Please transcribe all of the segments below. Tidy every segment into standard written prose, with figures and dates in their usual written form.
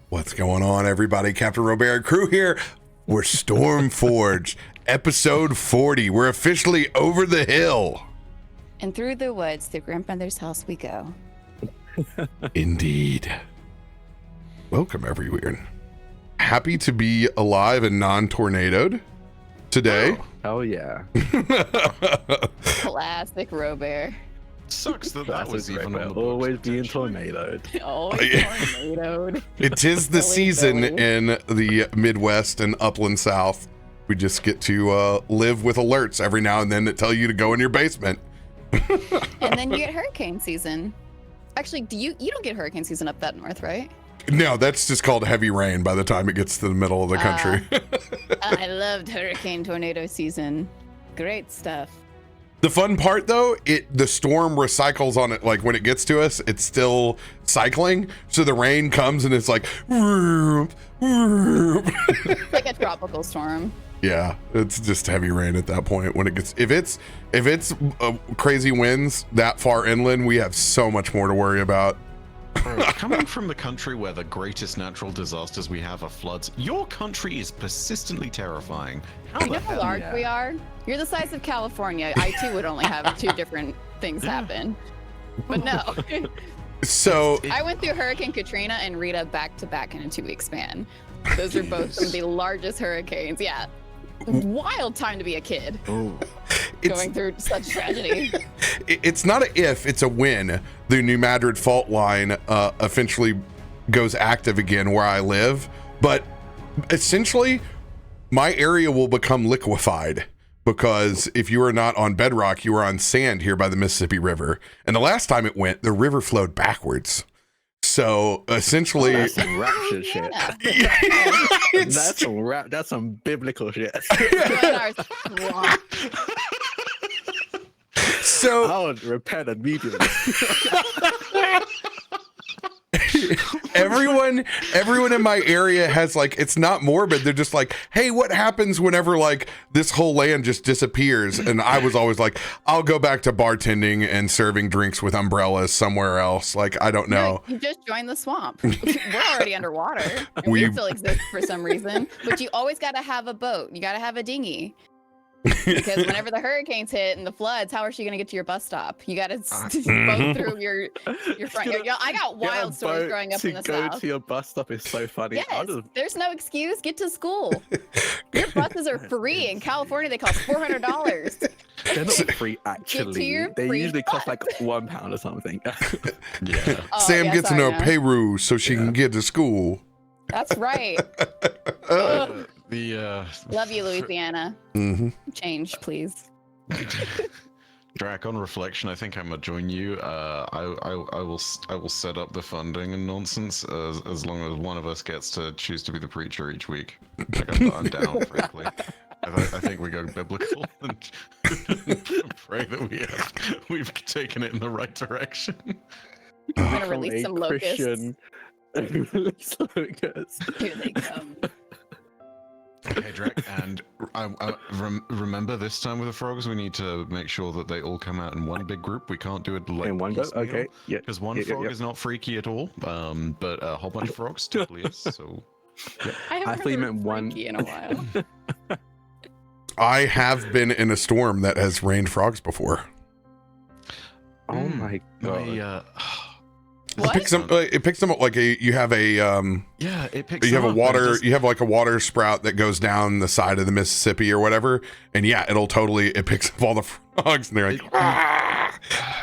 What's going on, everybody? CaptainRoBear crew here. We're Stormforge, episode 40. We're officially over the hill. And through the woods to grandmother's house we go. Indeed. Welcome, everyone. Happy to be alive and non-tornadoed today. Oh yeah. Classic RoBear. Sucks that was even on the books, always being tornadoed. Always tornadoed. It is the season in the Midwest and Upland South. We just get to live with alerts every now and then that tell you to go in your basement. And then you get hurricane season. Actually, you don't get hurricane season up that north, right? No, that's just called heavy rain by the time it gets to the middle of the country. I loved hurricane tornado season. Great stuff. The fun part, though, the storm recycles on it. Like when it gets to us, it's still cycling. So the rain comes and it's like, whoop, whoop. Like a tropical storm. Yeah, it's just heavy rain at that point. When it gets, if it's crazy winds that far inland, we have so much more to worry about. Coming from the country where the greatest natural disasters we have are floods, your country is persistently terrifying. You know how large we are? You're the size of California. I too would only have two different things happen. But no. So I went through Hurricane Katrina and Rita back to back in a 2-week span. Those are both some of the largest hurricanes. Yeah. Wild time to be a kid. Oh. Going through such tragedy. It's not a if, it's a when the New Madrid fault line eventually goes active again where I live. But essentially, my area will become liquefied because if you are not on bedrock, you are on sand here by the Mississippi River. And the last time it went, the river flowed backwards. So essentially, that's some rapture shit. That's some biblical shit. So I would repent immediately. everyone in my area has like, it's not morbid. They're just like, hey, what happens whenever like this whole land just disappears? And I was always like, I'll go back to bartending and serving drinks with umbrellas somewhere else. Like, I don't know. You just joined the swamp. We're already underwater. And we still exist for some reason. But you always got to have a boat. You got to have a dinghy. Because whenever the hurricanes hit and the floods, how are she going to get to your bus stop? You got to boat through your front yard. I got wild stories growing up in the South. To go to your bus stop is so funny. Yes, there's no excuse. Get to school. Your buses are free. In California, they cost $400. They're not free, actually. They usually cost like £1 or something. Yeah. Oh, Sam gets in her payroll so she can get to school. That's right. Love you, Louisiana. Mm-hmm. Change, please. Drak, on reflection, I think I might join you. I will set up the funding and nonsense as long as one of us gets to choose to be the preacher each week. Like, I'm down, frankly. I think we go biblical and pray that we've taken it in the right direction. We're gonna release some locusts. Here they come. Hey, Drak, and remember this time with the frogs, we need to make sure that they all come out in one big group. We can't do it like in one go. Okay, yeah. Because one frog is not freaky at all, but a whole bunch of frogs totally is. So Yeah. I thought you meant one in a while. I have been in a storm that has rained frogs before. Oh my god. It picks them up like you have a like a water sprout that goes down the side of the Mississippi or whatever, and yeah, it picks up all the frogs and they're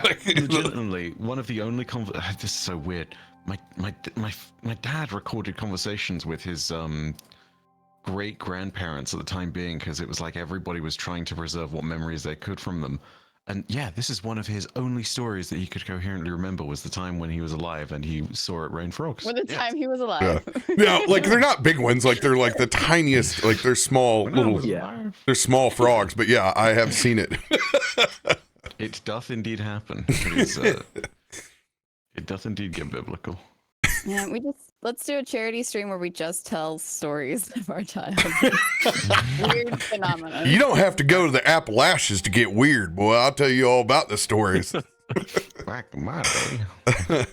like legitimately one of the only this is so weird. My dad recorded conversations with his great grandparents at the time being, because it was like everybody was trying to preserve what memories they could from them. And yeah, this is one of his only stories that he could coherently remember, was the time when he was alive and he saw it rain frogs. When the time he was alive. Yeah, like they're not big ones, like they're like the tiniest, like they're small they're small frogs, but yeah, I have seen it. It doth indeed happen. It doth indeed get biblical. Yeah, let's do a charity stream where we just tell stories of our childhood. Weird phenomena. You don't have to go to the Appalachians to get weird, boy. I'll tell you all about the stories. Back in my day.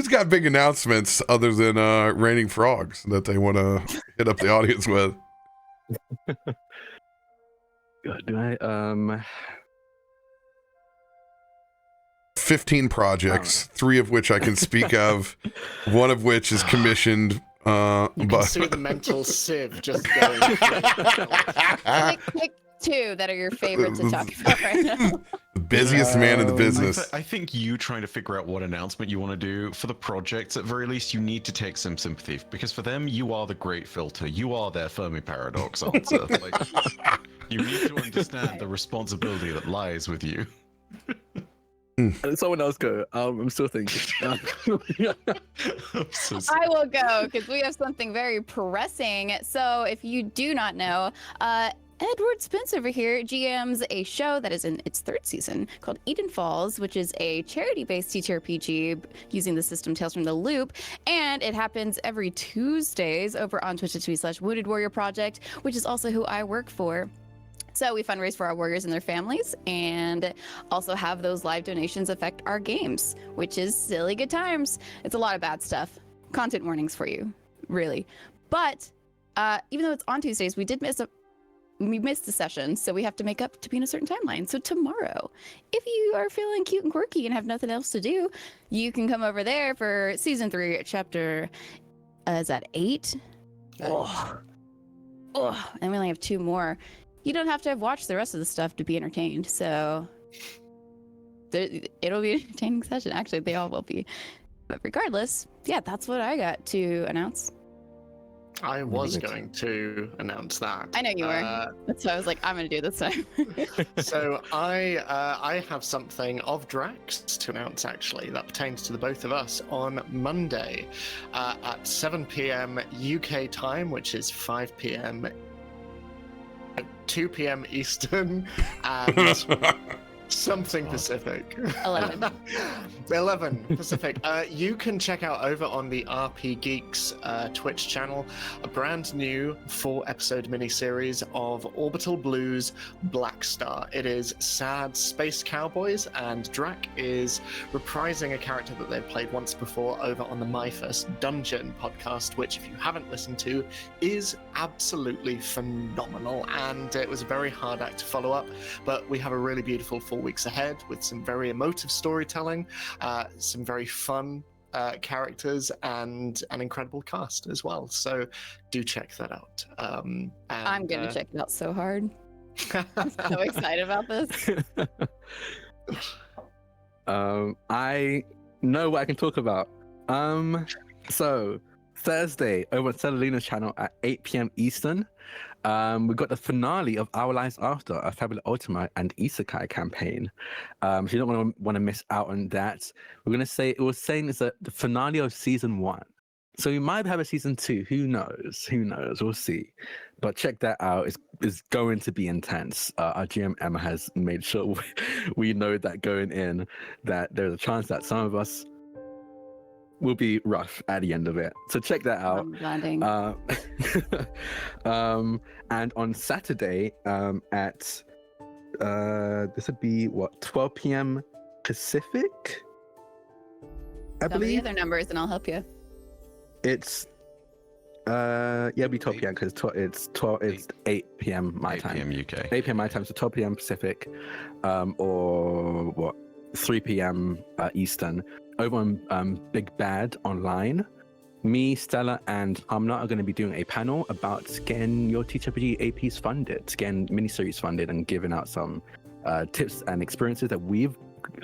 who's got big announcements other than Raining Frogs that they want to hit up the audience with? Do I 15 projects, 3 of which I can speak of, one of which is commissioned. You can But see the mental sieve just going. Pick 2 that are your favorite to talk about right now. the busiest man in the business. I think you trying to figure out what announcement you want to do for the projects, at very least, you need to take some sympathy, because for them, you are the great filter. You are their Fermi paradox answer. Like, you need to understand the responsibility that lies with you. Someone else go. I'm still thinking. I'm so sorry. I will go because we have something very pressing. So if you do not know, Edward Spence over here GMs a show that is in its 3rd season called Eden Falls, which is a charity-based TTRPG using the system Tales from the Loop, and it happens every Tuesdays over on Twitch.tv/Wounded Warrior Project, which is also who I work for. So we fundraise for our warriors and their families, and also have those live donations affect our games, which is silly good times. It's a lot of bad stuff. Content warnings for you, really. But even though it's on Tuesdays, we missed a session, so we have to make up to be in a certain timeline. So tomorrow, if you are feeling cute and quirky and have nothing else to do, you can come over there for season 3, chapter is that 8? Oh, and we only have 2 more. You don't have to have watched the rest of the stuff to be entertained, so it'll be an entertaining session. Actually, they all will be. But regardless, yeah, that's what I got to announce. I was going to announce that. I know you were. That's why I was like, I'm going to do this time. So I have something of Drak's to announce, actually, that pertains to the both of us on Monday at 7 p.m. UK time, which is 5 p.m. 2 p.m. Eastern, and something Pacific. 11 Pacific. You can check out over on the RP Geeks Twitch channel a brand new 4-episode miniseries of Orbital Blues Black Star. It is sad space cowboys, and Drak is reprising a character that they've played once before over on the My First Dungeon podcast, which, if you haven't listened to, is absolutely phenomenal. And it was a very hard act to follow up, but we have a really beautiful 4 weeks ahead with some very emotive storytelling, some very fun characters, and an incredible cast as well. So do check that out. I'm going to check it out so hard. I'm so excited about this. I know what I can talk about. So Thursday over on Cellular's channel at 8 p.m. Eastern, we got the finale of Our Lives After, a Fabulous Ultima and Isekai campaign. So you don't want to miss out on that. We're gonna say it's the finale of season 1. So we might have a season 2. Who knows? We'll see. But check that out. It's going to be intense. Our GM Emma has made sure we know that going in, that there's a chance that some of us will be rough at the end of it. So check that out. And on Saturday at this would be 12 p.m. Pacific, I believe. Tell me the other numbers and I'll help you. It's it'll be 12 p.m. because it's 8 p.m. my time. 8 p.m. UK. 8 p.m. my time, so 12 p.m. Pacific, or 3 p.m. Eastern, over on Big Bad Online. Me, Stella, and Hamna are going to be doing a panel about getting your TTRPG APs funded, getting miniseries funded, and giving out some tips and experiences that we've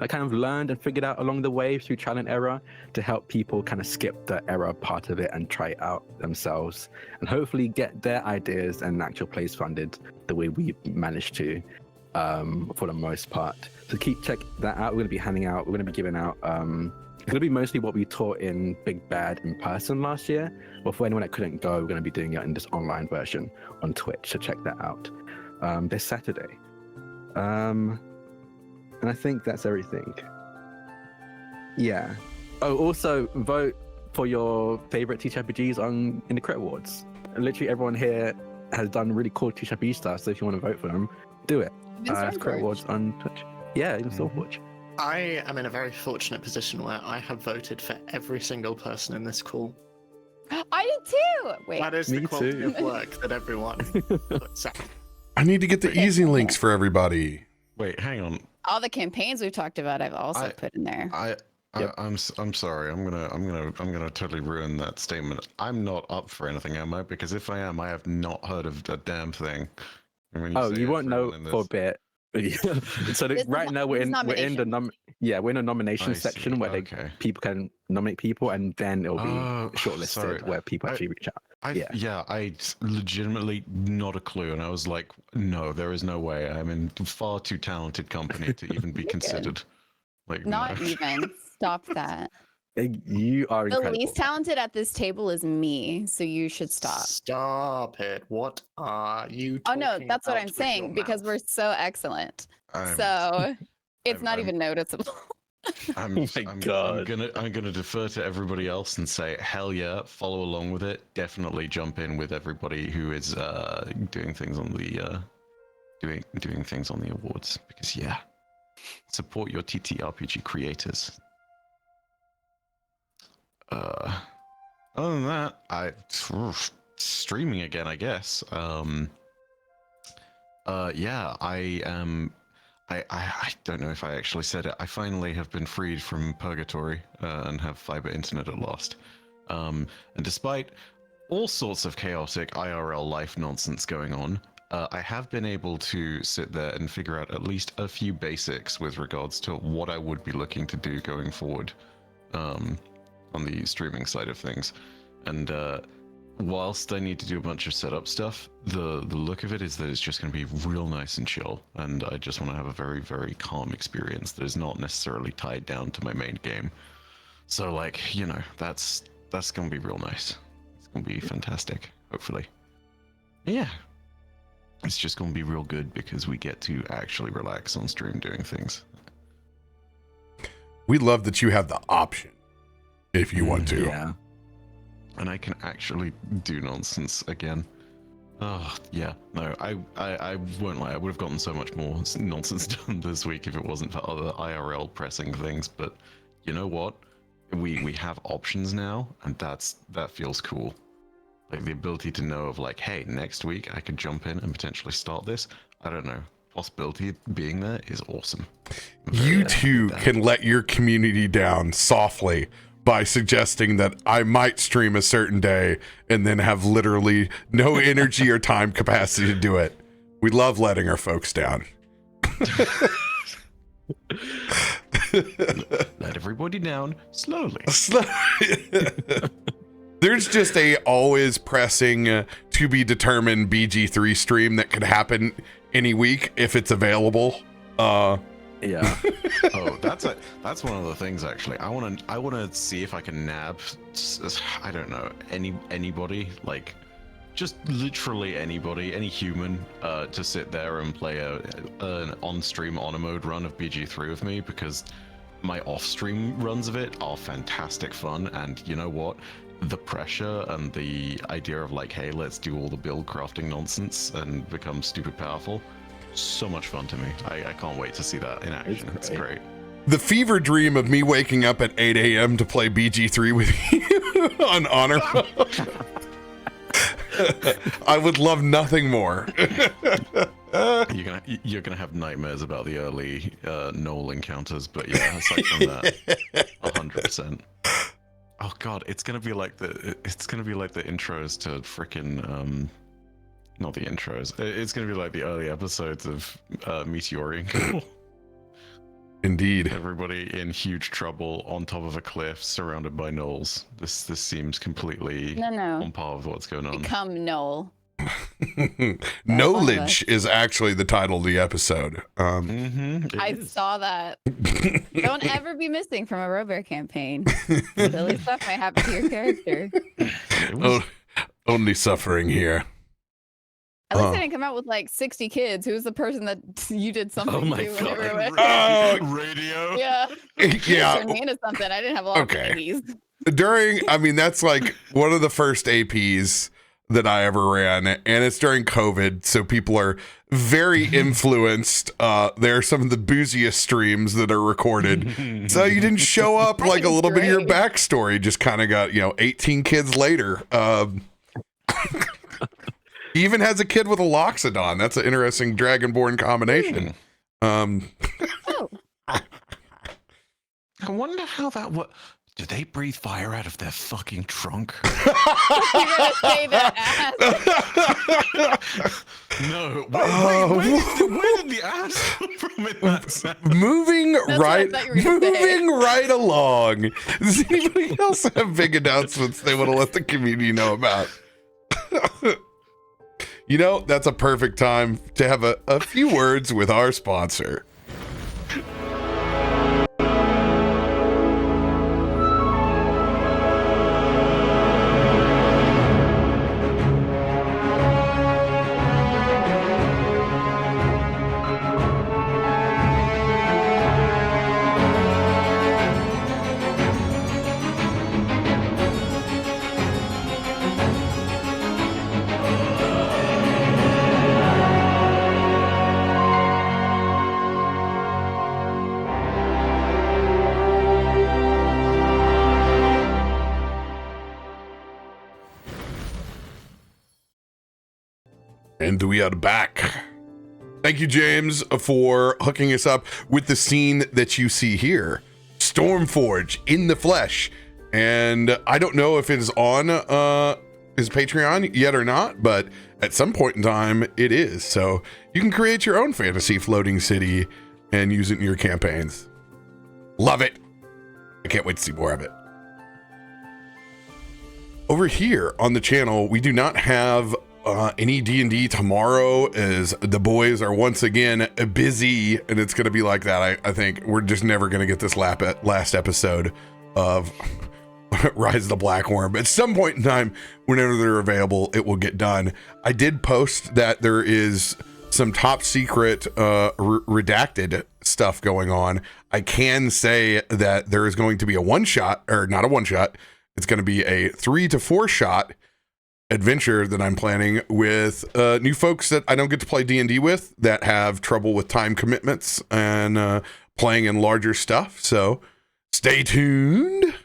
kind of learned and figured out along the way through trial and error to help people kind of skip the error part of it and try it out themselves, and hopefully get their ideas and actual plays funded the way we managed to for the most part. So check that out. We're going to be handing out, we're going to be giving out it's going to be mostly what we taught in Big Bad in person last year, but for anyone that couldn't go, we're going to be doing it in this online version on Twitch, so check that out this Saturday. And I think that's everything. Yeah. Oh, also vote for your favorite TTRPGs in the Crit Awards. Literally everyone here has done really cool TTRPG stuff, so if you want to vote for them, do it. Crit Awards on Twitch. Yeah, even Stormforge. I am in a very fortunate position where I have voted for every single person in this call. I did too. Wait. That is Me the quality too. of work that everyone puts out. I need to get the easy links for everybody. Wait, hang on. All the campaigns we've talked about, I've also put in there. I'm sorry. I'm gonna totally ruin that statement. I'm not up for anything, am I? Because if I am, I have not heard of a damn thing. And when Oh, say you won't know everyone in for a this- bit. So This right is- now we're this is in the nomination. we're in a nomination I see, section where okay. people can nominate people, and then it'll be Oh, shortlisted sorry. where people actually reach out. I legitimately not a clue, and I was like, no, there is no way. I'm in far too talented company to even be considered. Like, Not no. even. Stop that. You are The incredible. least talented at this table is me, so you should stop. Stop it. What are you Oh talking no, that's what about I'm with saying your because mouth? we're so excellent. I'm- So it's not I'm- even noticeable. I'm, Oh my I'm God. gonna defer to everybody else and say, hell yeah, follow along with it. Definitely jump in with everybody who is doing things on the doing things on the awards, because yeah, support your TTRPG creators. Other than that, streaming again, I guess. Yeah, I am. I don't know if I actually said it. I finally have been freed from purgatory and have fiber internet at last. And despite all sorts of chaotic IRL life nonsense going on, I have been able to sit there and figure out at least a few basics with regards to what I would be looking to do going forward on the streaming side of things. And whilst I need to do a bunch of setup stuff, the look of it is that it's just going to be real nice and chill, and I just want to have a very, very calm experience that is not necessarily tied down to my main game. So, like, you know, that's going to be real nice. It's going to be fantastic, hopefully. Yeah. It's just going to be real good because we get to actually relax on stream doing things. We love that you have the option if you want to. Yeah. And I can actually do nonsense again. Oh, yeah. No, I won't lie. I would have gotten so much more nonsense done this week if it wasn't for other IRL pressing things. But you know what? We have options now, and that feels cool. Like the ability to know of like, hey, next week I could jump in and potentially start this. I don't know. Possibility of being there is awesome. You too can let your community down softly by suggesting that I might stream a certain day and then have literally no energy or time capacity to do it. We love letting our folks down. Let everybody down slowly. There's just a always pressing to be determined BG3 stream that could happen any week if it's available. Yeah. Oh, that's one of the things actually. I want to see if I can nab, I don't know, anybody, like just literally anybody, any human, to sit there and play an on-stream on-a-mode run of BG3 with me, because my off-stream runs of it are fantastic fun. And you know what? The pressure and the idea of like, hey, let's do all the build crafting nonsense and become stupid powerful. So much fun to me. I can't wait to see that in action. It's great. The fever dream of me waking up at 8 a.m. to play BG3 with you on honor mode. I would love nothing more. You're gonna have nightmares about the early Noel encounters, but yeah, aside from that, 100%. Oh god, it's gonna be like the intros to frickin' not the intros. It's going to be like the early episodes of Meteorian. Indeed. Everybody in huge trouble on top of a cliff surrounded by gnolls. This seems completely on par with what's going on. Become Noel. Knowledge is actually the title of the episode. I saw that. Don't ever be missing from a RoBear campaign. Silly stuff might happen to your character. Only suffering here. At least I didn't come out with like 60 kids. Who's the person that you did something Oh my to whenever God. with? Radio. Yeah. Yeah. Turned me into something. I didn't have a lot of babies. That's like one of the first APs that I ever ran, and it's during COVID, so people are very influenced. There are some of the booziest streams that are recorded, so you didn't show up. Like a little bit of your backstory just kind of got 18 kids later. He even has a kid with a Loxodon. That's an interesting Dragonborn combination. Oh. I wonder how that works. Do they breathe fire out of their fucking trunk? You're gonna say that ass. No. Where did the ass come from in that sound? Moving That's right, what I thought you were gonna say. moving right along. Does anybody else have big announcements they want to let the community know about? That's a perfect time to have a few words with our sponsor. And we are back. Thank you, James, for hooking us up with the scene that you see here. Stormforge in the flesh. And I don't know if it is on his Patreon yet or not, but at some point in time it is. So you can create your own fantasy floating city and use it in your campaigns. Love it. I can't wait to see more of it. Over here on the channel, we do not have any D&D tomorrow, as the boys are once again busy, and it's going to be like that. I think we're just never going to get this last episode of Rise of the Black Worm. At some point in time, whenever they're available, it will get done. I did post that there is some top secret redacted stuff going on. I can say that there is going to be a one-shot, or not a one-shot, it's going to be a 3 to 4 shot adventure that I'm planning with new folks that I don't get to play D&D with, that have trouble with time commitments and playing in larger stuff. So stay tuned,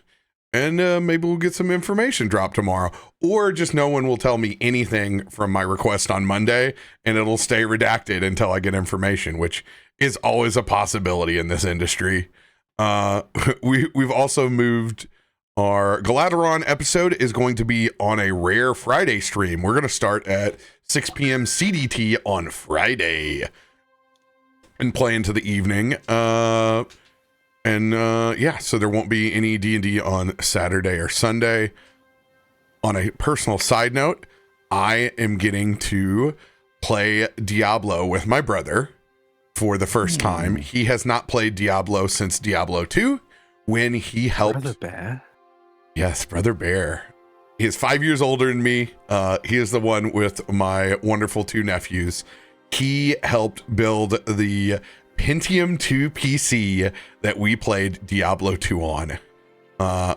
and maybe we'll get some information dropped tomorrow, or just no one will tell me anything from my request on Monday, and it'll stay redacted until I get information, which is always a possibility in this industry. We've also moved. Our Galateron episode is going to be on a Rare Friday stream. We're going to start at 6 p.m. CDT on Friday and play into the evening. Yeah, so there won't be any D&D on Saturday or Sunday. On a personal side note, I am getting to play Diablo with my brother for the first time. He has not played Diablo since Diablo 2, when he helped... Brother Bear? Yes, Brother Bear. He is 5 years older than me. He is the one with my wonderful 2 nephews. He helped build the Pentium 2 PC that we played Diablo 2 on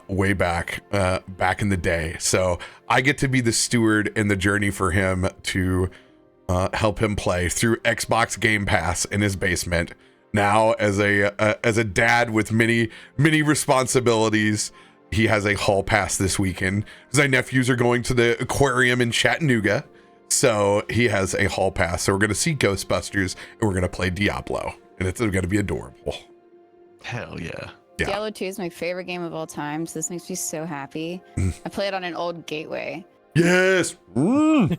way back in the day. So I get to be the steward in the journey for him to help him play through Xbox Game Pass in his basement. Now, as a dad with many responsibilities, he has a hall pass this weekend because my nephews are going to the aquarium in Chattanooga. So he has a hall pass. So we're going to see Ghostbusters and we're going to play Diablo, and it's going to be adorable. Hell yeah. Yeah. Diablo 2 is my favorite game of all time, so this makes me so happy. I play it on an old gateway. Yes. So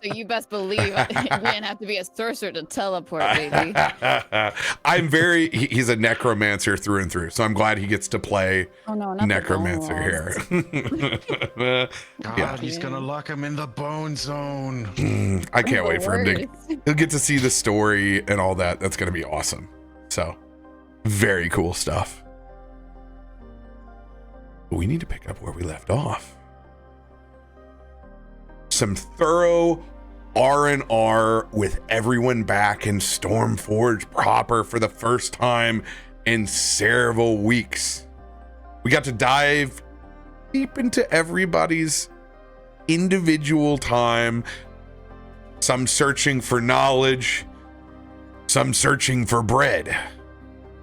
you best believe you didn't have to be a sorcerer to teleport, baby. He's a necromancer through and through. So I'm glad he gets to play necromancer here. God, he's going to lock him in the bone zone. I can't wait for him to, he'll get to see the story and all that. That's going to be awesome. So very cool stuff. We need to pick up where we left off. Some thorough R&R with everyone back in Stormforge proper for the first time in several weeks. We got to dive deep into everybody's individual time, some searching for knowledge, some searching for bread,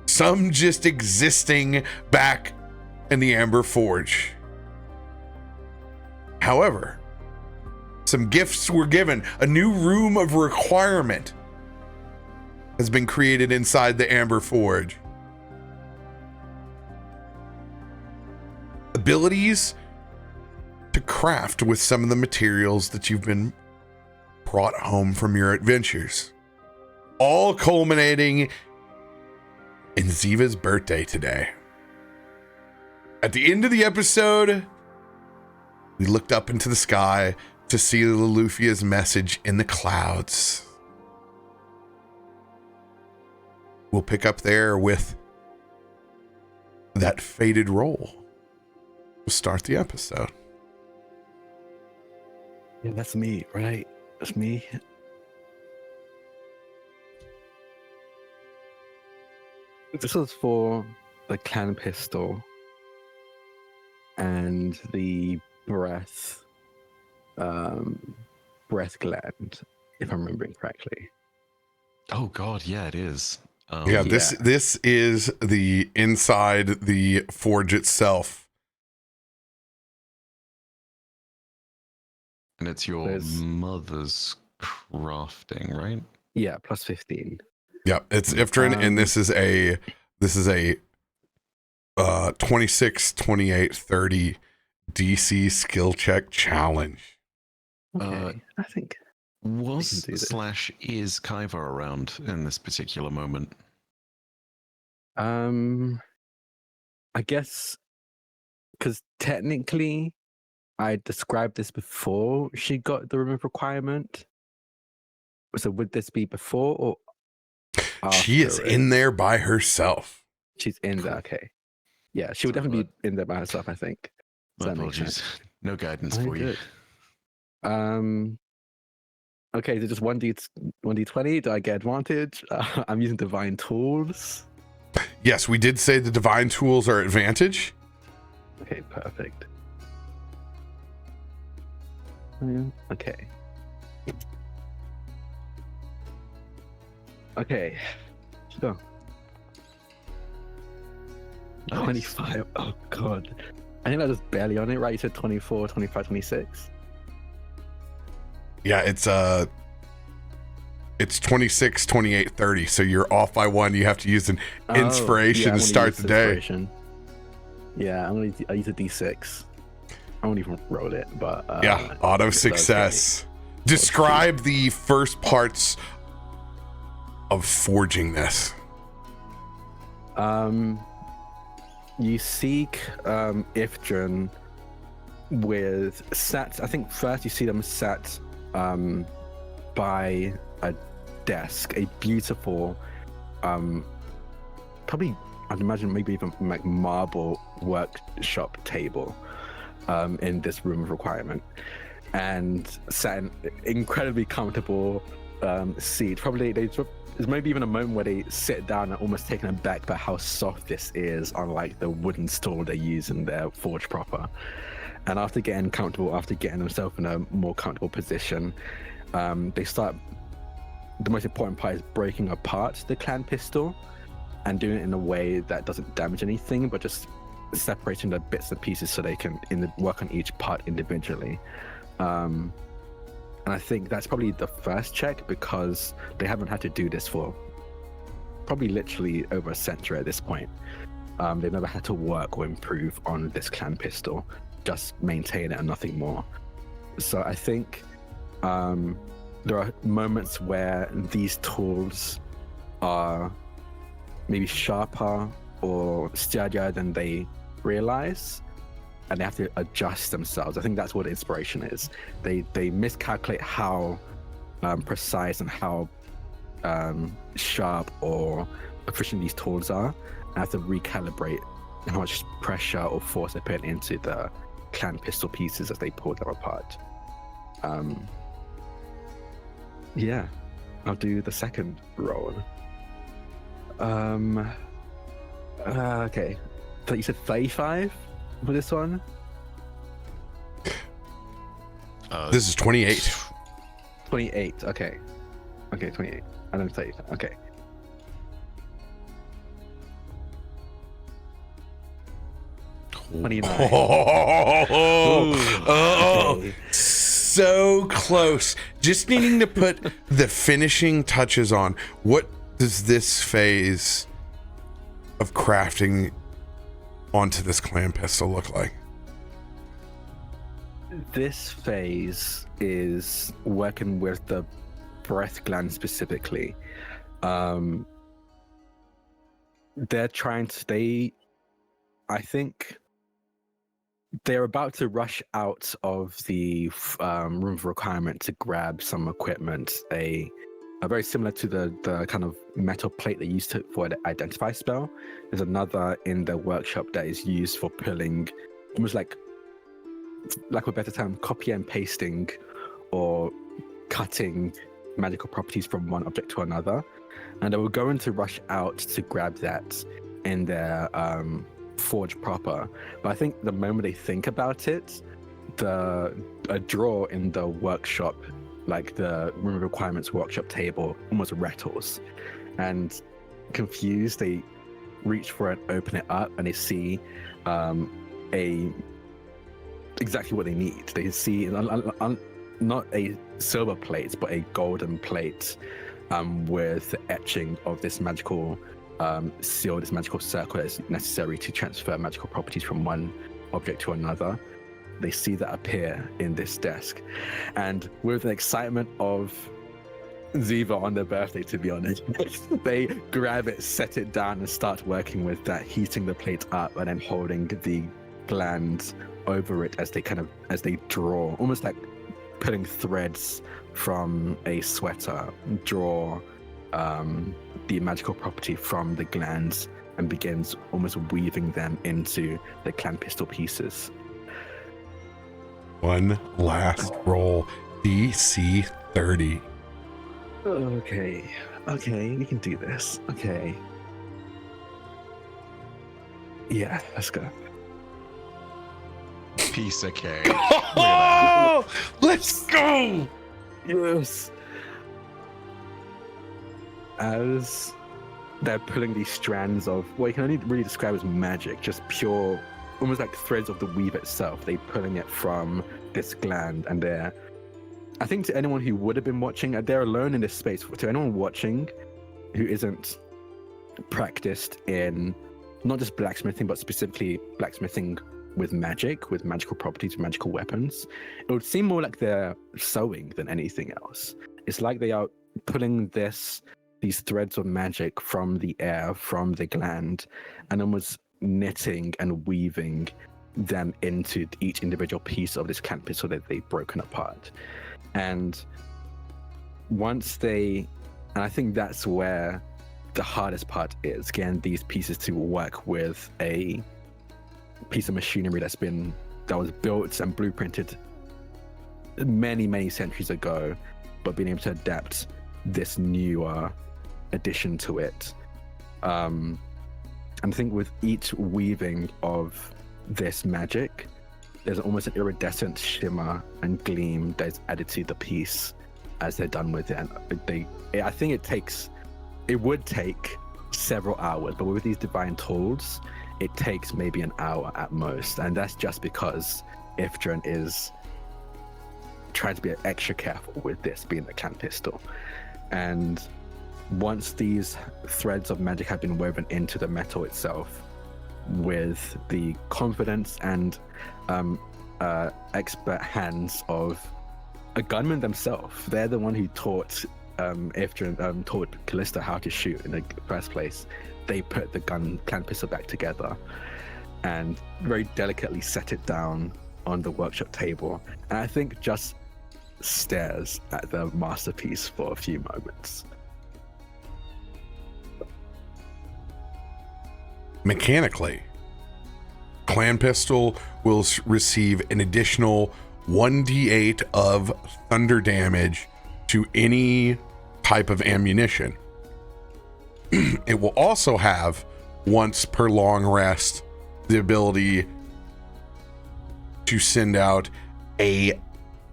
some just existing back in the Amber Forge. However, some gifts were given. A new room of requirement has been created inside the Amber Forge. Abilities to craft with some of the materials that you've been brought home from your adventures. All culminating in Ziva's birthday today. At the end of the episode, we looked up into the sky to see Loluphia's message in the clouds. We'll pick up there with that fated roll. We'll start the episode. Yeah, that's me, right? That's me. This was for the clan pistol and the breath gland, if I'm remembering correctly. Oh God, yeah, it is. This is the inside the forge itself. And it's your mother's crafting, right? Yeah, plus 15. Yep, it's Ifrit, and this is a 26, 28, 30 DC skill check challenge. Okay, I think was / is Kaiva around in this particular moment? I guess because technically I described this before she got the remove requirement. So would this be before or after? She is in there by herself. She's in there, okay. Yeah, she would definitely be in there by herself, I think. My apologies. No guidance for you. Okay, is it just 1d20? Do I get advantage? I'm using divine tools. Yes, we did say the divine tools are advantage. Okay, perfect. Okay. Okay. So. Nice. 25. Oh, God. I think I was barely on it, right? You said 24, 25, 26? Yeah, it's 26, 28, 30. So you're off by one. You have to use an inspiration to start the day. Yeah, I use a d6. I won't even roll it, but auto success. Describe the first parts of forging this. You seek Ifrit with sat. I think first you see them sat by a desk, a beautiful, probably I'd imagine maybe even like marble workshop table in this room of requirement, and sat in incredibly comfortable seat. Probably there's maybe even a moment where they sit down and almost taken aback by how soft this is on like the wooden stool they use in their forge proper. And after getting comfortable, after getting themselves in a more comfortable position, they start. The most important part is breaking apart the clan pistol and doing it in a way that doesn't damage anything, but just separating the bits and pieces so they can work on each part individually. And I think that's probably the first check because they haven't had to do this for probably literally over a century at this point. They've never had to work or improve on this clan pistol, just maintain it and nothing more. So I think there are moments where these tools are maybe sharper or sturdier than they realize, and they have to adjust themselves. I think that's what inspiration is. They miscalculate how precise and how sharp or efficient these tools are, and have to recalibrate how much pressure or force they put into the clan pistol pieces as they pull them apart. Yeah, I'll do the second roll. Okay. So you said 35 for this one? This is 28. 28. Okay. Okay, 28. I don't say. Okay. Oh, so close. Just needing to put the finishing touches on. What does this phase of crafting onto this clan pistol look like? This phase is working with the breath gland specifically. They're trying to I think they're about to rush out of the room of requirement to grab some equipment, a very similar to the kind of metal plate they used for the identify spell. There's another in the workshop that is used for pulling, almost like a better term, copy and pasting or cutting magical properties from one object to another. And they were going to rush out to grab that in their forge proper. But I think the moment they think about it, a drawer in the workshop, like the room of requirements workshop table, almost rattles. And confused, they reach for it, open it up, and they see exactly what they need. They see not a silver plate, but a golden plate with the etching of this magical seal, this magical circle that is necessary to transfer magical properties from one object to another. They see that appear in this desk, and with the excitement of Ziva on their birthday, to be honest, they grab it, set it down, and start working with that, heating the plate up and then holding the glands over it as they draw, almost like putting threads from a sweater, draw the magical property from the glands and begins almost weaving them into the clan pistol pieces. One last roll, DC 30. Okay, we can do this. Okay. Yeah, let's go. Piece of cake. Oh, let's go! Yes. As they're pulling these strands of what you can only really describe as magic, just pure, almost like threads of the weave itself. They're pulling it from this gland, and I think to anyone who would have been watching, they're alone in this space. To anyone watching who isn't practiced in not just blacksmithing, but specifically blacksmithing with magic, with magical properties, with magical weapons, it would seem more like they're sewing than anything else. It's like they are pulling these threads of magic from the air, from the gland, and almost knitting and weaving them into each individual piece of this clan pistol that they've broken apart. And I think that's where the hardest part is, getting these pieces to work with a piece of machinery that was built and blueprinted many, many centuries ago, but being able to adapt this newer addition to it. And I think with each weaving of this magic, there's almost an iridescent shimmer and gleam that is added to the piece as they're done with it. And I think it would take several hours, but with these divine tools, it takes maybe an hour at most. And that's just because Ifrit is trying to be extra careful with this being the clan pistol. And once these threads of magic have been woven into the metal itself, with the confidence and expert hands of a gunman themselves, they're the one who taught Ifrit, taught Kallisto how to shoot in the first place. They put the clan pistol back together and very delicately set it down on the workshop table, and I think just stares at the masterpiece for a few moments. Mechanically, clan pistol will receive an additional 1d8 of thunder damage to any type of ammunition. It will also have, once per long rest, the ability to send out a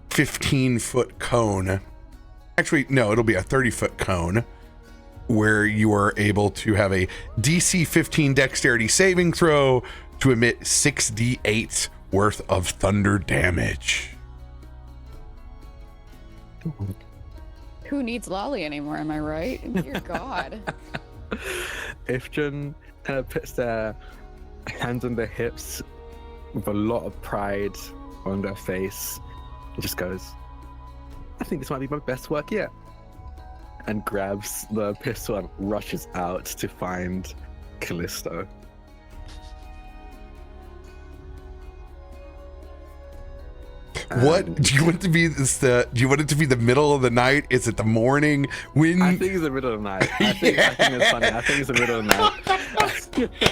15-foot cone. Actually, no, it'll be a 30-foot cone where you are able to have a DC 15 dexterity saving throw to emit 6d8 worth of thunder damage. Who needs Lolly anymore? Am I right? Dear God. Ifjun kind of puts their hands on their hips with a lot of pride on their face. He just goes, I think this might be my best work yet. And grabs the pistol and rushes out to find Kallisto. What do you want it to be? Do you want it to be the middle of the night? Is it the morning? When I think it's the middle of the night. I think it's funny. I think it's the middle of the night.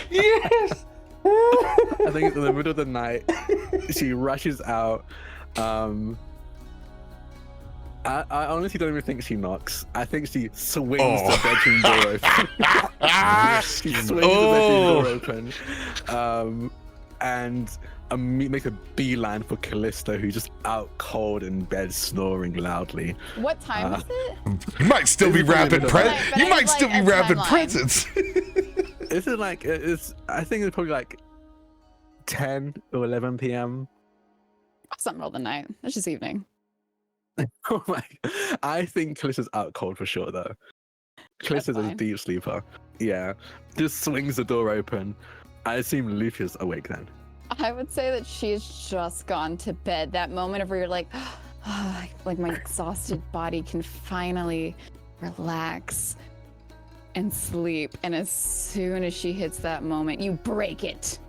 Yes. I think it's in the middle of the night. She rushes out. I honestly don't even think she knocks. I think she swings the bedroom door open. She swings the bedroom door open. And makes a beeline for Kallisto, who's just out cold in bed, snoring loudly. What time is it? You might still be wrapping presents. You might still be wrapping presents. This is like I think it's probably like 10 or 11 p.m. It's not middle of the night. It's just evening. Oh my! I think Kallisto's out cold for sure, though. Kallisto's a deep sleeper. Yeah, just swings the door open. I assume Loluphia's awake then. I would say that she's just gone to bed. That moment where you're like, oh, like my exhausted body can finally relax and sleep. And as soon as she hits that moment, you break it.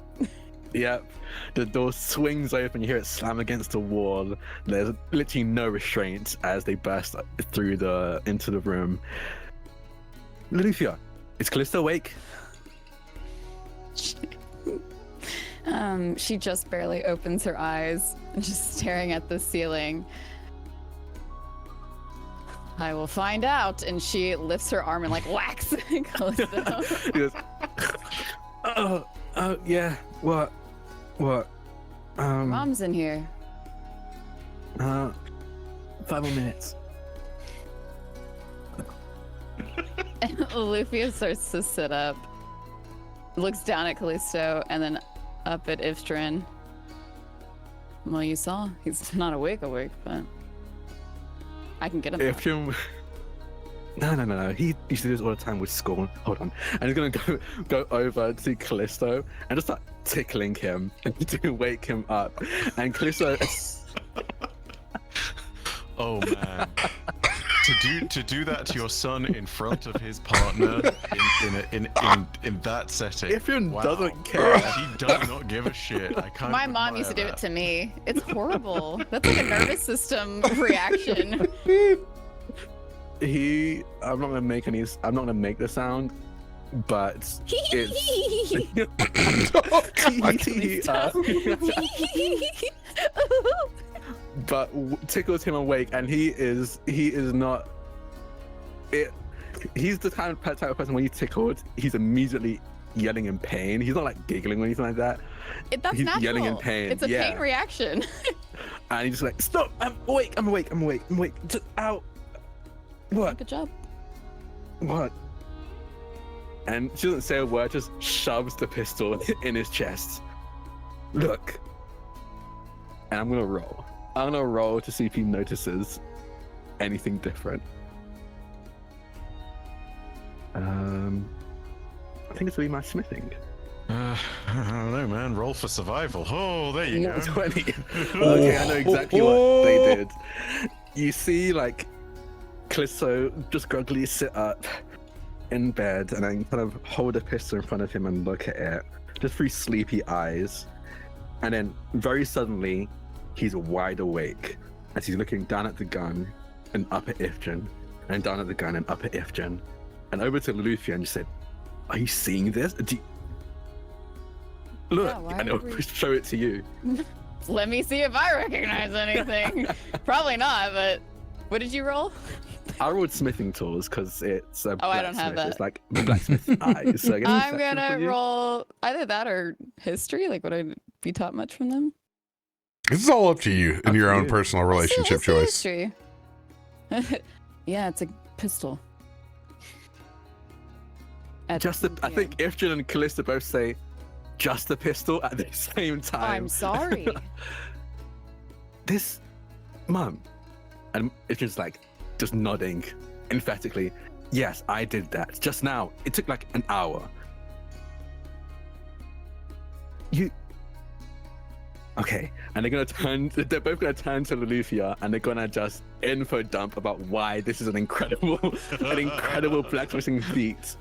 Yep. The door swings open. You hear it slam against the wall. There's literally no restraint as they burst through into the room. Loluphia, is Kallisto awake? She just barely opens her eyes and just staring at the ceiling. I will find out. And she lifts her arm and like whacks Kallisto. He goes, oh, yeah. What? Mom's in here. 5 more minutes. Loluphia starts to sit up, looks down at Kallisto, and then up at Ifrit. Well, you saw. He's not awake, but I can get him. Ifrit... No. He used to do this all the time with school. Hold on. And he's gonna go over to Kallisto and just start tickling him to wake him up. And Kallisto... Oh man. To do that to your son in front of his partner in that setting. Ifrit doesn't care. He does not give a shit. I can't. My mom used to do it to me. It's horrible. That's like a nervous system reaction. I'm not gonna make the sound, but but tickles him awake, and he is not it. He's the type of person when he's tickled, he's immediately yelling in pain. He's not like giggling or anything like that. That's he's natural. Yelling in pain. It's a pain reaction. And he's just like, stop! I'm awake! Just out. What? Good job. What? And she doesn't say a word, just shoves the pistol in his chest. Look. And I'm gonna roll. I'm gonna roll to see if he notices anything different. I think it's gonna be my smithing. I don't know, man. Roll for survival. Oh, there you go. 20. Okay, I know exactly what they did. You see, like, Kallisto just groggily sit up in bed and then kind of hold a pistol in front of him and look at it, just through sleepy eyes. And then very suddenly, he's wide awake as he's looking down at the gun and up at Ifrit, and down at the gun and up at Ifrit, and over to Loluphia and just said, "Are you seeing this? Look," and I'll show it to you. Let me see if I recognize anything. Probably not, but what did you roll? I rolled smithing tools because it's a I don't have that. It's like blacksmith eyes. So I'm gonna roll either that or history. Like, would I be taught much from them? This is all up to you and your own personal relationship choice. Yeah, it's a pistol. I think Ifrit and Kallisto both say just a pistol at the same time. I'm sorry. This, Mum, and Ifrit's like just nodding emphatically. Yes, I did that just now. It took like an hour. Okay, and they're both gonna turn to Loluphia and they're gonna just info dump about why this is an incredible blacksmithing feat.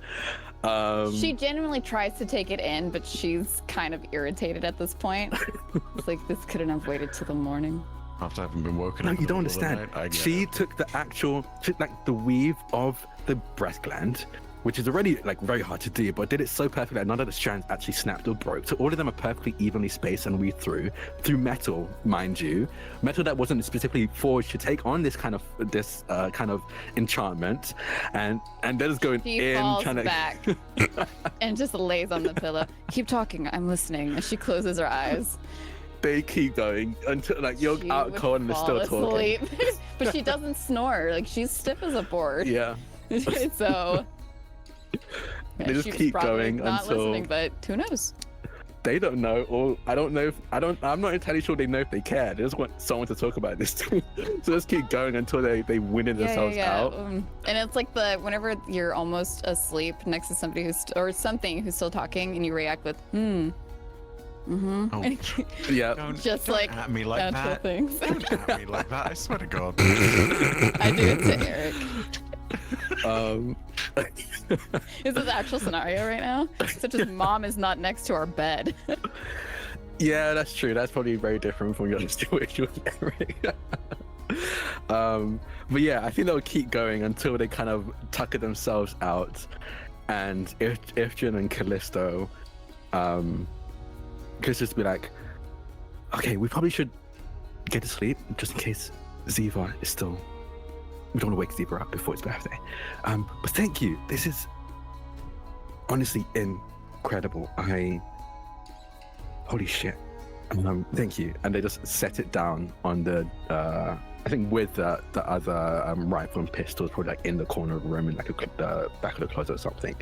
She genuinely tries to take it in, but she's kind of irritated at this point. It's like, this couldn't have waited till the morning. After having been woken No, up. you don't understand. She took the weave of the breath gland, which is already like very hard to do, but did it so perfectly that none of the strands actually snapped or broke. So all of them are perfectly evenly spaced and weaved through metal, mind you, metal that wasn't specifically forged to take on this kind of enchantment, and they're just going She in, falls trying to back and just lays on the pillow. Keep talking, I'm listening. And she closes her eyes. They keep going until like you're She out would cold and they're still fall talking. asleep. But she doesn't snore. Like, she's stiff as a board. Yeah. So They just she was keep probably going not until listening, but who knows? they don't know, or I don't know. I'm not entirely sure they know if they care. They just want someone to talk about this too. So just keep going until they winnow themselves out. And it's like whenever you're almost asleep next to somebody or something who's still talking, and you react with Oh, Yeah. just don't like at me like natural that. things. Don't at me like that. I swear to God. I do it to Eric. Is this actual scenario right now? Such as mom is not next to our bed. Yeah, that's true. That's probably very different from your situation with Eric. But yeah, I think they'll keep going until they kind of tucker themselves out, and Ifrit and Kallisto, Kallisto's be like, okay, we probably should get to sleep just in case Ziva is still. We don't want to wake Ziva up before his birthday. But thank you. This is honestly incredible. Holy shit. Thank you. And they just set it down on the I think with the other rifle and pistols probably like in the corner of the room in like the back of the closet or something.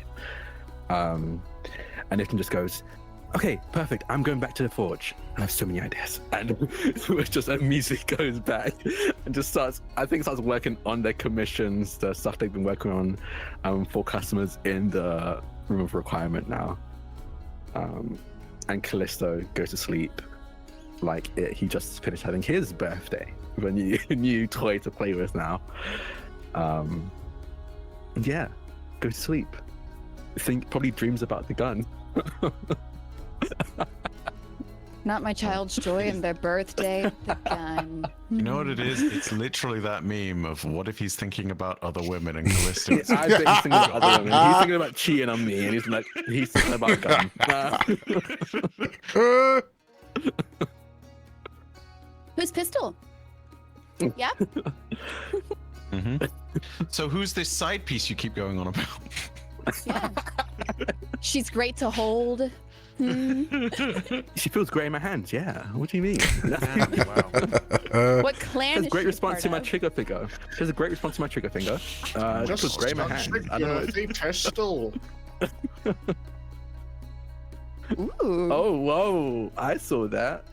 And Ifrit just goes, okay, perfect. I'm going back to the forge. I have so many ideas. And it just immediately goes back and just starts working on their commissions, the stuff they've been working on for customers in the room of requirement now. And Kallisto goes to sleep like he just finished having his birthday with a new toy to play with now. Yeah, go to sleep. Probably dreams about the gun. Not my child's joy and their birthday. The gun. You know what it is? It's literally that meme of what if he's thinking about other women and Kallisto. I bet he's thinking about other women. He's thinking about cheating on me, and he's thinking about a gun. Whose pistol? Yeah. So who's this side piece you keep going on about? Yeah. She's great to hold. She feels great in my hands. Yeah. What do you mean? Wow. What clan She has is great she response to part my of? trigger finger. She has a great response to my trigger finger. She feels great in my hands. I don't know. The pistol. Ooh. Oh, whoa! I saw that.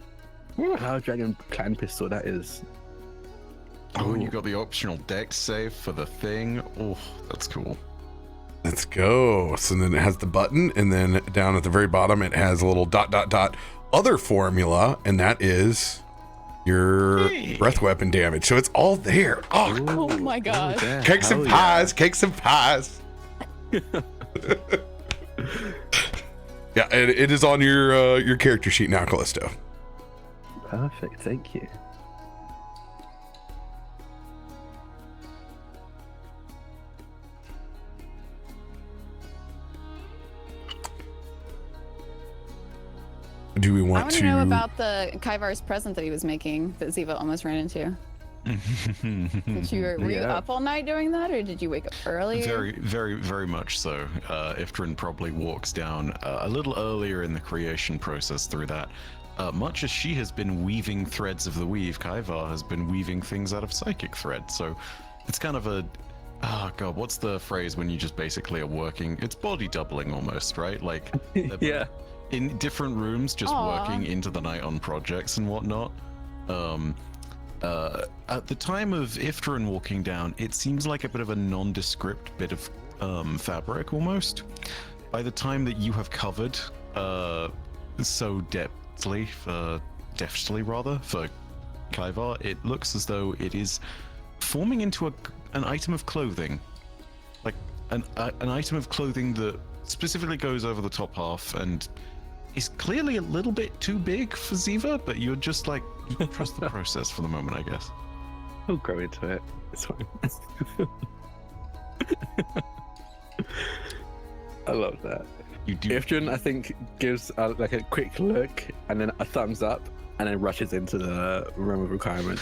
Cloud Dragon Clan pistol. That is. Oh, and you got the optional dex save for the thing. Oh, that's cool. Let's go. So then it has the button, and then down at the very bottom, it has a little ... other formula, and that is your breath weapon damage. So it's all there. Oh, Oh my gosh. cakes and pies, cakes and pies. Yeah, it is on your character sheet now, Kallisto. Perfect. Thank you. Do we I want want to to know about the Kaivar's present that he was making that Ziva almost ran into. Were you up all night doing that, or did you wake up early? Very, very, very much so. Ifrit probably walks down a little earlier in the creation process through that. much as she has been weaving threads of the weave, Kaivar has been weaving things out of psychic thread. So it's kind of a, oh god, what's the phrase when you just basically are working? It's body doubling almost, right? Like Yeah. in different rooms, just Aw. working into the night on projects and whatnot. At the time of Ifrit walking down, it seems like a bit of a nondescript bit of fabric almost. By the time that you have covered so deftly for Kaivar, it looks as though it is forming into an item of clothing, like an item of clothing that specifically goes over the top half and is clearly a little bit too big for Ziva, but you're just like, you trust the process for the moment, I guess. He'll grow into it. It's fine. I love that. You do. Ifrit, I think, gives like a quick look and then a thumbs up and then rushes into the room of requirement.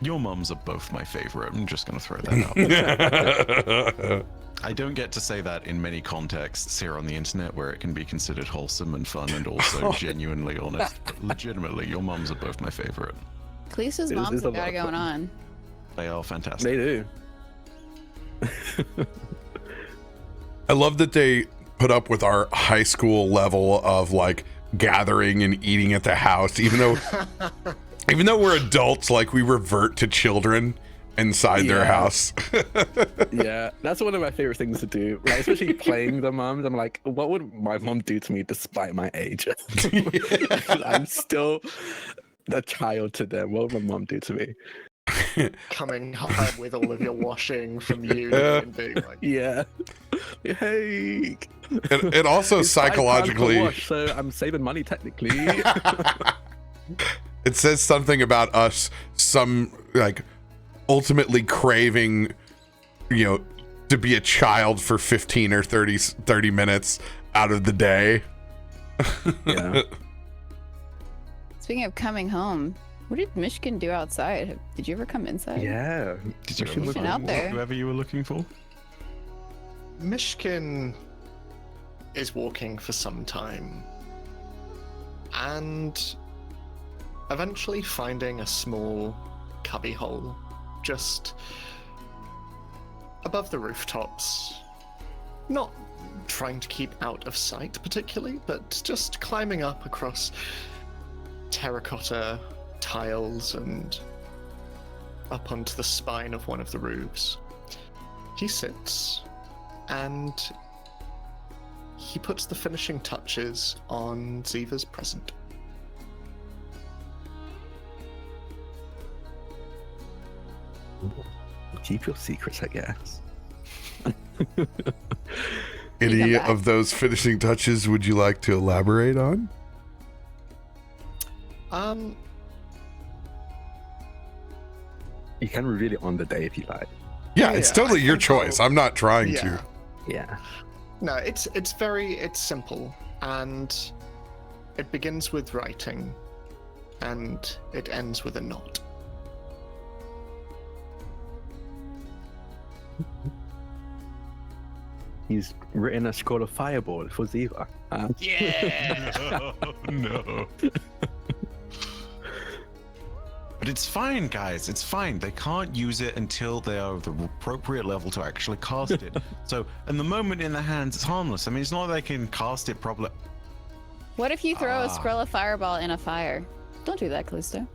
Your mums are both my favorite. I'm just going to throw that out. I don't get to say that in many contexts here on the internet where it can be considered wholesome and fun and also genuinely honest. Legitimately, your mums are both my favorite. Kallisto's It moms is a have lot got it of going fun. on. They are fantastic. They do. I love that they put up with our high school level of like gathering and eating at the house, even though we're adults, like we revert to children inside their Yeah. house. Yeah, that's one of my favorite things to do. Like, especially playing the moms. I'm like, what would my mom do to me despite my age? I'm still a child to them. What would my mom do to me? Coming home with all of your washing from uni and being like, Yeah. Hey. It also It's £5 per psychologically, wash, so I'm saving money technically. it says something about us, some like ultimately craving, you know, to be a child for 15 or 30 minutes out of the day. Yeah. Speaking of coming home, what did Myshkin do outside? Did you ever come inside? Yeah. Did you Myshkin ever was Been find out there. whoever you were looking for? Myshkin is walking for some time and eventually finding a small cubbyhole just above the rooftops. Not trying to keep out of sight particularly, but just climbing up across terracotta tiles and up onto the spine of one of the roofs. He sits and he puts the finishing touches on Ziva's present. Keep your secrets, I guess. Any back. of those finishing touches would you like to elaborate on? You can reveal it on the day if you like. Yeah, it's Yeah, totally I your think choice. I'll- I'm not trying yeah. to. Yeah. No, it's simple, and it begins with writing, and it ends with a knot. He's written a scroll of fireball for Ziva. Yeah. No. But it's fine, guys. It's fine. They can't use it until they are the appropriate level to actually cast it. So, and the moment in their hands, it's harmless. I mean, it's not like they can cast it properly. What if you throw Ah. a scroll of fireball in a fire? Don't do that, Kallisto.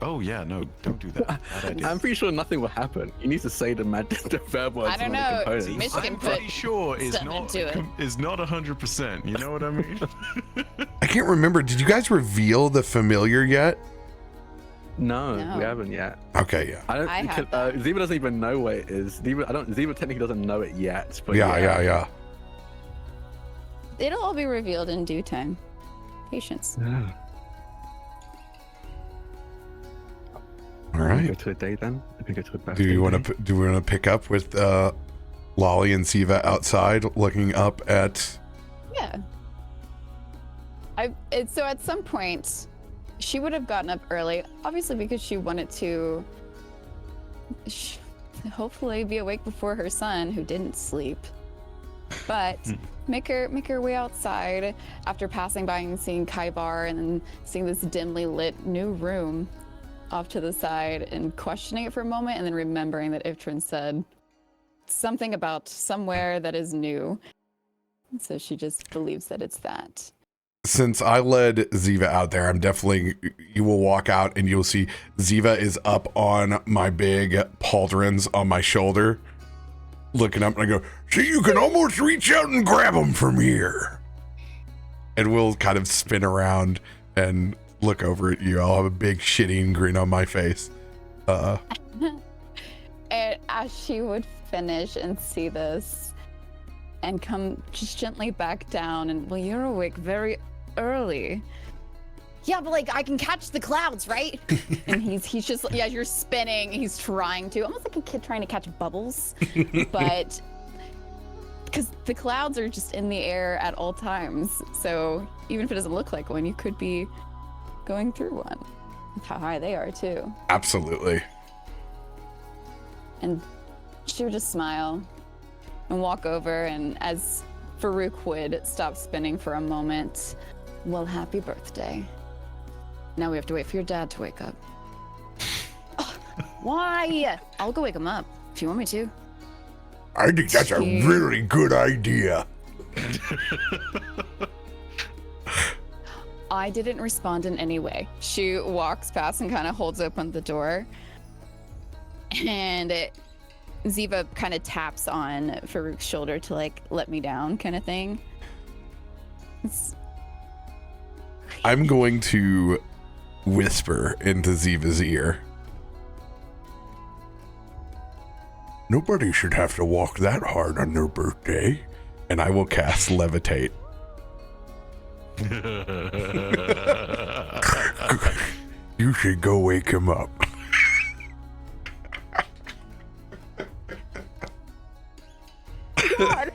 Oh yeah, no, don't do that. Bad idea. I'm pretty sure nothing will happen. You need to say the the verb words I don't and the know. components. See, Myshkin I'm put pretty sure is stuff not into it. is not 100%. You know what I mean? I can't remember. Did you guys reveal the familiar yet? No, No. we haven't yet. Okay, yeah. I don't. I have Ziva doesn't even know what it is. Ziva technically doesn't know it yet. But Yeah. It'll all be revealed in due time. Patience. Yeah. All Go right. to a day then. I can go to a birthday. Do we want day. to pick up with Lolly and Ziva outside, looking up at? Yeah. So at some point, she would have gotten up early, obviously because she wanted to hopefully be awake before her son, who didn't sleep. But make her way outside after passing by and seeing Kaibar and then seeing this dimly lit new room off to the side and questioning it for a moment and then remembering that Ifrit said something about somewhere that is new. So she just believes that it's that. Since I led Ziva out there, you will walk out and you'll see Ziva is up on my big pauldrons on my shoulder, looking up, and I go, so you can almost reach out and grab them from here. And we'll kind of spin around and look over at you. I'll have a big shitting grin on my face. And as she would finish and see this and come just gently back down and, well, you're awake very early. Yeah, but like I can catch the clouds, right? And he's just, yeah, you're spinning. He's trying to, almost like a kid trying to catch bubbles, but because the clouds are just in the air at all times. So even if it doesn't look like one, you could be going through one. That's how high they are too. Absolutely. And she would just smile and walk over, and as Farouk would stop spinning for a moment, well, happy birthday. Now we have to wait for your dad to wake up. Oh, why? I'll go wake him up if you want me to. I think that's a really good idea. I didn't respond in any way. She walks past and kind of holds open the door. And Ziva kind of taps on Farouk's shoulder to like let me down kind of thing. I'm going to whisper into Ziva's ear. Nobody should have to walk that hard on their birthday. And I will cast Levitate. You should go wake him up. God.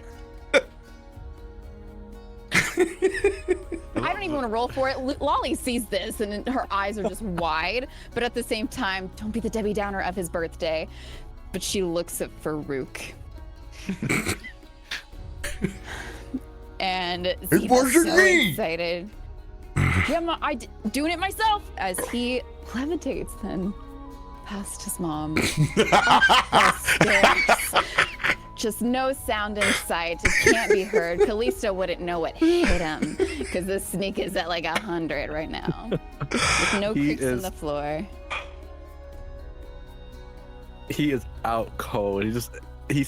I don't even want to roll for it. Lolly sees this and her eyes are just wide, but at the same time, don't be the Debbie Downer of his birthday. But she looks at Farouk. And Ziva's so excited. Yeah, doing it myself as he levitates then past his mom. Just no sound in sight. It can't be heard. Kallisto wouldn't know what hit him because this sneak is at like 100 right now. With no creaks in the floor. He is out cold. He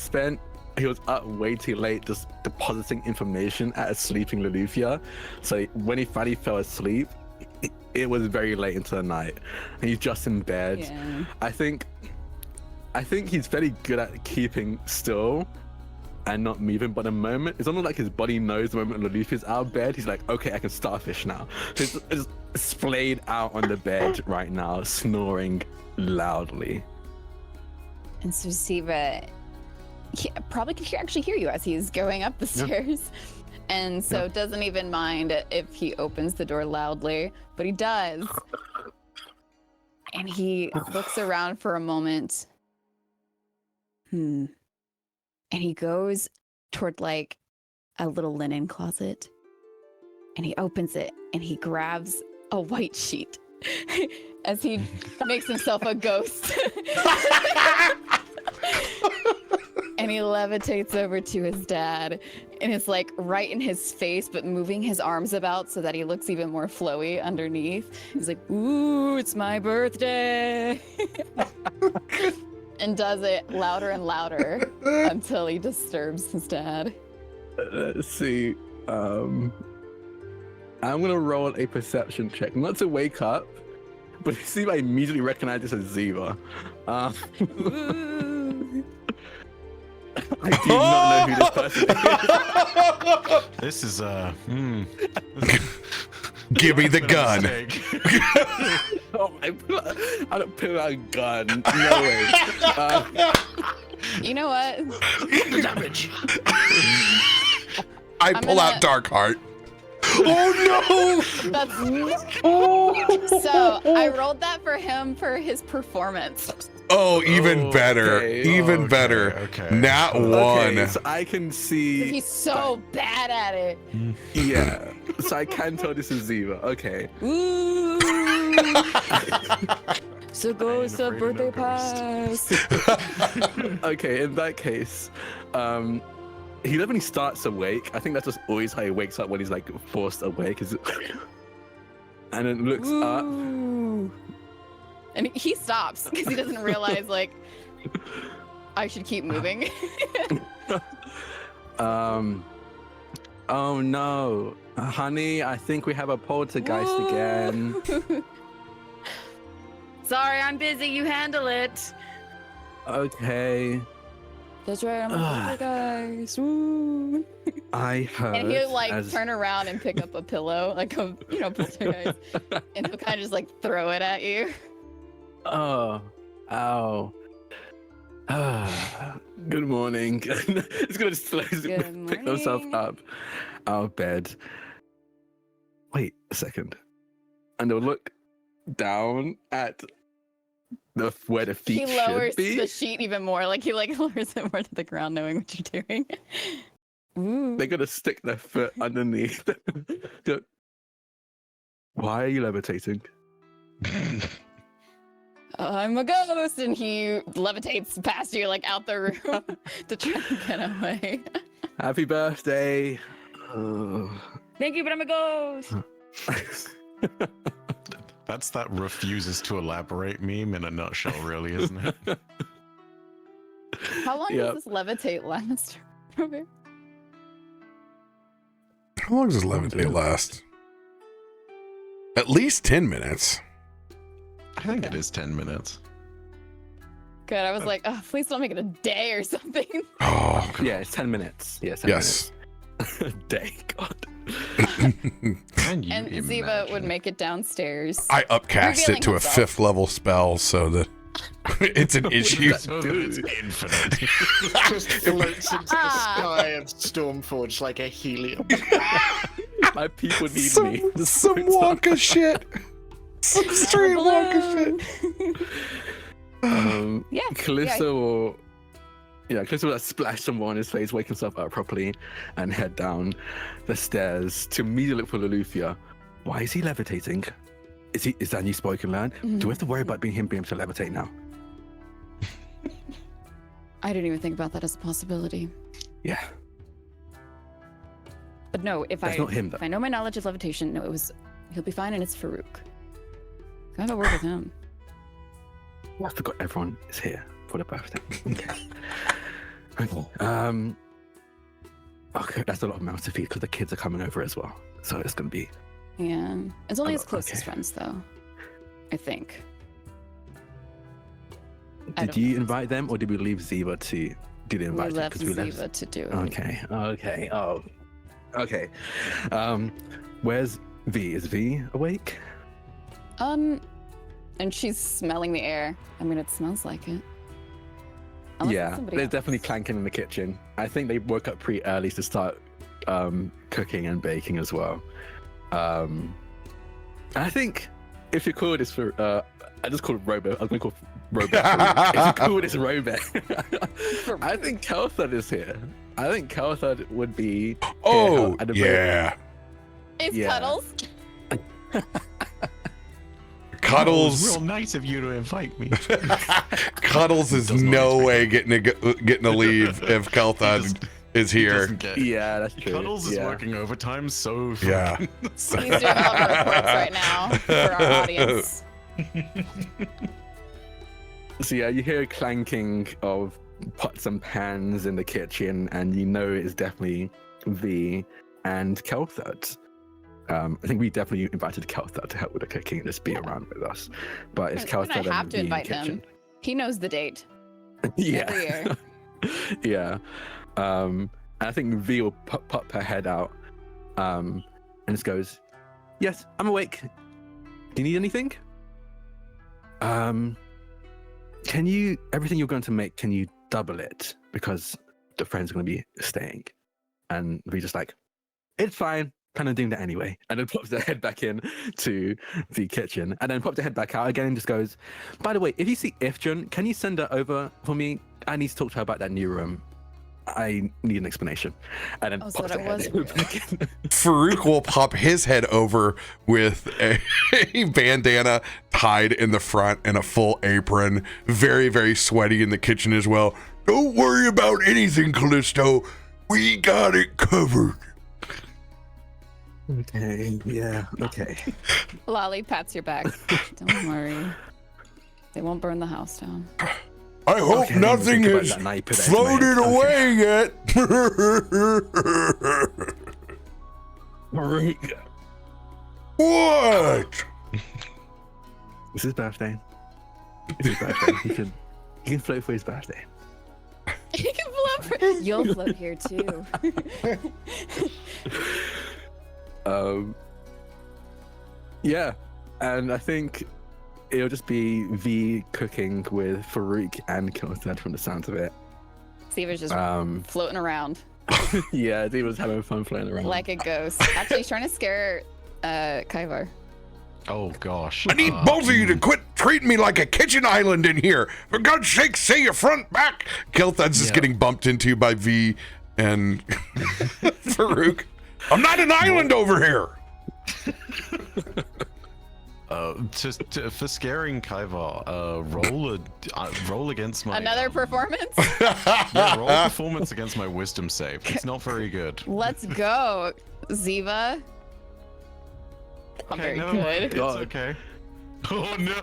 was up way too late just depositing information at a sleeping Loluphia. So when he finally fell asleep, it was very late into the night. And he's just in bed. Yeah. I think he's very good at keeping still and not moving, but the moment, it's almost like his body knows the moment Loluphia's out of bed, he's like, okay, I can starfish now. So he's just splayed out on the bed right now, snoring loudly. And so Ziva probably can actually hear you as he's going up the stairs. And so doesn't even mind if he opens the door loudly, but he does. And he looks around for a moment. And he goes toward like a little linen closet. And he opens it and he grabs a white sheet as he makes himself a ghost. And he levitates over to his dad and it's like right in his face, but moving his arms about so that he looks even more flowy underneath. He's like, ooh, it's my birthday. And does it louder and louder until he disturbs his dad. Let's see. I'm gonna roll a perception check, not to wake up, but see if I immediately recognize this as Ziva. I do not know who this person is. This is Give me the gun. Oh, I don't pull out a gun. No way. You know what? Damage. I pull out Darkheart. Oh no! So I rolled that for him for his performance. Oh, even better. Okay. Even Okay, better. okay. Nat Okay, one. so I can see. He's so bad at it. Yeah, so I can tell this is Ziva. Okay. Ooh. So goes the afraid of no birthday pass. Okay, in that case, he never really starts awake. I think that's just always how he wakes up when he's like forced awake. And then looks up. Ooh. And he stops because he doesn't realize like I should keep moving. Oh no, honey, I think we have a poltergeist again. Sorry, I'm busy. You handle it. Okay, That's right. I'm a guys. Woo. I heard. And he'll like as- turn around and pick up a pillow, like a poltergeist, and he'll kind of just like throw it at you. Oh, ow. Good morning. It's gonna just Good pick themselves morning. up out of bed. Wait a second. And they'll look down at where the feet He lowers should be. the sheet even more, like he like lowers it more to the ground, knowing what you're doing. Ooh. They're gonna stick their foot underneath. Go, why are you levitating? I'm a ghost, and he levitates past you, like out the room, to try to get away. Happy birthday. Oh. Thank you, but I'm a ghost. That's that refuses to elaborate meme in a nutshell, really, isn't it? How long Yep. does this levitate last? RoBear? How long does levitate last? At least 10 minutes. I think it is 10 minutes. Good. I was like, oh, please don't make it a day or something. Oh, Yeah, it's 10 minutes. Yeah, 10 yes. minutes. Day, God. Can you And Ziva would imagine? make it downstairs. I upcast Revealing it to himself. a 5th level spell so that it's an issue. So that it's infinite. Just floats into the sky and Stormforge like a helium. My people need Some, me. some Wonka shit. Some straight Wonka shit. Yeah. Kallisto will, Kallisto will splash some more on his face, wake himself up properly, and head down the stairs to immediately look for Loluphia. Why is he levitating? Is that new spoken learn? Do we have to worry about him being able to levitate now? I didn't even think about that as a possibility. Yeah. But no, That's not him, though. if I know my knowledge of levitation, no, he'll be fine, and it's Farouk. Can I have a word with him? I forgot everyone is here for the birthday. Okay. Okay, that's a lot of mouths to feed because the kids are coming over as well. So it's gonna be. Yeah, it's only Oh, his closest okay. friends, though. I think. Did you invite them, or did we leave Ziva to do the We inviting? left 'Cause we Ziva to do it. Okay. Oh. Okay. Where's V? Is V awake? And she's smelling the air. I mean, it smells like it. Unless it's Yeah, somebody they're else. definitely clanking in the kitchen. I think they woke up pretty early to start cooking and baking as well. I think if you call this for, I just called it RoBear. I was going to call RoBear. If you call this RoBear, I think Kelthud is here. I think Kelthud would be. Oh, at the very- yeah. It's Yeah. Cuddles. Cuddles. Real nice of you to invite me. Cuddles is Does not no expect way getting to leave if Kelthud is He here. doesn't get it. Yeah, that's true. Cuddles is yeah. working overtime, so Yeah. fucking- He's doing all the reports right now for our audience. So yeah, you hear a clanking of pots and pans in the kitchen, and you know it's definitely V and Kelthud. I think we definitely invited Kelthud to help with the cooking and just be around with us. But it's And Kelthud I have and to V in the invite him. kitchen. He knows the date. Yeah. Every year. Yeah. And I think V will pop her head out and just goes, "Yes, I'm awake. Do you need anything? Can you, everything you're going to make, can you double it? Because the friends are going to be staying." And V just like, "It's fine. Kind of doing that anyway, and then pops their head back in to the kitchen, and then pops their head back out again and just goes, by the way, if you see Ifjun, can you send her over for me? I need to talk to her about that new room. I need an explanation. And then so pops that their head was back in. Farouk will pop his head over with a bandana tied in the front and a full apron, very, very sweaty in the kitchen as well. Don't worry about anything, Kallisto. We got it covered. Okay, yeah, okay. Lolly pats your back. Don't worry. They won't burn the house down. I hope Okay, nothing think about is that now you put that into my floated head. away yet. What? It's his birthday. It's his birthday. He can float for his birthday. You can float you'll float here too. Yeah, and I think it'll just be V cooking with Farouk and Kilthad from the sounds of it. Steve's just floating around Yeah, he was having fun floating around. like a ghost. Actually, he's trying to scare Kaivar. Oh gosh. I need both of you to quit treating me like a kitchen island in here. For God's sake, say your front back. Kilthad's just getting bumped into by V and Farouk. I'm not an island over here. For scaring Kaivar, roll against my Another performance? yeah, roll a performance against my wisdom save. It's not very good. Let's go, Ziva. Not very no, good. It's okay. Oh no!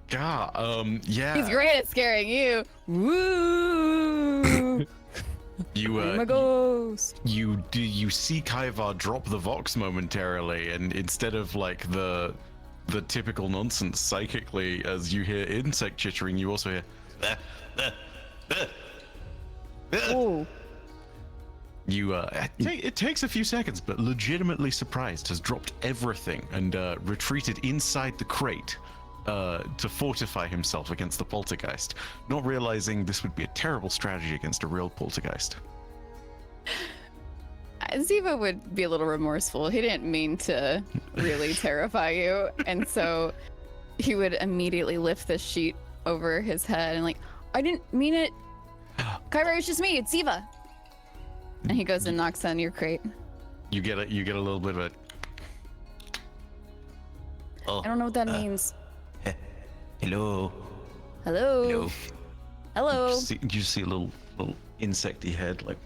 God, yeah. He's great at scaring you. Woo! I'm a ghost. You see Kaivar drop the Vox momentarily, and instead of like the typical nonsense psychically, as you hear insect chittering, you also hear. Ooh. It takes a few seconds, but legitimately surprised, has dropped everything and retreated inside the crate to fortify himself against the poltergeist, not realizing this would be a terrible strategy against a real poltergeist. Ziva would be a little remorseful. He didn't mean to really terrify you, and so he would immediately lift the sheet over his head and like, I didn't mean it. Kaivar, it's just me. It's Ziva. And he goes and knocks on your crate. You get a little bit of a. Oh, I don't know what that means. hello. Hello. Hello. You see a little insecty head like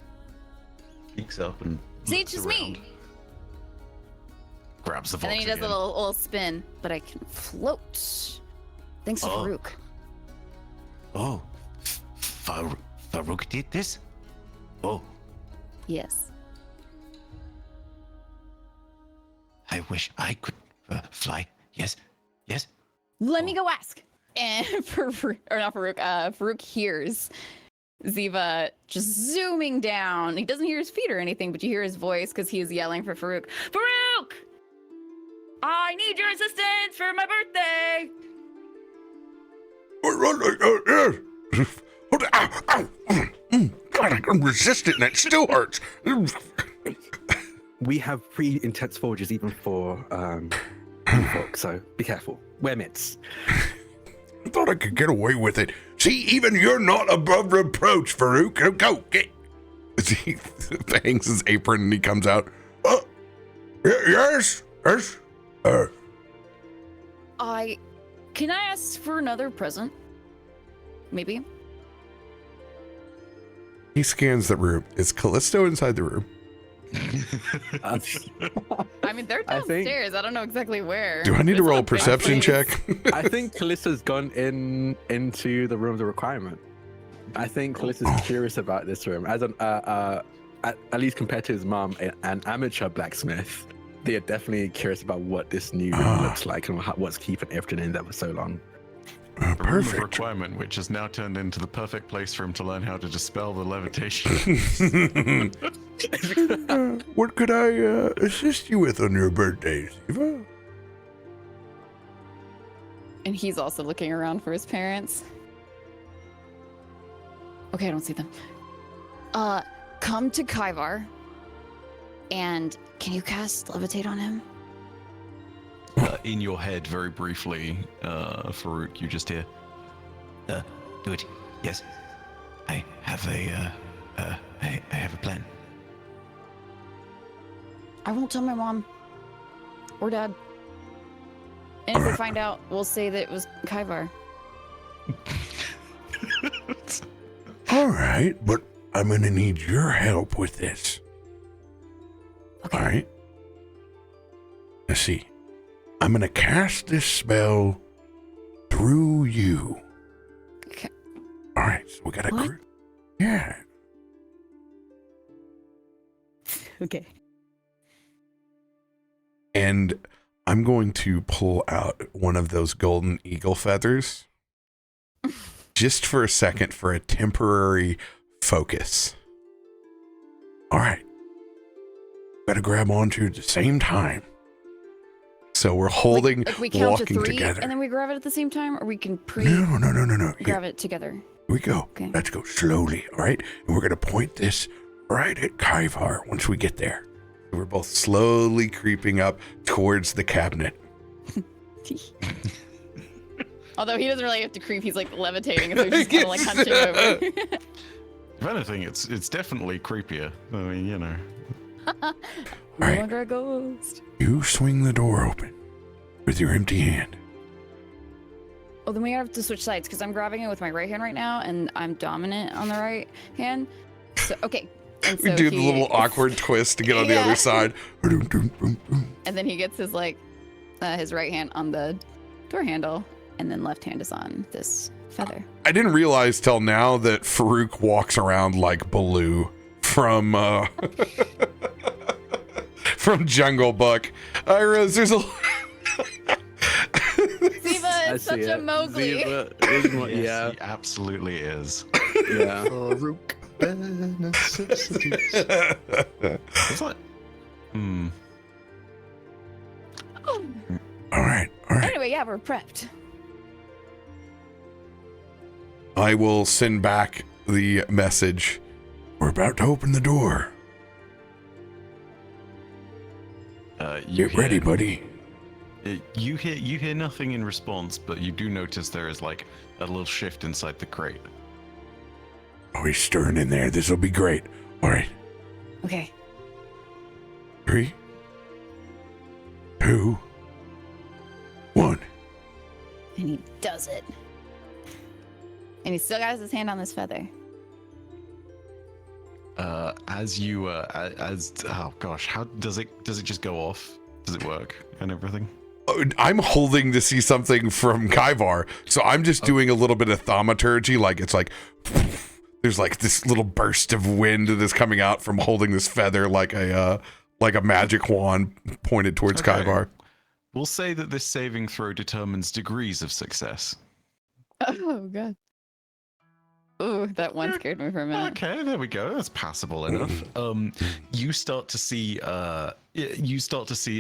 peeks up and See, it's just around. me. Grabs the And Vox then he does again. a little spin, but I can float. Thanks to Farouk. Oh, Farouk did this? Oh, Yes. I wish I could fly. Yes, yes. Let me go ask. And Farouk hears Ziva just zooming down. He doesn't hear his feet or anything, but you hear his voice because he is yelling for Farouk. Farouk! I need your assistance for my birthday! God, I'm resistant and it still hurts. We have pretty intense forges even for folk, so be careful. Wear mitts. I thought I could get away with it. See, even you're not above reproach, Farouk. Go, get. He hangs his apron and he comes out. Yes. Can I ask for another present? Maybe. He scans the room. Is Kallisto inside the room? Uh, I mean, they're I think- downstairs. I don't know exactly where. Do I need to It's roll a a big perception place. check? I think Callista's gone into the room of the requirement. I think Callista's curious about this room. As an at least compared to his mom, an amateur blacksmith, they are definitely curious about what this new room looks like and what's keeping everything in there for so long. A room of Perfect. requirement, which has now turned into the perfect place for him to learn how to dispel the levitation. What could I assist you with on your birthday, Ziva? And he's also looking around for his parents. Okay, I don't see them. come to Kaivar, and can you cast Levitate on him? In your head, very briefly, Farouk, you just hear, Do it. Yes. I have a plan. I won't tell my mom or dad. And if we find out, we'll say that it was Kaivar. All right, but I'm going to need your help with this. Okay. All right. Let's see. I'm going to cast this spell through you. Okay. All right, so we got a What? group. Yeah. Okay. And I'm going to pull out one of those golden eagle feathers just for a second for a temporary focus. All right. Got to grab onto at the same time. So we're holding, like we count to walking 3 together. and then we grab it at the same time, or we can No. grab it together. Here we go. Okay. Let's go slowly, all right? And we're going to point this right at Kaivar once we get there. We're both slowly creeping up towards the cabinet. Although he doesn't really have to creep, he's like levitating, so he's just kind of like hunching over. if anything, it's definitely creepier. I mean, you know. All right. Longer a ghost. You swing the door open with your empty hand. Oh, then we have to switch sides because I'm grabbing it with my right hand right now, and I'm dominant on the right hand. So okay. And We so do the little awkward twist to get on the Yeah. other side. And then he gets his like his right hand on the door handle, and then left hand is on this feather. I didn't realize till now that Farouk walks around like Baloo from from Jungle Book. Iris, there's a Ziva is such a Mowgli. Yeah. He absolutely is. Yeah. Farouk necessities. It's like, Oh. all right. Anyway, yeah, we're prepped. I will send back the message. We're about to open the door. you Get ready, hear- buddy. You hear nothing in response, but you do notice there is like a little shift inside the crate. Oh, he's stirring in there. This will be great. All right. Okay. 3, 2, 1. And he does it. And he still got his hand on this feather. Oh gosh, how does it just go off? Does it work and everything? I'm holding to see something from Kaivar, so I'm just doing a little bit of thaumaturgy. Like it's like there's like this little burst of wind that's coming out from holding this feather like a magic wand pointed towards Okay. Kaivar. We'll say that this saving throw determines degrees of success. Oh god. Ooh, that one scared me for a minute. Okay, there we go. That's passable enough. You start to see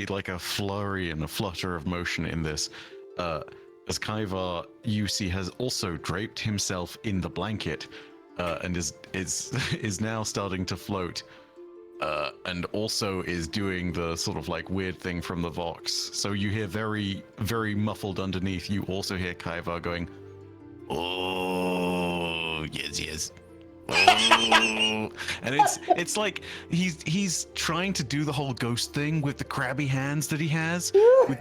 like a flurry and a flutter of motion in this. As Kaivar, you see, has also draped himself in the blanket, and is now starting to float, and also is doing the sort of like weird thing from the Vox. So you hear very, very muffled underneath. You also hear Kaivar going, Oh, yes. oh, and it's like he's trying to do the whole ghost thing with the crabby hands that he has,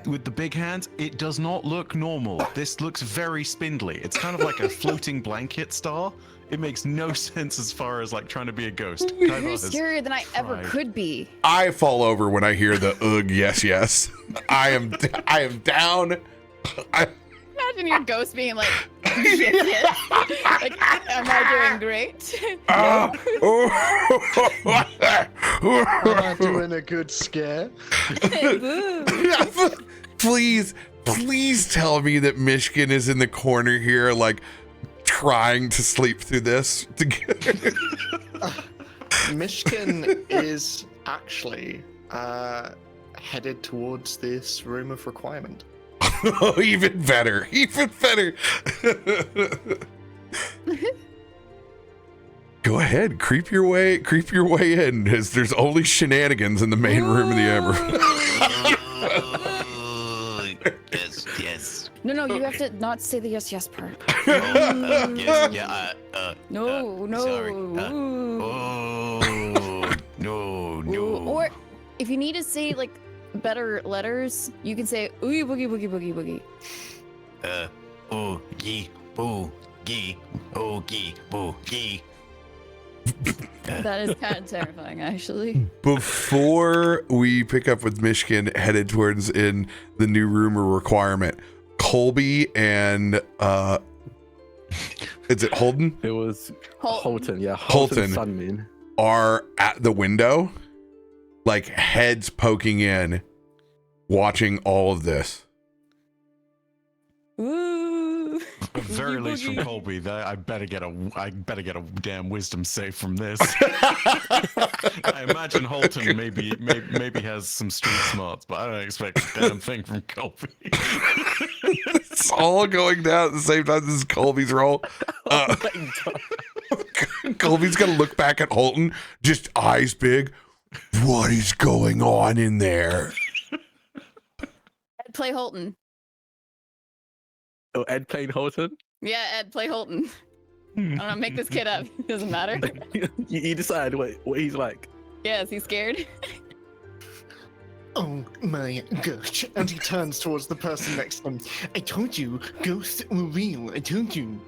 with the big hands. It does not look normal. This looks very spindly. It's kind of like a floating blanket star. It makes no sense as far as like trying to be a ghost. Kaivar You're has scarier than I ever tried. could be. I fall over when I hear the ugh, yes. I am down. Imagine your ghost being like, yes. Like, am I doing great? Ah, Am I doing a good scare? Boo. please tell me that Myshkin is in the corner here, like trying to sleep through this. Myshkin is actually headed towards this room of requirement. Oh, even better. Go ahead, creep your way in, as there's only shenanigans in the main room of the Amber. Yes. No, you have to not say the yes part. Yes. Yeah. No. Sorry. No. Or if you need to say like better letters, you can say oogie boogie boogie boogie boogie. Oogie boogie oogie boogie. That is kind of terrifying, actually. Before we pick up with Myshkin headed towards in the new rumor requirement, Colby and is it Holden? It was Holton. Yeah. Holton. Sunmoon. Are at the window, like heads poking in, watching all of this. Ooh. At very least from Colby, I better get a damn wisdom save from this. I imagine Holton maybe has some street smarts, but I don't expect a damn thing from Colby. It's all going down at the same time. This is Colby's roll. Colby's gonna look back at Holton, just eyes big. What is going on in there? Ed, play Holton. Oh, Ed playing Holton? Yeah, Ed, play Holton. I don't know, make this kid up. Doesn't matter. you decide what he's like. Yeah, is he scared? Oh my gosh. And he turns towards the person next to him. I told you, ghosts were real. I told you.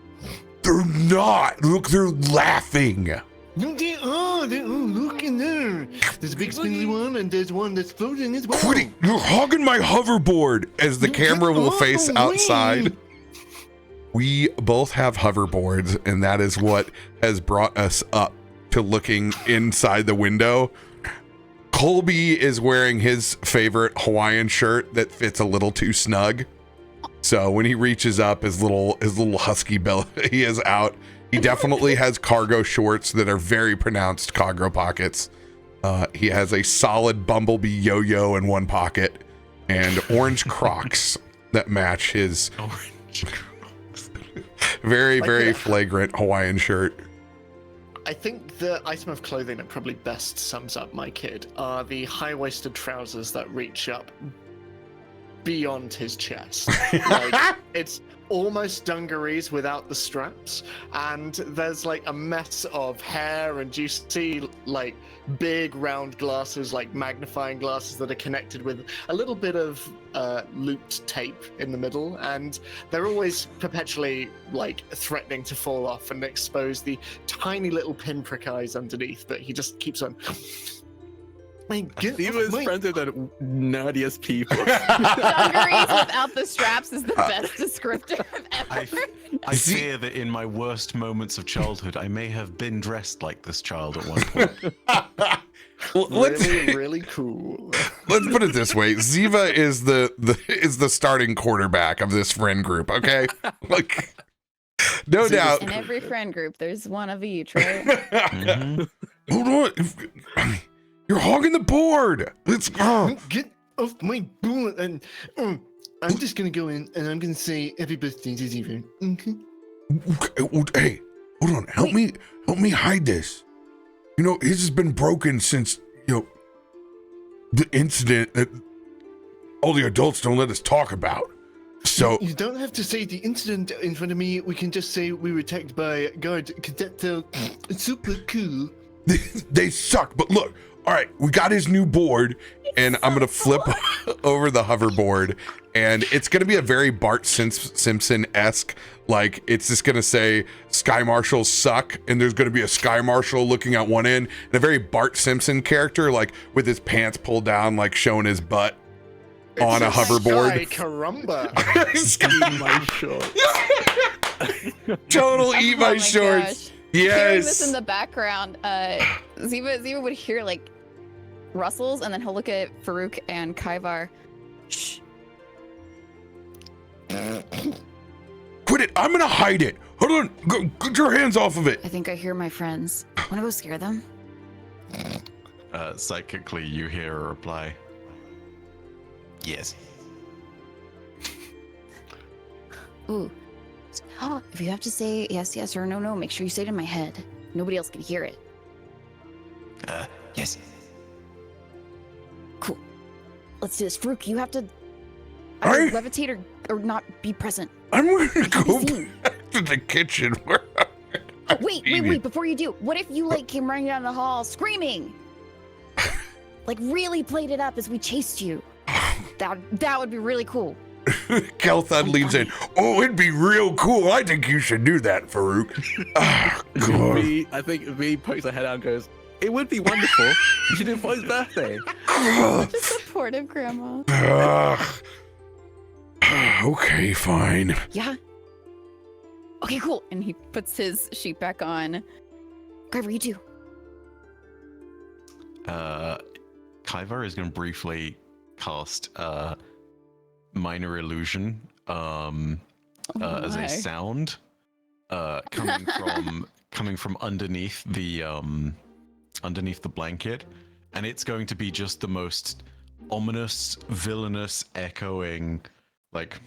They're not. Look, they're laughing. No, they are. They're all looking there. There's a big spindly one, and there's one that's floating as well. Quitting. You're hogging my hoverboard as the camera will face outside. We both have hoverboards, and that is what has brought us up to looking inside the window. Colby is wearing his favorite Hawaiian shirt that fits a little too snug. So when he reaches up, his little husky belly is out. He definitely has cargo shorts that are very pronounced cargo pockets. He has a solid bumblebee yo-yo in one pocket and orange Crocs that match his very flagrant Hawaiian shirt. I think the item of clothing that probably best sums up my kid are the high-waisted trousers that reach up beyond his chest. Like, it's almost dungarees without the straps, and there's like a mess of hair, and you see like big round glasses, like magnifying glasses that are connected with a little bit of looped tape in the middle, and they're always perpetually like threatening to fall off and expose the tiny little pinprick eyes underneath, but he just keeps on. He was friends with the nerdiest people. Dungarees without the straps is the best descriptor I've ever. I fear that in my worst moments of childhood, I may have been dressed like this child at one point. Really cool. Let's put it this way: Ziva is the starting quarterback of this friend group. Okay, like no doubt. In every friend group, there's one of each, right? Mm-hmm. Hold on. You're hogging the board. Let's Get off my board, and I'm just gonna go in and I'm gonna say happy birthday to Ziva. Okay. Hey, hold on. Help me hide this. You know, his has been broken since, the incident that all the adults don't let us talk about. So You don't have to say the incident in front of me. We can just say we were attacked by a guard. Cadetto. Super cool. they suck. But look, all right, we got his new board, and I'm gonna flip over the hoverboard, and it's gonna be a very Bart Simpson-esque. Like, it's just gonna say Sky Marshals suck, and there's gonna be a Sky Marshal looking at one end, and a very Bart Simpson character, like with his pants pulled down, like showing his butt on a hoverboard. Sky Caramba. Eat my shorts. Total eat my Oh my shorts. gosh. Hearing this Yes. in the background, Ziva would hear like rustles, and then he'll look at Farouk and Kaivar. Shh. Quit it. I'm gonna hide it. Hold on. Go, get your hands off of it. I think I hear my friends. Wanna go scare them? Psychically, you hear a reply. Yes. Ooh. Oh, if you have to say yes, yes, or no, no, make sure you say it in my head. nobody else can hear it. Yes. Cool. Let's do this. Farouk, you have to Aye. either levitate or not be present. I'm gonna go Be seen. back to the kitchen where Wait, before you do, what if you like came running down the hall screaming? Like really played it up as we chased you. That would be really cool. Kelthud leans in. Oh, it'd be real cool. I think you should do that, Farouk. I think V pokes her head out and goes, "It would be wonderful. You should do it for his birthday." Just supportive grandma. Okay, fine. Yeah. Okay, cool. And he puts his sheet back on. Kyver, you too. Kyver is going to briefly cast Minor Illusion as a sound coming from underneath the blanket, and it's going to be just the most ominous, villainous, echoing, like.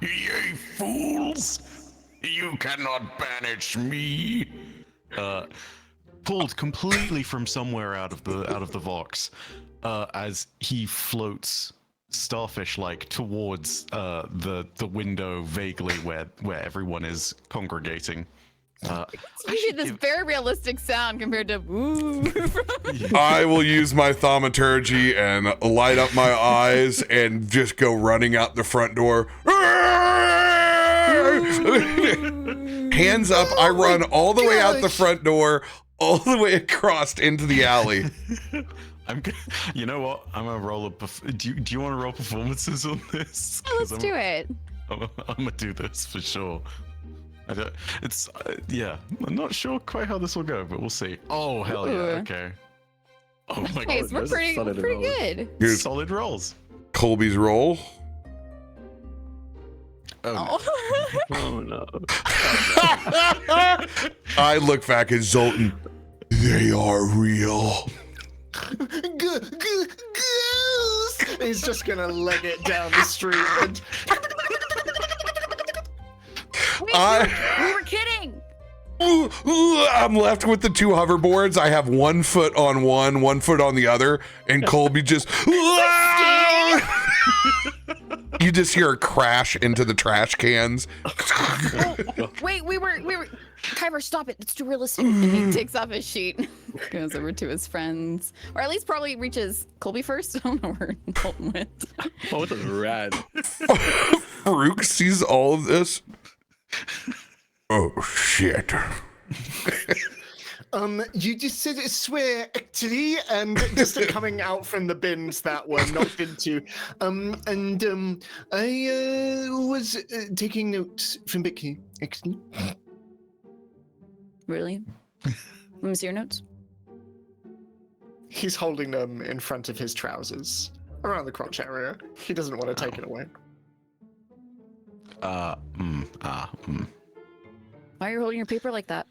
Ye fools! You cannot banish me! Pulled completely from somewhere out of the Vox, as he floats starfish-like towards the window vaguely where everyone is congregating. You get this very realistic sound compared to woo. I will use my thaumaturgy and light up my eyes and just go running out the front door. Hands up, I run all the way out the front door, all the way across into the alley. You know what? I'm gonna roll do you want to roll performances on this? Let's do it. I'm gonna do this for sure. Yeah, I'm not sure quite how this will go, but we'll see. Oh, hell yeah, okay. Oh my Nice, god. we're pretty good. Here's Solid rolls. Colby's roll. Oh, Oh no. I look back at Zoltan. They are real. Goose! He's just gonna leg it down the street and Wait, I- we were kidding. I'm left with the two hoverboards. I have 1 foot on one foot on the other, and Colby just. You just hear a crash into the trash cans. Wait, we were. Kyver, stop it. It's too realistic. And he takes off his sheet, goes over to his friends, or at least probably reaches Colby first. I don't know where Colton went. Oh, this is rad. Farouk sees all of this. Oh shit. you just said it swear actually, and just coming out from the bins that were knocked into. I was taking notes from Becky, actually. Really? Let me see your notes. He's holding them in front of his trousers, around the crotch area. He doesn't want to take it away. Why are you holding your paper like that?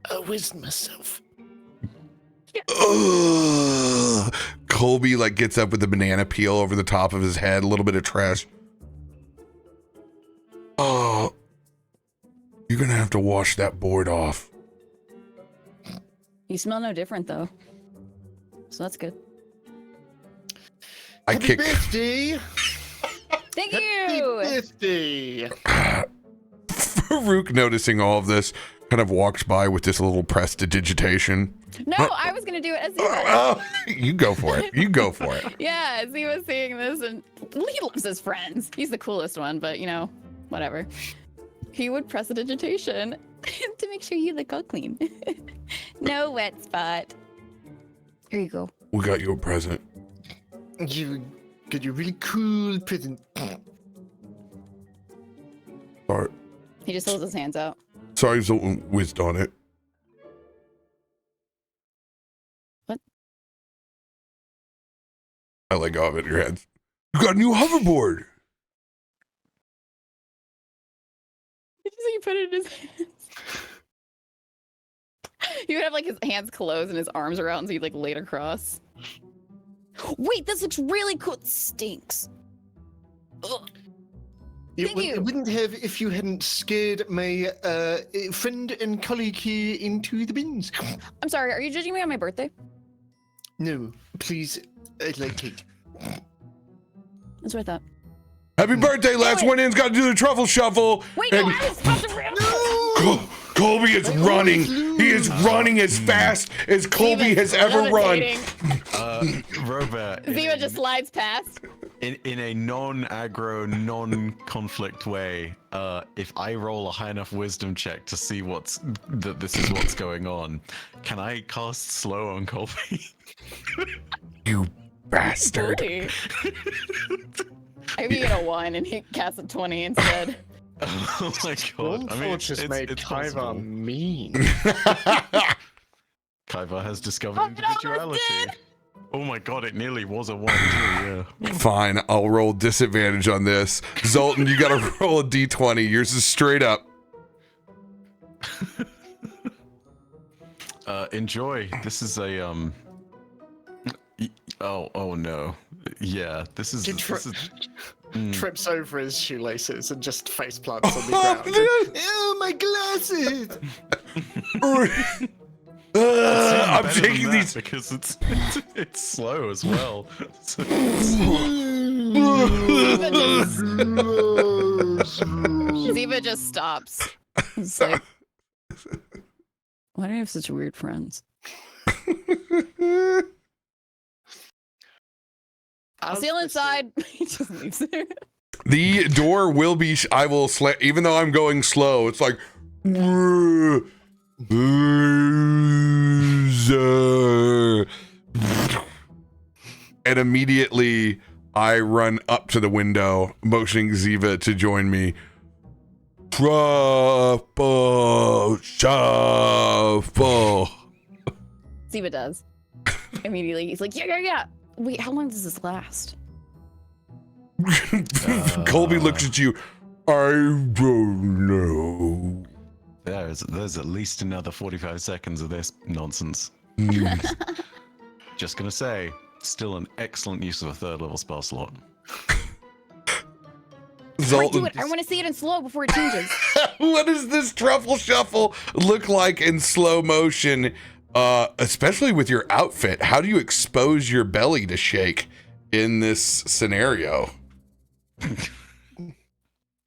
I whizzed myself. Ugh. Colby like gets up with the banana peel over the top of his head, a little bit of trash. Oh, you're gonna have to wash that board off. You smell no different though, so that's good. I Happy kick. birthday! Thank Happy you. birthday! Farouk, noticing all of this, kind of walks by with this little prestidigitation. No, I was gonna do it as he was. Oh, you go for it. You go for it. Yeah, as he was seeing this, and he loves his friends. He's the coolest one, but you know, whatever. He would press a digitation to make sure you look all clean. No wet spot. Here you go. We got you a present. You got a really cool present. Sorry, He just holds his hands out. sorry, Zoltan whizzed on it. What? I let go of it in your hands. You got a new hoverboard. He put it in his hands. He would have like his hands closed and his arms are out, and so he'd like laid across. Wait, this looks really cool. It stinks. Ugh. It wouldn't have if you hadn't scared my friend and colleague here into the bins. I'm sorry, are you judging me on my birthday? No, please, I'd like cake. That's what I thought. Happy birthday, last one in's got to do the truffle shuffle. Wait, no, I was supposed to Colby is running. He is running as fast as Colby has ever run. RoBear. Ziva just slides past. In a non-aggro, non-conflict way, if I roll a high enough wisdom check to see that this is what's going on, can I cast slow on Colby? You bastard. Maybe you get a 1 and he casts a 20 instead. Oh my god. I mean, just made Kaiva mean. Kaiva has discovered individuality. Oh my god, it nearly was a 1 too, yeah. Fine, I'll roll disadvantage on this. Zoltan, you gotta roll a d20. Yours is straight up. Enjoy. This is a oh no. Yeah, this is Trips over his shoelaces and just face plants on the ground. Oh, my glasses! I'm taking these because it's slow as well. Ziva just stops. It's like, why do I have such weird friends? I'll steal inside. He just leaves there. The door will be. I will slam. Even though I'm going slow, it's like. And immediately I run up to the window, motioning Ziva to join me. Truffle shuffle. Ziva does. Immediately, he's like, yeah. Wait, how long does this last? Colby looks at you. I don't know. There's at least another 45 seconds of this nonsense. Just gonna say, still an excellent use of a 3rd level spell slot. Zoltan, I want to see it in slow before it changes. what does this truffle shuffle look like in slow motion? Especially with your outfit, how do you expose your belly to shake in this scenario?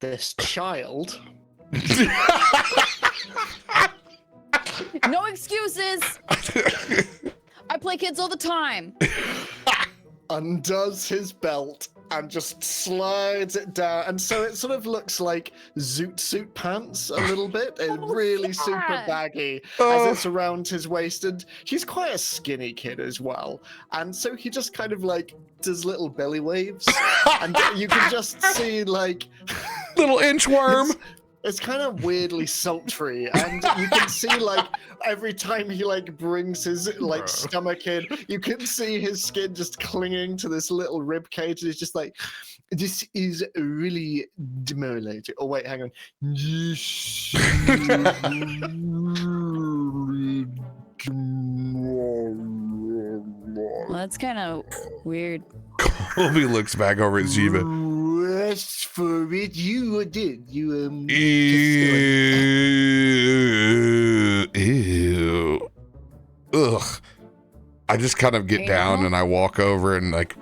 This child. No excuses. I play kids all the time. Undoes his belt and just slides it down, and so it sort of looks like zoot suit pants a little bit. It's really super baggy as it's around his waist, and he's quite a skinny kid as well, and so he just kind of like does little belly waves, and you can just see like little inchworm. It's kind of weirdly sultry, and you can see like every time he like brings his like stomach in, you can see his skin just clinging to this little rib cage. It's just like, this is really demoralizing. Oh wait, hang on. Well, that's kind of weird. Colby looks back over at Ziva. As for it, you did. You Ew. Ugh. I just kind of get down and I walk over and like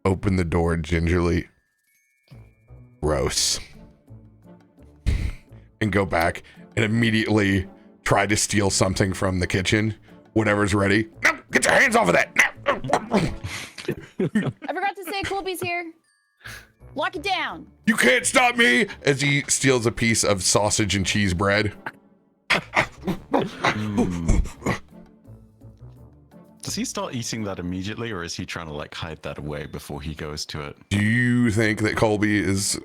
open the door gingerly. Gross. And go back and immediately try to steal something from the kitchen. Whatever's ready. No, get your hands off of that. No. I forgot to say Colby's here. Lock it down. You can't stop me, as he steals a piece of sausage and cheese bread. Does he start eating that immediately, or is he trying to like hide that away before he goes to it? Do you think that Colby is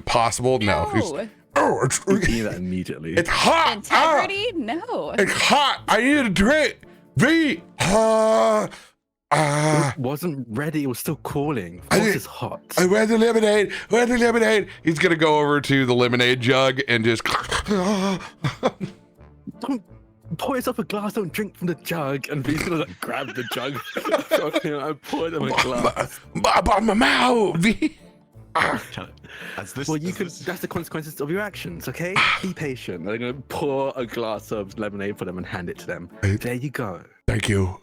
possible? No. It's that immediately. It's hot. Integrity? No. It's hot. I need a drink. It wasn't ready. It was still calling. Of course it's hot. Where's the lemonade? Where's the lemonade? He's gonna go over to the lemonade jug and just. pour yourself a glass, don't drink from the jug. And V's gonna like grab the jug, and pour them a glass. My mouth, V. As this, Well, as this- that's the consequences of your actions, okay? Be patient. They're gonna pour a glass of lemonade for them and hand it to them. There you go. Thank you.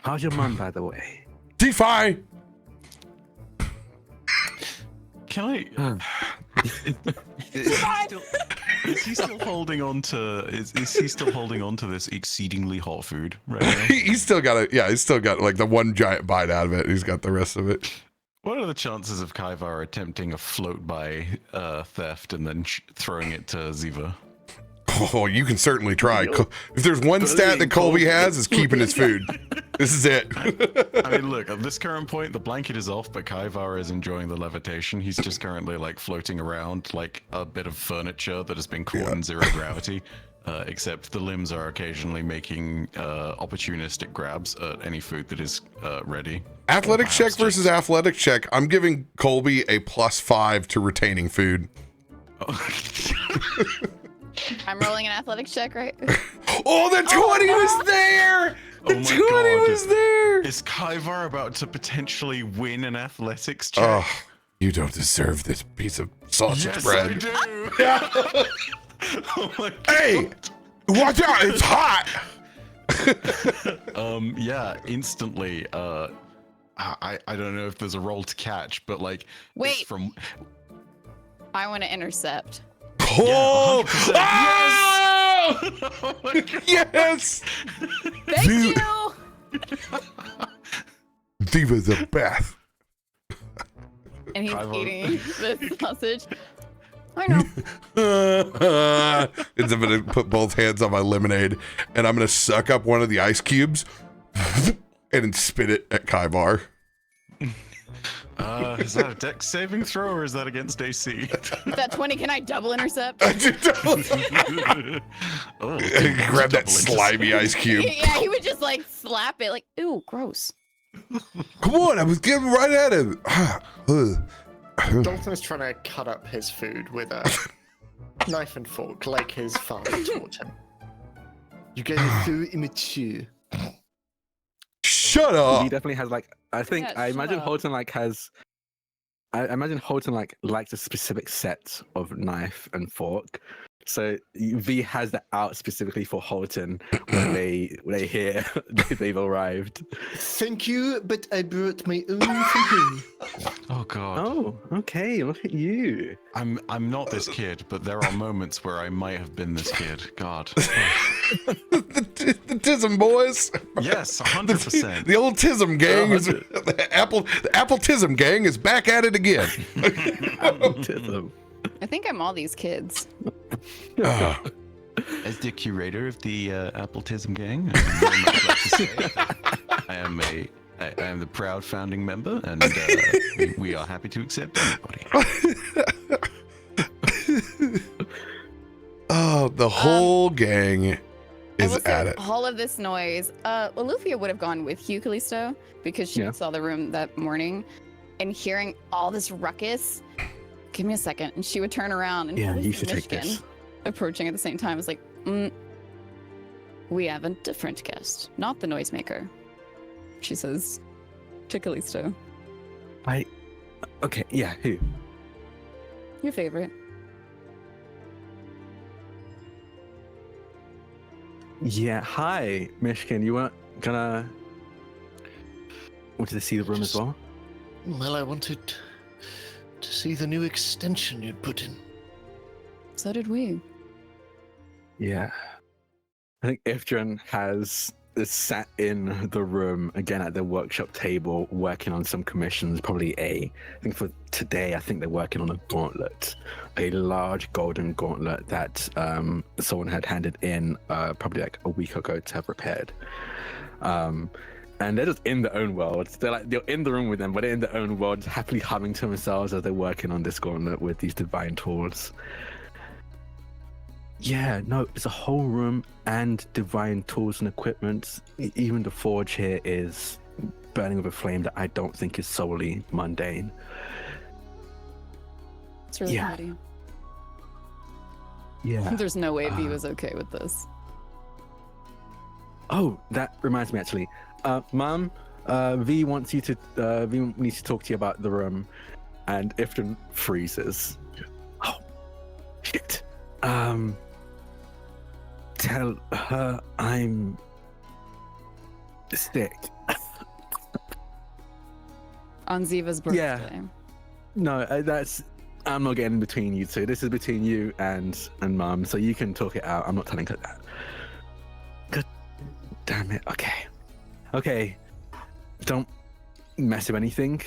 How's your mum, by the way? DeFi. Can I? Is he still holding on to? Is he still holding on to this exceedingly hot food right now? He's still got it. Yeah, he's still got like the one giant bite out of it. He's got the rest of it. What are the chances of Kaivar attempting a float by theft and then throwing it to Ziva? Oh, you can certainly try. If there's one stat that Colby has, is keeping his food. This is it. I mean, look, at this current point, the blanket is off, but Kaivar is enjoying the levitation. He's just currently like floating around like a bit of furniture that has been caught in zero gravity. Except the limbs are occasionally making opportunistic grabs at any food that is ready. Athletics check versus athletics check. I'm giving Colby a +5 to retaining food. I'm rolling an athletics check, right? Oh, the 20 was there! The 20 was there! Is Kaivar about to potentially win an athletics check? Oh, you don't deserve this piece of sausage bread. I do! Oh my God. Hey! Watch out, it's hot! Yeah, instantly. I don't know if there's a roll to catch, but like, Wait. from I want to intercept. Oh! 100%. Oh! Oh my God. Yes! Thank Dude. you. Diva's the best. And he's Kaivar. eating the sausage. I know. And I'm gonna put both hands on my lemonade, and I'm gonna suck up one of the ice cubes and then spit it at Kaivar. Is that a dex saving throw or is that against AC? With that 20, can I double intercept? Oh, Grab that slimy ice cube. Yeah, he would just like slap it, like, ew, gross. Come on, I was getting right at him. Dalton is trying to cut up his food with a knife and fork, like his father taught him. You guys are so immature. Shut He up. definitely has like. I think Yeah, I imagine shut up. Holton like has. I imagine Holton like likes a specific set of knife and fork. So V has that out specifically for Holton when they hear they've arrived. Thank you, but I brought my own from home. Oh God. Oh, okay. Look at you. I'm not this kid, but there are moments where I might have been this kid. God. The Tism boys. Yes, 100%. The old Tism gang is the Apple Tism gang is back at it again. Autism. I think I'm all these kids. As the curator of the Appletism gang, I would very much like to say that I am the proud founding member, and we are happy to accept anybody. Oh, the whole gang I is will say, at it. all of this noise, Loluphia would have gone with you, Kallisto, because she Yeah. saw the room that morning, and hearing all this ruckus. Give me a second, and she would turn around and Yeah, notice you should take Myshkin this. approaching at the same time. It's like, we have a different guest, not the noisemaker. She says to Kallisto, Okay, yeah, who? your favorite. Yeah, hi, Myshkin. You weren't gonna. Wanted to see the room as well? Well, I wanted to see the new extension you'd put in. So did we. Yeah. I think Ifrin has sat in the room again at the workshop table working on some commissions. Probably I think for today, I think they're working on a gauntlet, a large golden gauntlet that someone had handed in probably like a week ago to have repaired. And they're just in their own world. They're in the room with them, but they're in their own world, happily humming to themselves as they're working on this gauntlet with these divine tools. Yeah, no, it's a whole room and divine tools and equipment. Even the forge here is burning with a flame that I don't think is solely mundane. It's really Yeah. pretty. Yeah. There's no way V was okay with this. Oh, that reminds me actually. Mom, V needs to talk to you about the room, and Ifrit freezes. Oh, shit. Tell her I'm sick. On Ziva's birthday. Yeah. No, I'm not getting in between you two. This is between you and Mum, so you can talk it out. I'm not telling her that. God damn it. Okay. Don't mess with anything.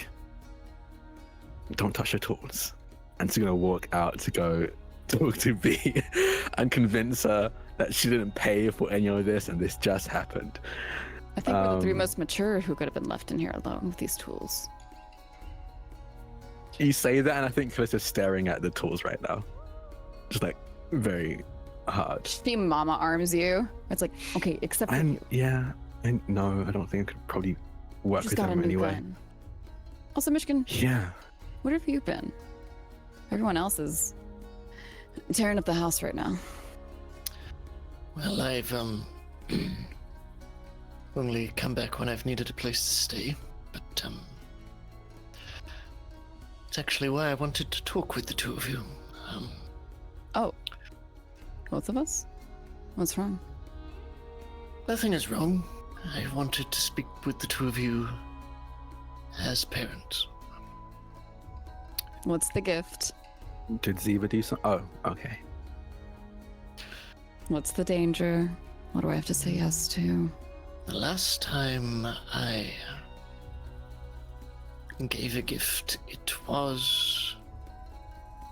Don't touch her tools. And she's gonna walk out to go talk to B and convince her that she didn't pay for any of this and this just happened. I think we're the three most mature who could have been left in here alone with these tools. You say that, and I think Kallisto's staring at the tools right now. Just like very hard. She mama arms you. It's like, okay, except for you. Yeah, no, I don't think I could probably work Just with got a them new anyway. gun. Also, Myshkin, Yeah. where have you been? Everyone else is tearing up the house right now. Well, I've only come back when I've needed a place to stay, but it's actually why I wanted to talk with the two of you. Oh, both of us? What's wrong? Nothing is wrong. I wanted to speak with the two of you as parents. What's the gift? Did Ziva do something? Oh, okay. What's the danger? What do I have to say yes to? The last time I gave a gift, it was...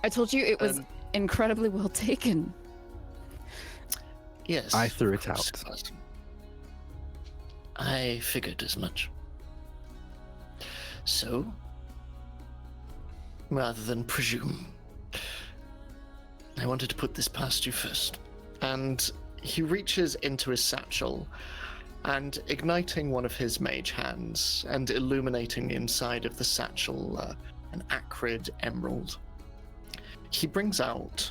I told you it was incredibly well taken. Yes. I threw it of course out. it was. I figured as much. So, rather than presume, I wanted to put this past you first. And he reaches into his satchel and, igniting one of his mage hands and illuminating the inside of the satchel, an acrid emerald, he brings out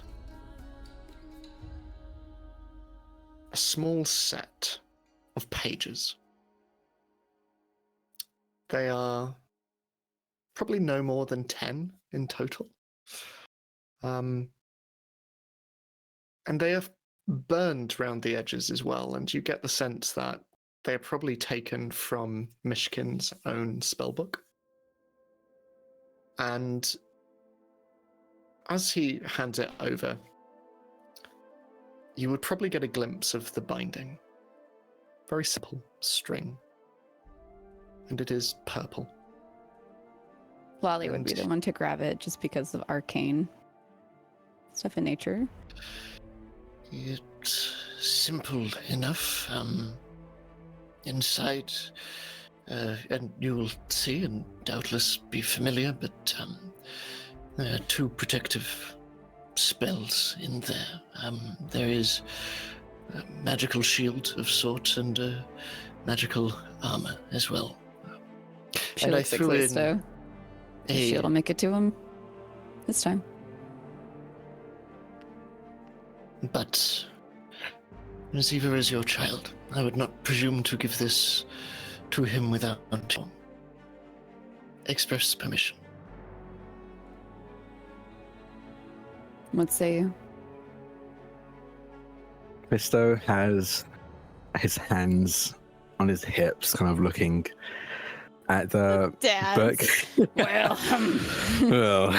a small set of pages. They are probably no more than 10 in total. And they are burned around the edges as well, and you get the sense that they are probably taken from Myshkin's own spellbook. And as he hands it over, you would probably get a glimpse of the binding. Very simple string. And it is purple. Lolly would be the one to grab it just because of arcane stuff in nature. It's simple enough. Inside, and you will see and doubtless be familiar, but there are two protective spells in there. There is a magical shield of sorts and a magical armor as well. She And I looks at threw in Kallisto. The shield will make it to him this time. But Ziva is your child. I would not presume to give this to him without express permission. What say you? Kallisto has his hands on his hips, kind of looking at the book. Well, Well,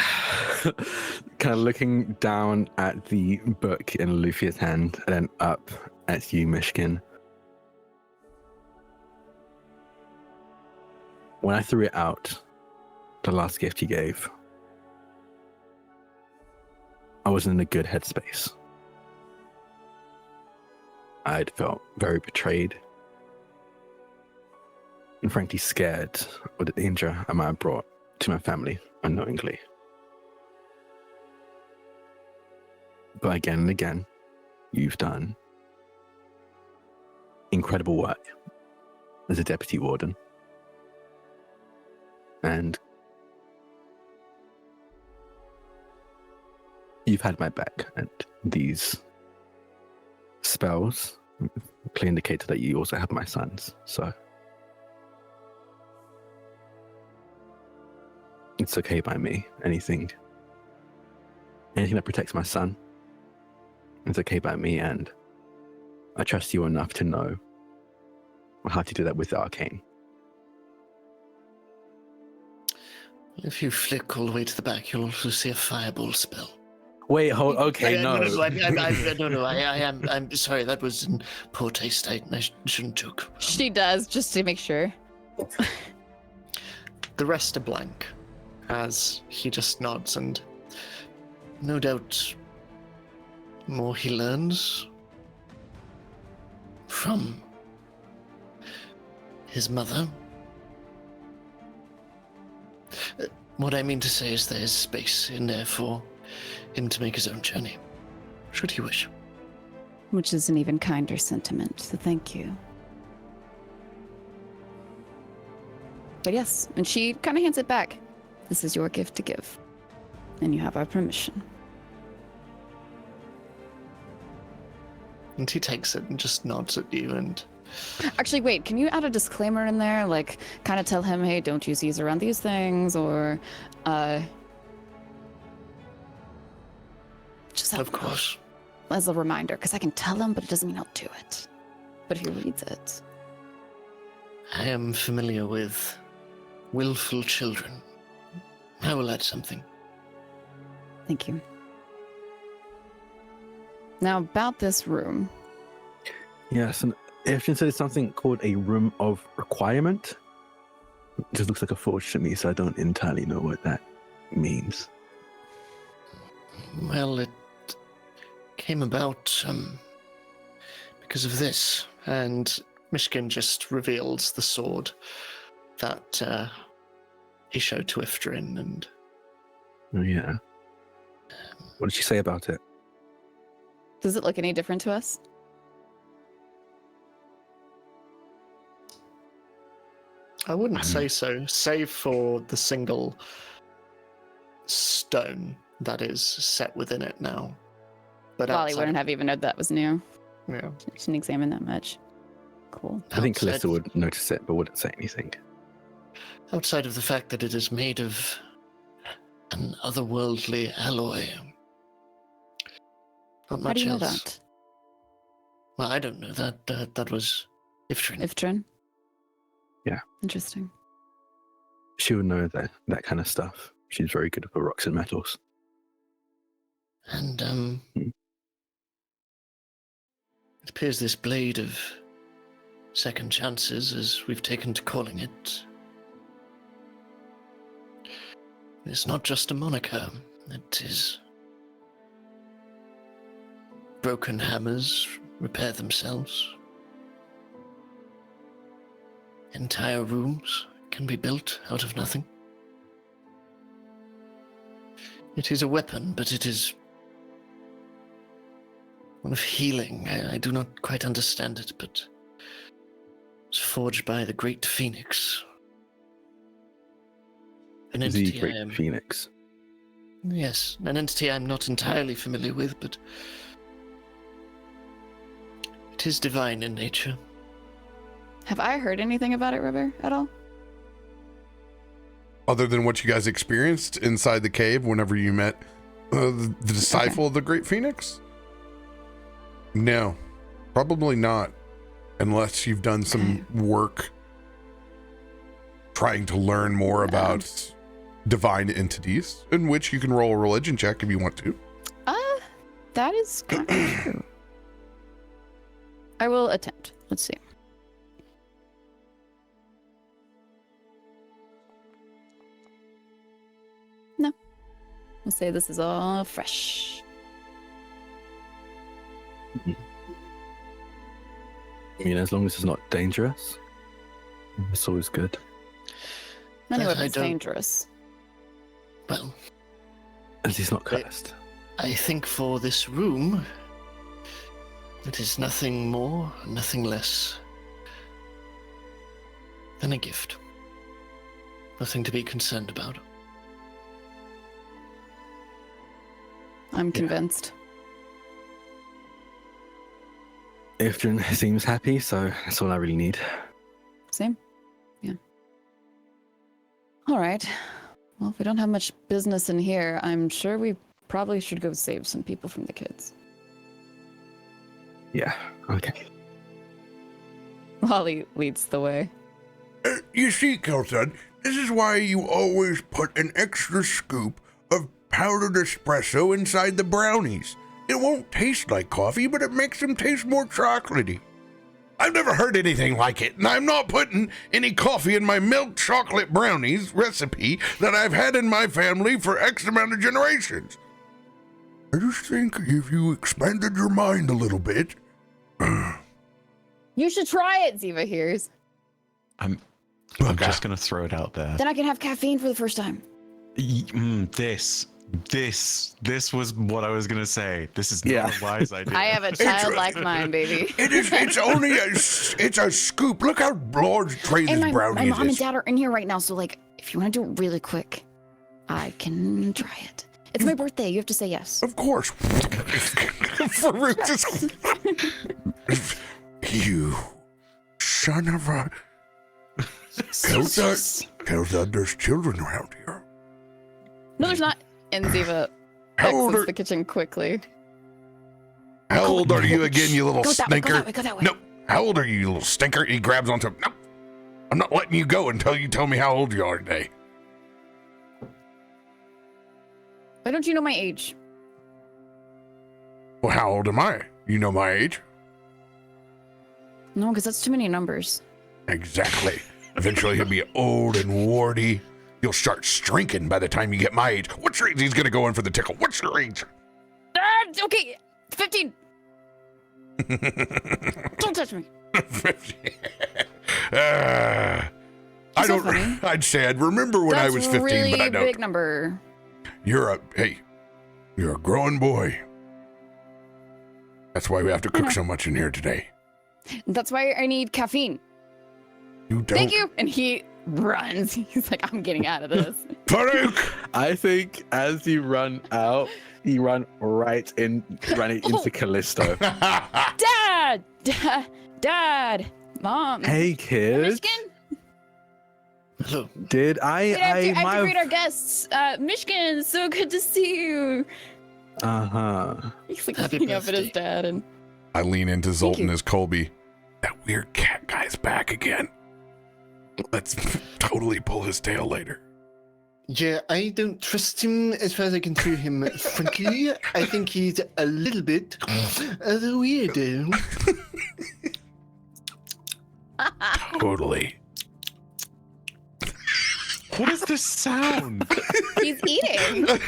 kind of looking down at the book in Loluphia's hand and then up at you, Myshkin. When I threw it out, the last gift you gave, I wasn't in a good headspace. I'd felt very betrayed and frankly scared of the danger I might have brought to my family unknowingly. But again and again, you've done incredible work as a deputy warden. And you've had my back, and these spells, clearly indicated that you also have my sons, so it's okay by me. Anything that protects my son, it's okay by me, and I trust you enough to know how to do that with the arcane. If you flick all the way to the back, you'll also see a fireball spell. Wait, hold. Okay, no. I'm sorry. That was in poor taste. I shouldn't joke. She does, just to make sure. The rest are blank, as he just nods, and no doubt, more he learns from his mother. What I mean to say is there is space in there for him to make his own journey, should he wish. Which is an even kinder sentiment, so thank you. But yes, and she kind of hands it back. This is your gift to give, and you have our permission. And he takes it and just nods at you and... Actually, wait, can you add a disclaimer in there? Like, kind of tell him, hey, don't use these around these things, or, just Of course. as a reminder, because I can tell him, but it doesn't mean I'll do it. But if he reads it. I am familiar with willful children. I will add something. Thank you. Now, about this room. Yes, and Ifrit said it's something called a room of requirement. It just looks like a forge to me, so I don't entirely know what that means. Well, it came about because of this, and Myshkin just reveals the sword that he showed to Ifrit, and... Oh, yeah. What did she say about it? Does it look any different to us? I wouldn't say so, save for the single stone that is set within it now. But Wally wouldn't have even known that was new. Yeah. Didn't examine that much. Cool. I think Outside- Kallisto would notice it, but wouldn't say anything. Outside of the fact that it is made of an otherworldly alloy. Not How much do you know else. that? Well, I don't know that. That was Ifrit. Iftrin? Yeah. Interesting. She would know that kind of stuff. She's very good with rocks and metals. And it appears this blade of second chances, as we've taken to calling it, it's not just a moniker. It is broken hammers repair themselves. Entire rooms can be built out of nothing. It is a weapon, but it is one of healing. I do not quite understand it, but it's forged by the Great Phoenix. An entity The Great Phoenix. Yes, an entity I'm not entirely familiar with, but it is divine in nature. Have I heard anything about it, RoBear, at all? Other than what you guys experienced inside the cave whenever you met the disciple of the Great Phoenix? No, probably not. Unless you've done some work trying to learn more about divine entities, in which you can roll a religion check if you want to. That is kind of true. I will attempt. Let's see. No. We'll say this is all fresh. I mean, as long as it's not dangerous, it's always good. Anyway, I it's don't- dangerous. Well, As he's not cursed. I think for this room, it is nothing more, nothing less than a gift. Nothing to be concerned about. I'm convinced. Ifrin seems happy, so that's all I really need. Same. Yeah. All right. Well, if we don't have much business in here, I'm sure we probably should go save some people from the kids. Yeah, okay. Wally leads the way. You see, Kelton, this is why you always put an extra scoop of powdered espresso inside the brownies. It won't taste like coffee, but it makes them taste more chocolatey. I've never heard anything like it, and I'm not putting any coffee in my milk chocolate brownies recipe that I've had in my family for X amount of generations. I just think if you expanded your mind a little bit... You should try it, Ziva hears. I'm just gonna throw it out there. Then I can have caffeine for the first time. This was what I was gonna say. This is not a wise idea. I have a childlike mind, baby. It's only it's a scoop. Look how large tray this And brownie my is. mom and dad are in here right now, so like, if you want to do it really quick, I can try it. It's my birthday. You have to say yes. Of course. Farouk just... You son of a... Kelton, there's children around here. No, there's not. And Ziva exits the kitchen quickly. How old are you again, you little Go stinker? that way. No. How old are you, you little stinker? He grabs onto him. No. I'm not letting you go until you tell me how old you are today. Why don't you know my age? Well, how old am I? You know my age? No, because that's too many numbers. Exactly. Eventually he'll be old and warty. You'll start shrinking by the time you get my age. What's your age? He's gonna go in for the tickle. What's your age? Okay, 15. Don't touch me. I don't. funny. I'd say I'd remember when I was 15, really but I don't. big number. You're a growing boy. That's why we have to cook so much in here today. That's why I need caffeine. You don't. Thank you. And he runs. He's like, I'm getting out of this. Farouk! I think as you run out, you run right into Kallisto. Dad, Mom. Hey, kids. Myshkin? Hello. Did I I have might to greet our guests. Myshkin, so good to see you. He's like Happy looking up at his birthday. dad and I lean into Zoltan you. as Colby. That weird cat guy's back again. Let's totally pull his tail later. Yeah, I don't trust him as far as I can throw him frankly. I think he's a little bit of a weirdo. Totally. What is this sound? he's eating. God,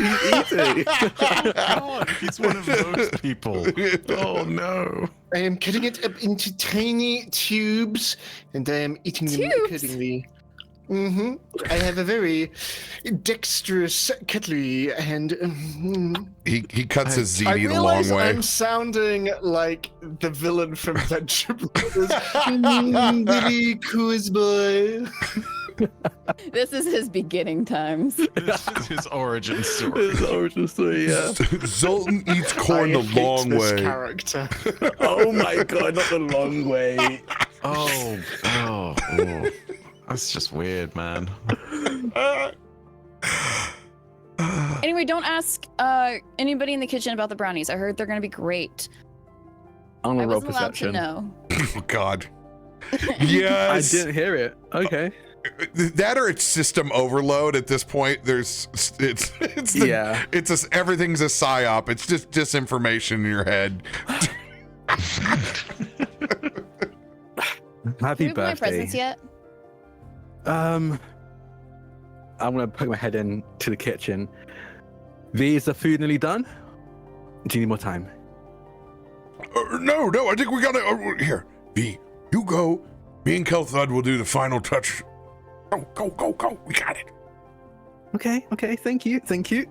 he's one of those people. Oh no. I am cutting it up into tiny tubes, and I am eating them Tubes? accordingly. Mm-hmm. I have a very dexterous cutlery, and He cuts his I ZD the long realize way. I'm sounding like the villain from Venture Brothers. Billy Coos boy. This is his beginning times. This is his origin story. Yeah. Zoltan eats corn I the hate long this way. character. Oh my god, not the long way. Oh. That's just weird, man. Anyway, don't ask anybody in the kitchen about the brownies. I heard they're gonna be great. I'm I gonna roll wasn't allowed to perception. know. Oh, God. I Yes. didn't hear it. Okay. That or it's system overload at this point. Everything's a psyop. It's just disinformation in your head. Happy Did we open my birthday. presents yet? I'm gonna poke my head in to the kitchen. V, is the food nearly done? Do you need more time? No, I think we gotta. Here, V, you go. Me and Kelthud will do the final touch. Go. We got it. Okay, thank you.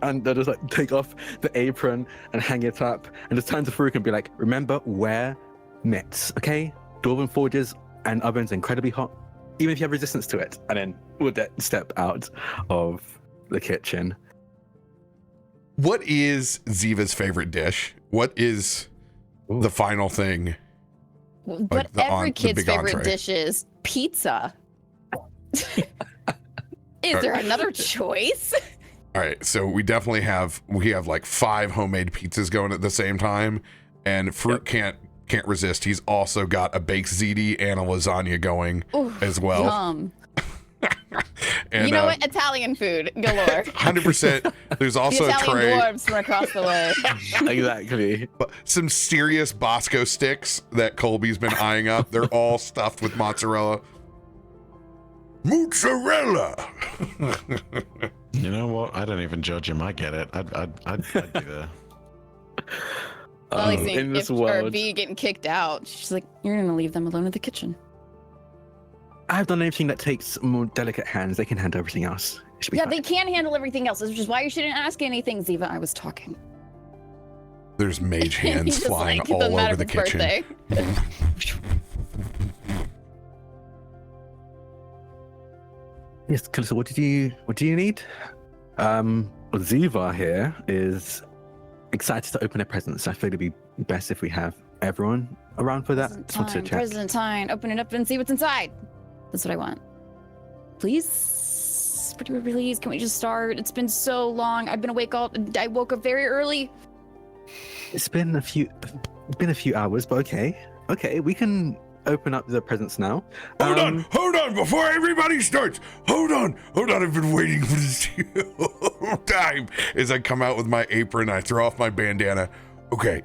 And they'll just like take off the apron and hang it up and just turn to Farouk and be like, remember, wear mitts, okay? Dwarven forges and ovens are incredibly hot, even if you have resistance to it. And then we'll step out of the kitchen. What is Ziva's favorite dish? What is the final thing? But every kid's favorite dish is pizza. Is there another choice? All right, so we have like 5 homemade pizzas going at the same time, and Faroük can't resist. He's also got a baked ziti and a lasagna going as well. Yum. And, you know what? Italian food galore. 100%. There's also the a Italian tray. dwarves from across the way. Exactly. Some serious Bosco sticks that Colby's been eyeing up. They're all stuffed with mozzarella. Mozzarella. You know what? I don't even judge him. I get it. I'd be there. Well, I think in this if world, B getting kicked out, she's like, "You're gonna leave them alone in the kitchen." I've done anything that takes more delicate hands. They can handle everything else. It should be Yeah, fine. they can handle everything else, which is why you shouldn't ask anything, Ziva. I was talking. There's mage hands He's just flying like, it all doesn't matter over the if it's kitchen. birthday. Yes, Kallisto, what do you need? Ziva here is excited to open their presents. I feel it'd be best if we have everyone around for that. Just wanted to check. Presentine, open it up and see what's inside. That's what I want. Please, pretty please, can we just start? It's been so long. I've been awake I woke up very early. It's been a few hours, but okay, we can open up the presents now. Hold on, before everybody starts. Hold on, I've been waiting for this whole time. As I come out with my apron, I throw off my bandana. Okay,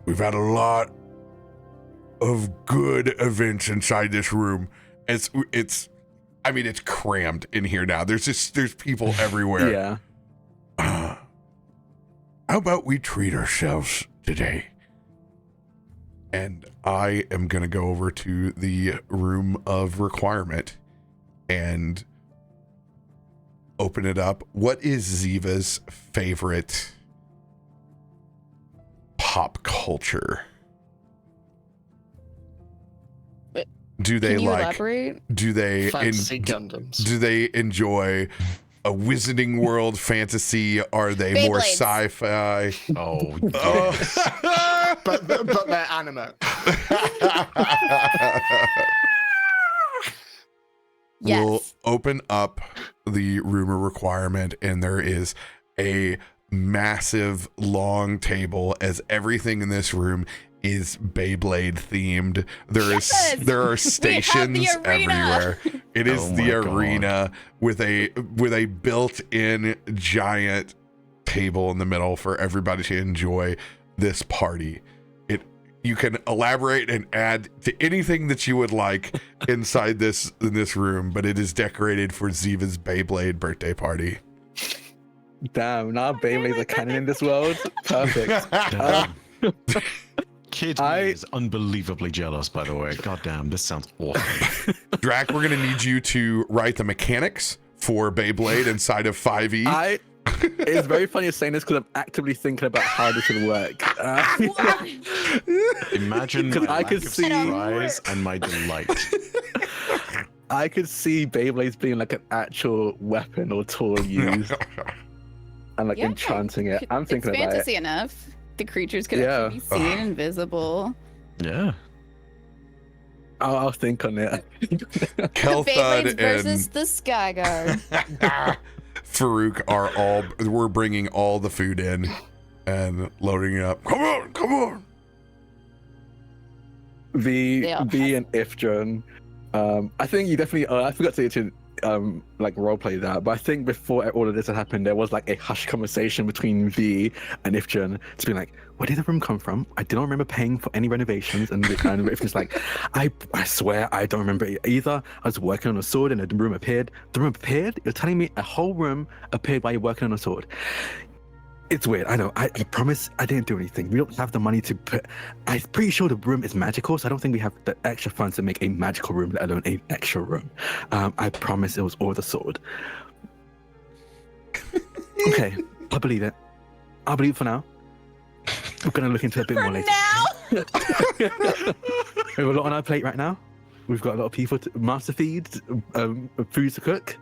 we've had a lot of good events inside this room. It's crammed in here now. There's people everywhere. Yeah. How about we treat ourselves today? And I am going to go over to the room of requirement and open it up. What is Ziva's favorite pop culture? Do they Can you like? elaborate? Do they Fantasy Gundams. do they enjoy a Wizarding World fantasy? Are they more Beyblades. sci-fi? Oh, but they're anime. We'll Yes. open up the rumor requirement, and there is a massive long table, as everything in this room is Beyblade themed. There are stations arena. everywhere. It is Oh the my God. arena with a built-in giant table in the middle for everybody to enjoy this party. You can elaborate and add to anything that you would like inside this room, but it is decorated for Ziva's Beyblade birthday party. Damn, now Beyblades are canon in this world. Perfect. Kid me is unbelievably jealous, by the way. God damn, this sounds awesome. Drak, we're gonna need you to write the mechanics for Beyblade inside of 5e. It's very funny you're saying this because I'm actively thinking about how this would work. Imagine my lack of surprise and my delight. I could see Beyblades being like an actual weapon or tool used and like Yeah. enchanting it. I'm thinking it's about fantasy it. enough. The creatures can Yeah. actually be seen, invisible. Yeah. I'll think on it. Kelthud Beyblades versus and the Sky Guard. Faroük we're bringing all the food in and loading it up. Come on. V all and Ifdron. I think you definitely. I forgot to like roleplay that, but I think before all of this had happened, there was like a hushed conversation between V and Ifdron to be like, "Where did the room come from? I didn't remember paying for any renovations." And Ifdron's like, "I swear I don't remember it either. I was working on a sword and the room appeared. The room appeared? You're telling me a whole room appeared while you're working on a sword?" It's weird. I know. I promise I didn't do anything. We don't have the money to put. I'm pretty sure the room is magical, so I don't think we have the extra funds to make a magical room, let alone an extra room. I promise it was all the sword. Okay, I believe it. I'll believe it for now. We're gonna look into it a bit more later. Now, We have a lot on our plate right now. We've got a lot of people to master feed, foods to cook.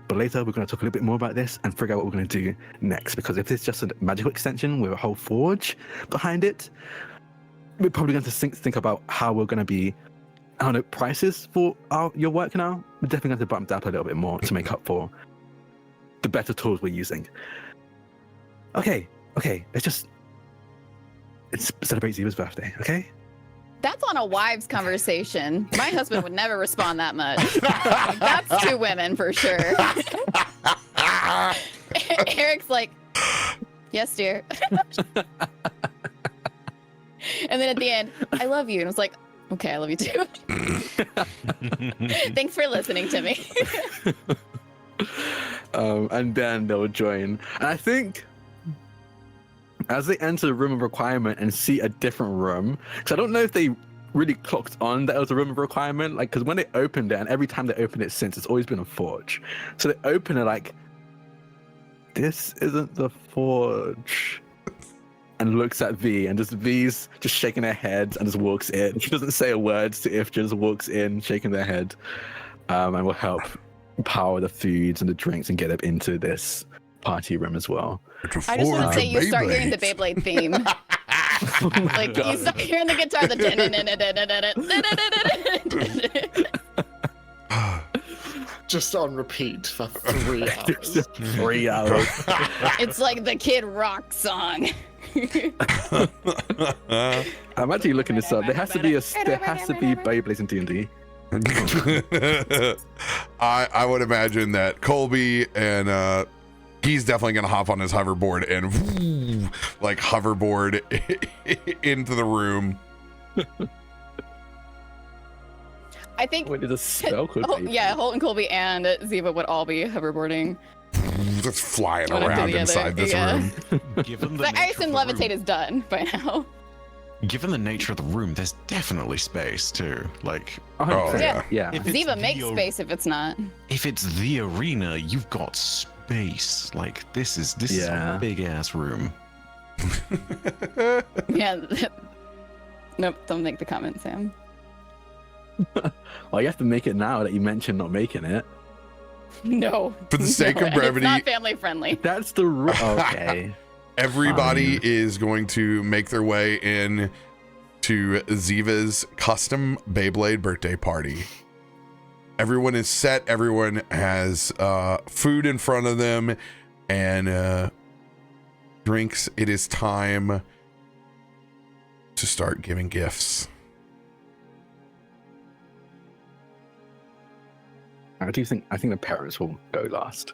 But later, we're going to talk a little bit more about this and figure out what we're going to do next. Because if it's just a magical extension with a whole forge behind it, we're probably going to think about how we're going to be, I don't know, prices for your work now. We're definitely going to bump that up a little bit more to make up for the better tools we're using. Okay, let's celebrate Ziva's birthday, okay? That's on a wives conversation. My husband would never respond that much. Like, that's two women for sure. Eric's like, yes, dear. And then at the end, I love you. And I was like, okay, I love you too. Thanks for listening to me. And then they'll join. And I think as they enter the room of requirement and see a different room, because I don't know if they really clocked on that it was a room of requirement, like, because when they opened it, and every time they opened it since, it's always been a forge. So they open it like, this isn't the forge. And looks at V, and V's just shaking her head and just walks in. She doesn't say a word to If, just walks in, shaking their head, and will help power the foods and the drinks and get them into this party room as well. I just want to say you start hearing the Beyblade theme. Like you start hearing the guitar, the Just on repeat for 3 hours. 3 hours. It's like the Kid Rock song. I'm actually looking this up. There has to be Beyblades in D&D. I would imagine that Colby and he's definitely gonna hop on his hoverboard and like hoverboard into the room. I think Wait, there's a spell called Beyblade. yeah, Holt and Colby and Ziva would all be hoverboarding. Just flying One after around the other, inside this yeah. room. Given the But I nature assume of the Levitate room, is done by now. given the nature of the room, there's definitely space too. Like, Oh, Yeah. Yeah. If it's Ziva makes the- space if it's not. if it's the arena, you've got space. Like, this is Yeah. a big ass room. Yeah. Nope, don't make the comment, Sam. Well, you have to make it now that you mentioned not making it. No. For the sake No, of and brevity, it's not family friendly. That's the rule. Okay. everybody Fine. is going to make their way in to Ziva's custom Beyblade birthday party. Everyone is set. Everyone has food in front of them and drinks. It is time to start giving gifts. I think the parents will go last.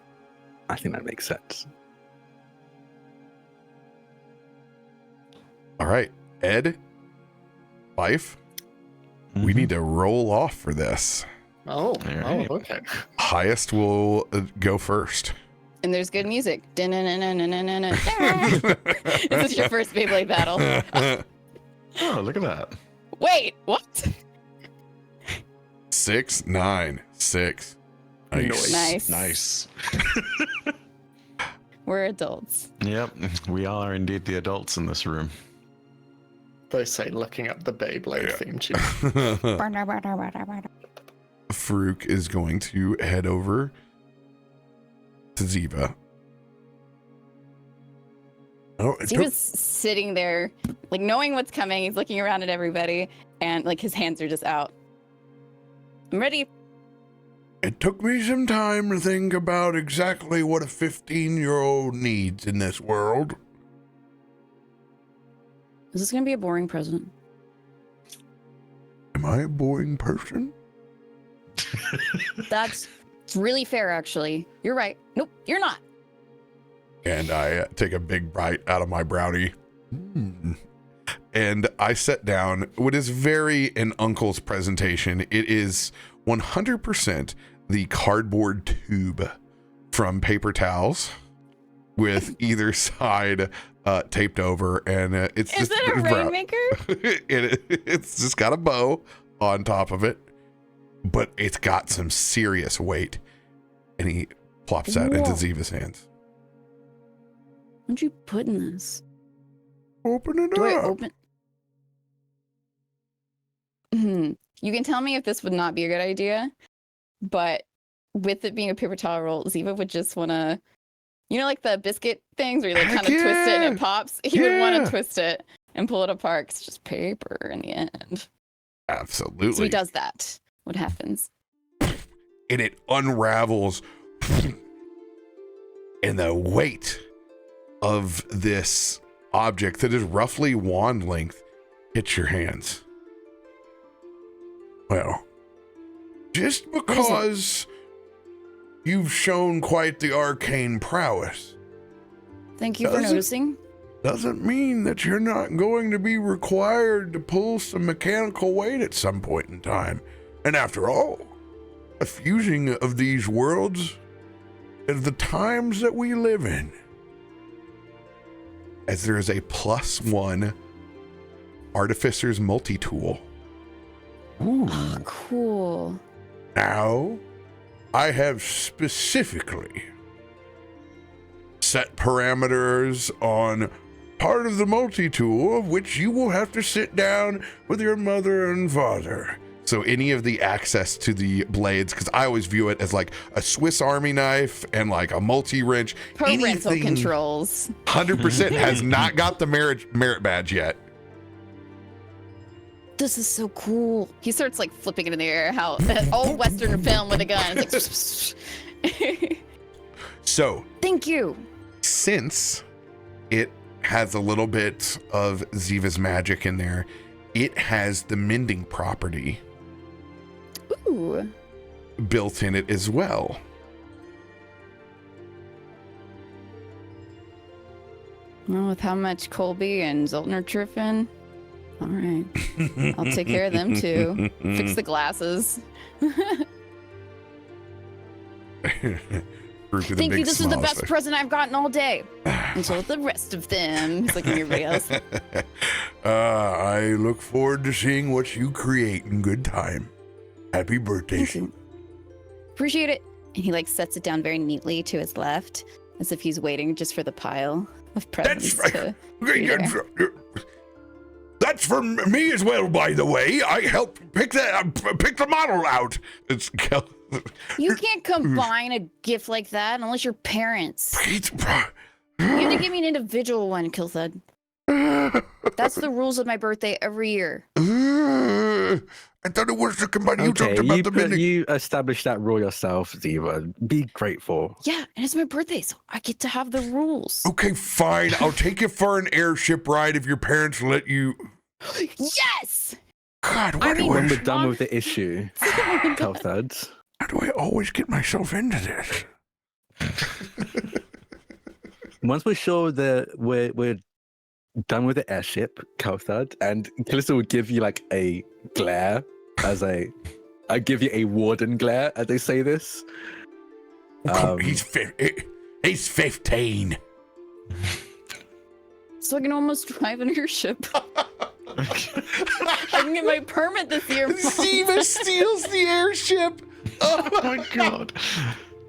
I think that makes sense. All right, Ed, Life, we need to roll off for this. Oh, Alright. okay. Highest will go first. And there's good music. This is your first Beyblade battle. Oh, look at that. Wait, what? 6, 9, 6. Nice. Nice. Nice. We're adults. Yep, we are indeed the adults in this room. They say looking up the Beyblade theme tune. Farouk is going to head over to Ziva. Oh, it He took, was sitting there, like knowing what's coming. He's looking around at everybody, and like his hands are just out. I'm ready. it took me some time to think about exactly what a 15-year-old needs in this world. Is this gonna be a boring present? Am I a boring person? That's really fair, actually. You're right. Nope, you're not. And I take a big bite out of my brownie. And I set down what is very an uncle's presentation. It is 100% the cardboard tube from paper towels with either side taped over. And it's Is just it a brown. rainmaker? It's just got a bow on top of it, but it's got some serious weight. And he plops that into Whoa. Ziva's hands. What'd you put in this? Open it Do I up. open? You can tell me if this would not be a good idea, but with it being a paper towel roll, Ziva would just want to, you know, like the biscuit things where you like Heck kind of twist it and yeah. it pops. He would want Yeah. to twist it and pull it apart. 'Cause it's just paper in the end. Absolutely. So he does that. What happens? And it unravels. And the weight of this object that is roughly wand length hits your hands. Well, just because you've shown quite the arcane prowess. Thank you for noticing. Doesn't mean that you're not going to be required to pull some mechanical weight at some point in time. And after all, a fusing of these worlds is the times that we live in. As there is a +1 Artificer's multi-tool. Ooh. Oh, cool. Now, I have specifically set parameters on part of the multi-tool, of which you will have to sit down with your mother and father. So any of the access to the blades, because I always view it as like a Swiss Army knife and like a multi-wrench. Parental controls. 100% has not got the merit badge yet. This is so cool. He starts like flipping it in the air. How old Western film with a gun. It's like, So, thank you. since it has a little bit of Ziva's magic in there, it has the mending property Ooh. built in it as well. Well, with how much Colby and Zoltner tripping. All right. I'll take care of them too. Fix the glasses. Thank you. This is the best present I've gotten all day. And so the rest of them. He's looking at everybody else. I look forward to seeing what you create in good time. Happy birthday. Thank you. Appreciate it. And he like sets it down very neatly to his left, as if he's waiting just for the pile of presents. That's to right. be there. That's for me as well, by the way. I helped pick the model out. It's You can't combine a gift like that unless you're parents. You have to give me an individual one, Kilthud. That's the rules of my birthday every year. I thought it was to combine. You Okay, talked about the mending. you established that rule yourself, Ziva. Be grateful. Yeah, and it's my birthday, so I get to have the rules. Okay, fine. I'll take you for an airship ride if your parents let you. Yes! God, I mean, When we're Mom- done with the issue, Kelthuds. how do I always get myself into this? Once we're sure that we're done with the airship, Kelthud, and Kallisto will give you like a glare as I give you a warden glare as they say this. He's 15. So I can almost drive an airship. I can get my permit this year. Mom. Ziva steals the airship. Oh my god.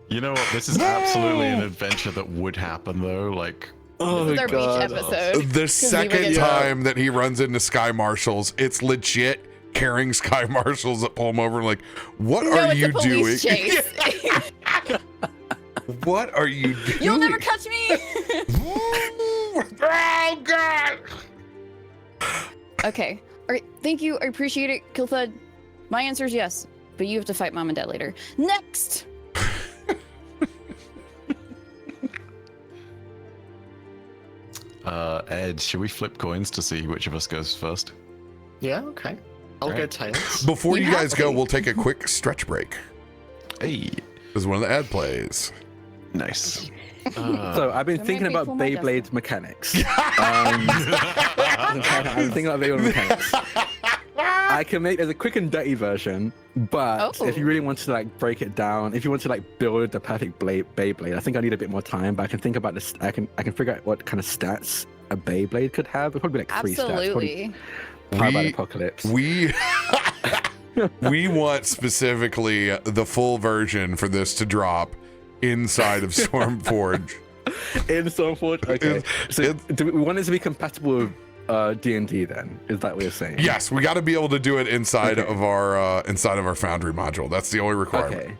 You know what? This is absolutely an adventure that would happen though. Like, This is our beach episode. The second gets- time that he runs into Sky Marshals, it's legit carrying Sky Marshals that pull him over and like, what No, are it's you a police doing? chase. What are you doing? You'll never catch me. Oh God. Okay. All right. Thank you. I appreciate it, Kilthud. My answer is yes, but you have to fight Mom and Dad later. Next. Ed, should we flip coins to see which of us goes first? Yeah, okay. I'll go Right. tails. Before You you guys have go, to. we'll take a quick stretch break. Hey, This is one of the ad plays. nice. So I've been Don't thinking make me about pull my Beyblade mechanics. I've been thinking about Beyblade mechanics. I can make there's a quick and dirty version, but if you really want to like break it down, if you want to like build the perfect Beyblade, I think I need a bit more time. But I can think about this. I can figure out what kind of stats a Beyblade could have. It'd probably be like 3 stats. Absolutely. Powered by the apocalypse. We want specifically the full version for this to drop inside of Stormforge. In Stormforge. Okay. So do we want it to be compatible with D&D then? Is that what you're saying? Yes, we got to be able to do it inside of our Foundry module. That's the only requirement.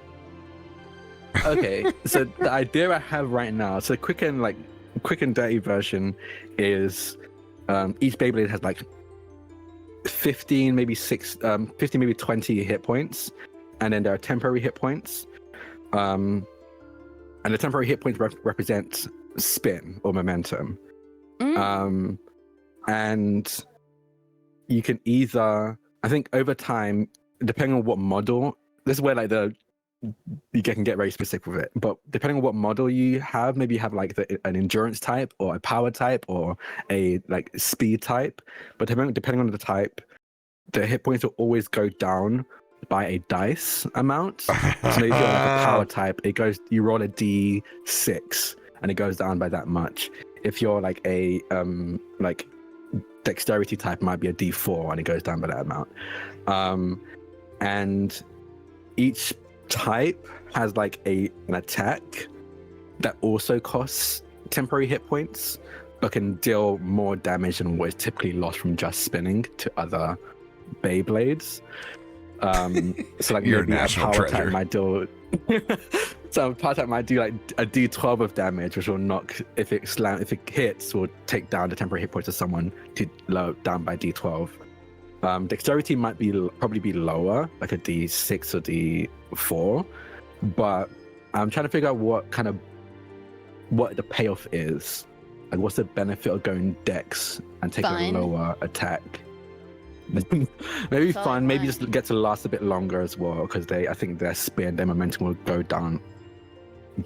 Okay. So the idea I have right now, so quick and dirty version is Each Beyblade has like 15, maybe 20 hit points, and then there are temporary hit points. And the temporary hit points represent spin or momentum. And you can either, I think over time, depending on what model, this is where like you can get very specific with it, but depending on what model you have, maybe you have like an endurance type or a power type or a like speed type, but depending on the type, the hit points will always go down by a dice amount. So maybe if you're like a power type, you roll a d6 and it goes down by that much. If you're like a like dexterity type, it might be a d4 and it goes down by that amount. And each type has like an attack that also costs temporary hit points, but can deal more damage than what is typically lost from just spinning to other Beyblades. So like You're a maybe national power treasure. type might do so a power type might do like a d12 of damage, which will knock, if it hits, will take down the temporary hit points of someone to low down by d12. Dexterity might probably be lower, like a d6 or d4, but I'm trying to figure out what the payoff is. Like, what's the benefit of going dex and taking a lower attack? Maybe fun. Maybe just get to last a bit longer as well, because I think their spin, their momentum will go down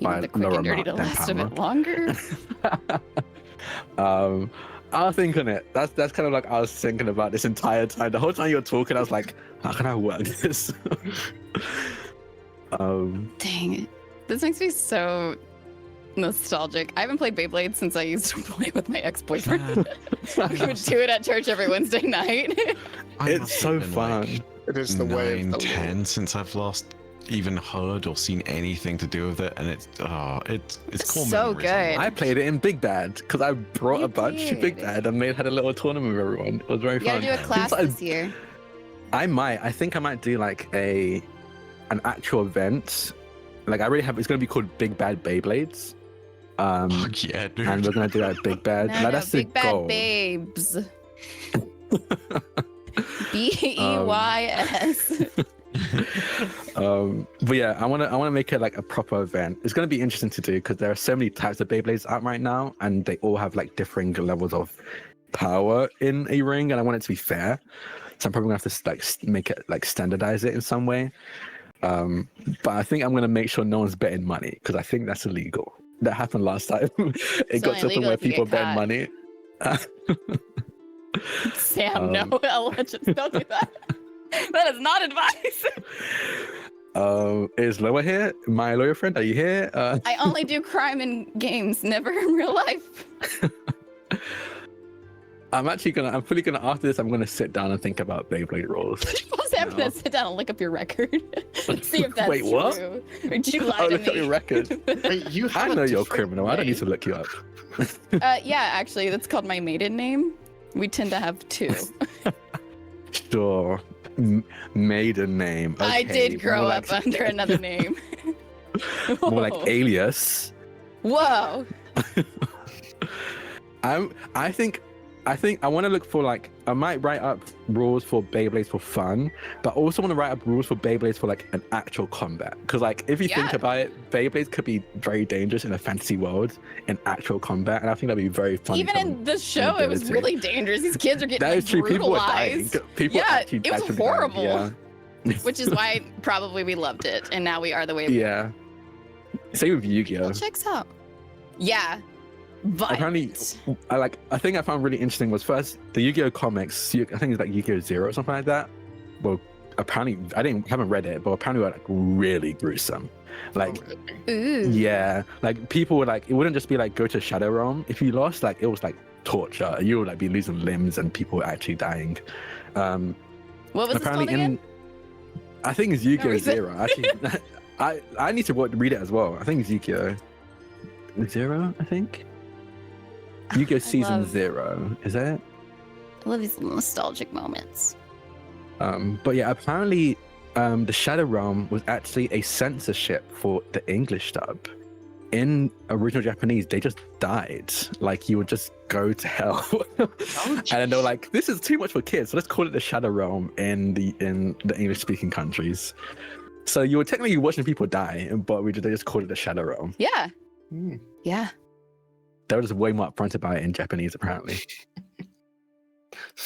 by the a quick lower and dirty amount to than last a power. bit longer. I'll think on it. That's kind of like I was thinking about this entire time. The whole time you were talking, I was like, how can I work this? Dang it. This makes me so nostalgic. I haven't played Beyblade since I used to play with my ex-boyfriend. We would do it at church every Wednesday night. It's so fun. It is the way of the 10 Lord. since I've last even heard or seen anything to do with it, and it's cool. So good. I played it in Big Bad because I brought You a bunch to Big did. Bad and had a little tournament with everyone. It was very You fun. gotta do a class Since this year. I think I might do like an actual event. Like it's gonna be called Big Bad Beyblades. Fuck yeah, dude. And we're gonna do that Big Bad. No, That's Big the Bad goal. Babes. BEYS. But yeah, I wanna make it like a proper event. It's gonna be interesting to do because there are so many types of Beyblades out right now, and they all have like differing levels of power in a ring, and I want it to be fair. So I'm probably gonna have to like make it like standardize it in some way. But I think I'm gonna make sure no one's betting money because I think that's illegal. That happened last time. It got to the point illegal where if you people get bet caught. money. Sam, no, legends, don't do that. That is not advice. Is Loa here? My lawyer friend, are you here? I only do crime in games, never in real life. I'm fully gonna after this. I'm gonna sit down and think about Beyblade rules. Sam, I'm gonna sit down and look up your record. See if that's Wait, what? true. Or did you lie Oh, to look at your me? record. Hey, you I have know a you're a different criminal. I don't need name. to look you up. Yeah, actually, that's called my maiden name. We tend to have two. Sure. Maiden name. I Okay, did grow more up like- under another name. More like Whoa. alias. Whoa. I think I want to look for like I might write up rules for Beyblades for fun, but I also want to write up rules for Beyblades for like an actual combat. Because like if you think Yeah. about it, Beyblades could be very dangerous in a fantasy world in actual combat, and I think that'd be very fun. Even in the show, it was ability. really dangerous. These kids are getting That like, is true. People are dying. brutalized. People Yeah, actually it was actually dying, horrible. Yeah. Which is why probably we loved it, and now we are the way we Yeah. Same with Yu-Gi-Oh. It checks out. Yeah. Apparently, Violent. I think I found really interesting was first the Yu-Gi-Oh comics. I think it's like Yu-Gi-Oh! Zero or something like that. Well, apparently haven't read it, but apparently were like really gruesome. Like, Ooh. yeah, like people would like it wouldn't just be like go to Shadow Realm if you lost. Like it was like torture. You would like be losing limbs and people were actually dying. What was this Apparently called again? I think it's Yu-Gi-Oh! reason. Zero. Actually, I need to read it as well. I think it's Yu-Gi-Oh! Zero. I think. Yu-Gi-Oh! Season love- 0, is that it? I love these nostalgic moments. But yeah, apparently the Shadow Realm was actually a censorship for the English dub in original Japanese, they just died. Like you would just go to hell, and then they were like, "This is too much for kids, so let's call it the Shadow Realm in the English-speaking countries." So you were technically watching people die, but they just called it the Shadow Realm. Yeah. Hmm. Yeah. They were just way more upfront about it in Japanese, apparently.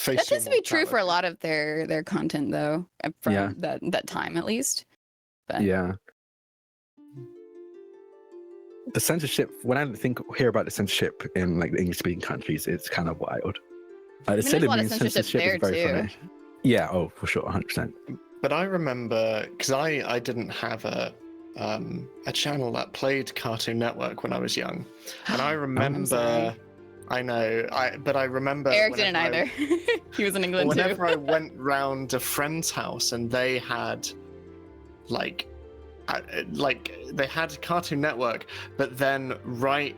That tends to be true for a lot of their content, though, from that time at least. But Yeah. The censorship. When I hear about the censorship in like the English-speaking countries, it's kind of wild. there's a lot of censorship there too. Yeah. Oh, for sure, 100%. But I remember, because I didn't have a channel that played Cartoon Network when I was young, and I remember. I know, but I remember Eric didn't either. He was in England too. Whenever I went round a friend's house and they had, like they had Cartoon Network, but then right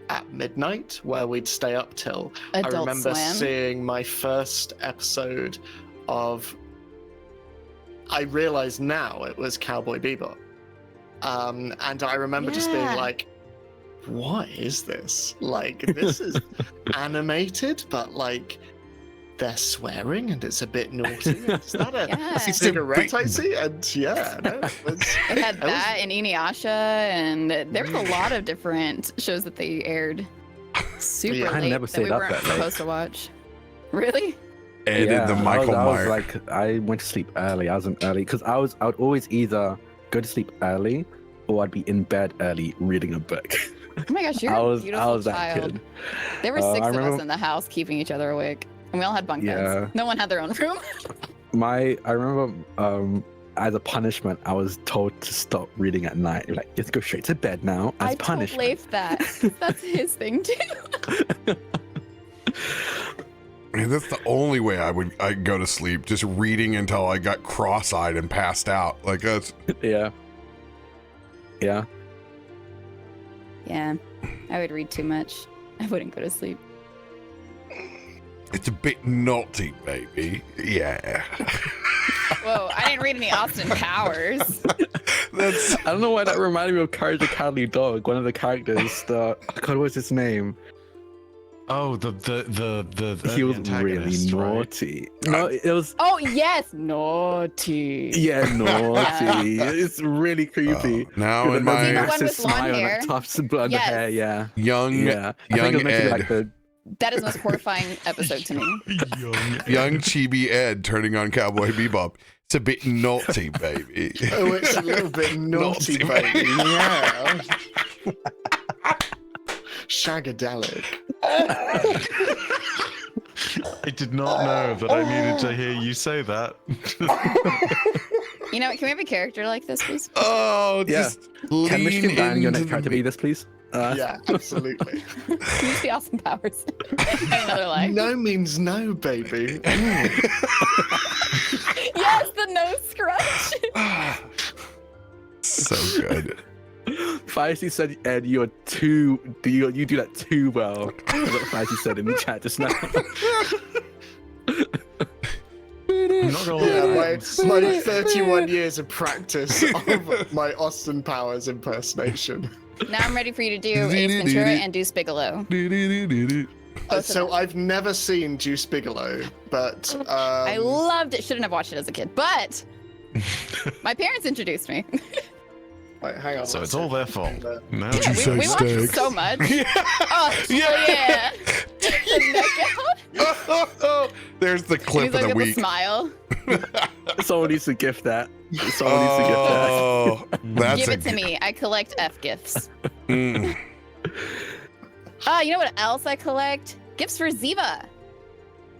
at midnight, where we'd stay up till, Adult I remember Swim. seeing my first episode of. I realize now it was Cowboy Bebop, and I remember just being Yeah. like, what is this? Like, this is animated, but like they're swearing and it's a bit naughty. Is that a Yeah. cigarette I see? And yeah, no, it's, They had that and Inuyasha, and there was a lot of different shows that they aired super Yeah. I late never that we stayed up weren't that late. supposed to watch. Really? Ed and the Michael I was Myers. like, I went to sleep early. I was an early because I would always either go to sleep early or I'd be in bed early reading a book. Oh my gosh, you're I a was beautiful that child. kid. There were 6 I of us remember- in the house keeping each other awake, and we all had bunk Yeah. beds. No one had their own room. I remember as a punishment, I was told to stop reading at night. Like, let's go straight to bed now as I told punishment. Leif that. That's his thing too. Man, that's the only way I'd go to sleep, just reading until I got cross-eyed and passed out. Like that's Yeah. Yeah. Yeah, I would read too much. I wouldn't go to sleep. it's a bit naughty, baby. Yeah. Whoa, I didn't read any Austin Powers. That's I don't know why that reminded me of Courage the Cowardly Dog. One of the characters, God, what's his name? Oh, the He was really antagonist, right? naughty. No, it was Oh yes, naughty. yeah, naughty. It's really creepy. now With in a Was he the my one massive with blonde smile hair? and tufts of blonde Yes. hair. Yeah, young yeah. I think young it was meant to be Ed, like the That is the most horrifying episode to me. young chibi Ed turning on Cowboy Bebop. It's a bit naughty, baby. oh, it's a little bit naughty, Naughty, baby. Yeah. Shagadelic. I did not know that I needed to hear you say that. You know, can we have a character like this, please? Oh, Yeah. just Can lean Myshkin ban your into next character the- be this, please? Yeah, absolutely. Can you just be Austin Powers? Another life. No means no, baby. Yes, the nose scrunch. So good. Feisty said, Ed, you do that too well. That's what Feisty said in the chat just now. I'm not gonna Yeah, lie. my 31 years of practice of my Austin Powers impersonation. Now I'm ready for you to do Ace Ventura and Deuce Bigelow. Both of So them. I've never seen Juice Bigelow, but I loved it. Shouldn't have watched it as a kid, but my parents introduced me. wait, hang on. So one it's all their second. fault. No. Yeah, we say watched it steaks? so much. Yeah. Oh, yeah. The neck out. There's the clip He's of like the with a week. smile. Someone needs to gift that. Someone needs to gift that. Oh, that's Give a it to me. I collect F gifts. Mm. You know what else I collect? Gifts for Ziva. Don't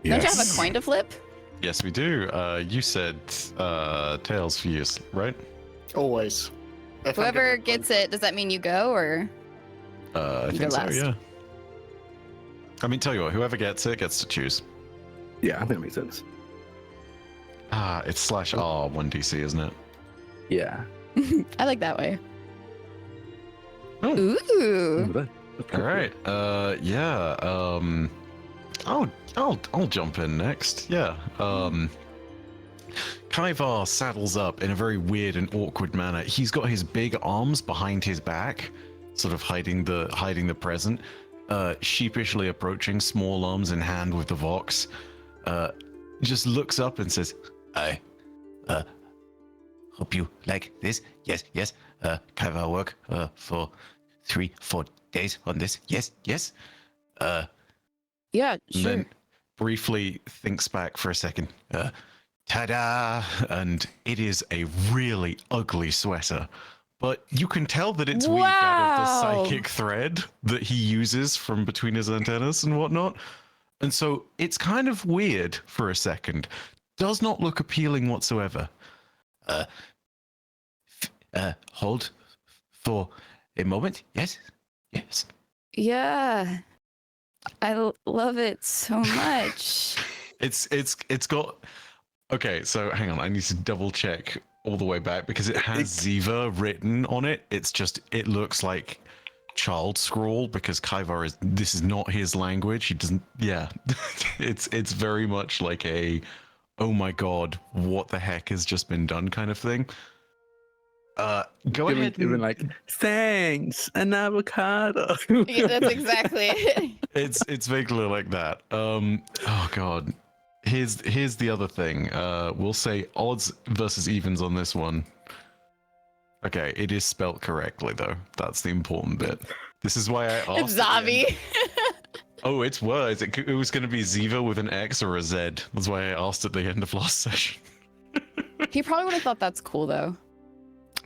you have a Yes. coin to flip? Yes, we do. You said tails for use, right? Always. If I'm Whoever gonna- gets it, does that mean you go or? I You think go so. last. Yeah. I mean, tell you what, whoever gets it gets to choose. Yeah, I think that makes sense. It's /R 1DC, isn't it? Yeah. I like that way. Oh. Ooh. All right. Yeah. I'll jump in next. Yeah. Kaivar saddles up in a very weird and awkward manner. He's got his big arms behind his back, sort of hiding the present, sheepishly approaching, small arms in hand with the Vox, just looks up and says, I hope you like this. Yes, yes. Kind of work for 3-4 days on this. Yes, yes. Yeah, and sure. then briefly thinks back for a second. Ta-da! And it is a really ugly sweater. But you can tell that it's weaved out of the Wow. psychic thread that he uses from between his antennas and whatnot. And so it's kind of weird for a second. Does not look appealing whatsoever. Hold for a moment. Yes, yes. Yeah. Love it so much. It's got. Okay, so hang on. I need to double check all the way back because it has Ziva written on it. It looks like child scrawl because Kaivar this is not his language. He doesn't. Yeah, it's very much like a, oh my god, what the heck has just been done kind of thing. Go ahead. Even like, thanks, an avocado. Yeah, that's exactly it. It's vaguely like that. Oh god. Here's the other thing. We'll say odds versus evens on this one. Okay, it is spelt correctly though. That's the important bit. This is why I asked. It's Zavi. Oh, it's words. It was going to be Ziva with an X or a Z. That's why I asked at the end of last session. He probably would have thought that's cool though.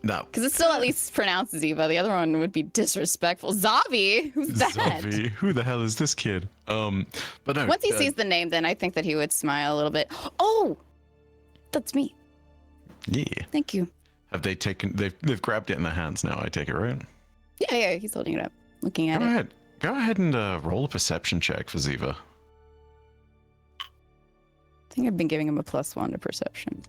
No. Because it's still at least pronounced Ziva. The other one would be disrespectful. Zavi? Who's that? Zavi. Who the hell is this kid? But no. Once he sees the name, then I think that he would smile a little bit. Oh, that's me. Yeah. Thank you. Have they taken? They've grabbed it in their hands now. I take it, right? Yeah, he's holding it up, looking at it. Go ahead and roll a perception check for Ziva. I think I've been giving him a +1 to perception.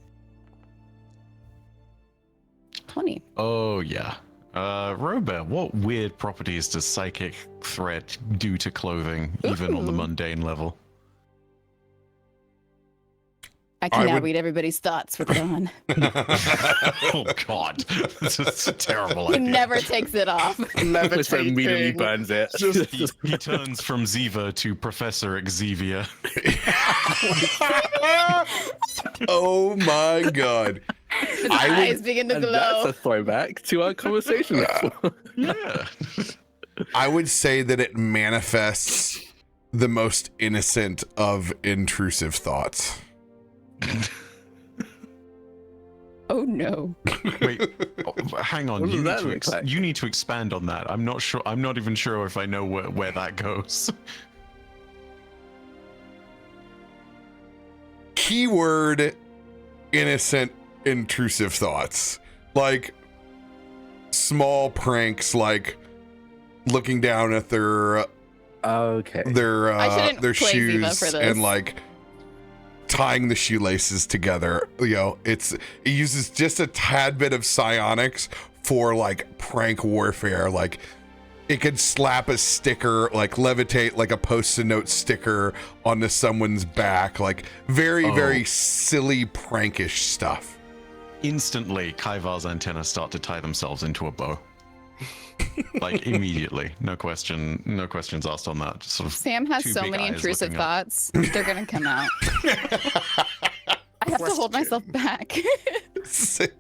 20. Oh yeah. RoBear, what weird properties does psychic threat do to clothing, even on the Ooh. mundane level? I can now read everybody's thoughts with it on. Oh god, this is a terrible He idea. never takes it off. Just immediately burns it. He turns from Ziva to Professor Xavier. Oh my god. His I would- eyes begin to And glow. that's a throwback to our conversation. Yeah. I would say that it manifests the most innocent of intrusive thoughts. Oh no. Wait, hang on. What does You that need, look like? you need to expand on that. I'm not sure. I'm not even sure if I know where that goes. Keyword innocent intrusive thoughts. Like small pranks like looking down at their Okay. I shouldn't their play Ziva shoes for this. and like tying the shoelaces together. You know, it uses just a tad bit of psionics for like prank warfare. Like it could slap a sticker, like levitate like a post-it note sticker onto someone's back, like very silly prankish stuff. Instantly, Kaivar's antennas start to tie themselves into a bow. Like immediately, no questions asked on that. Just sort of Sam has two so big many eyes intrusive looking up. thoughts. They're gonna come out. I have to hold myself back.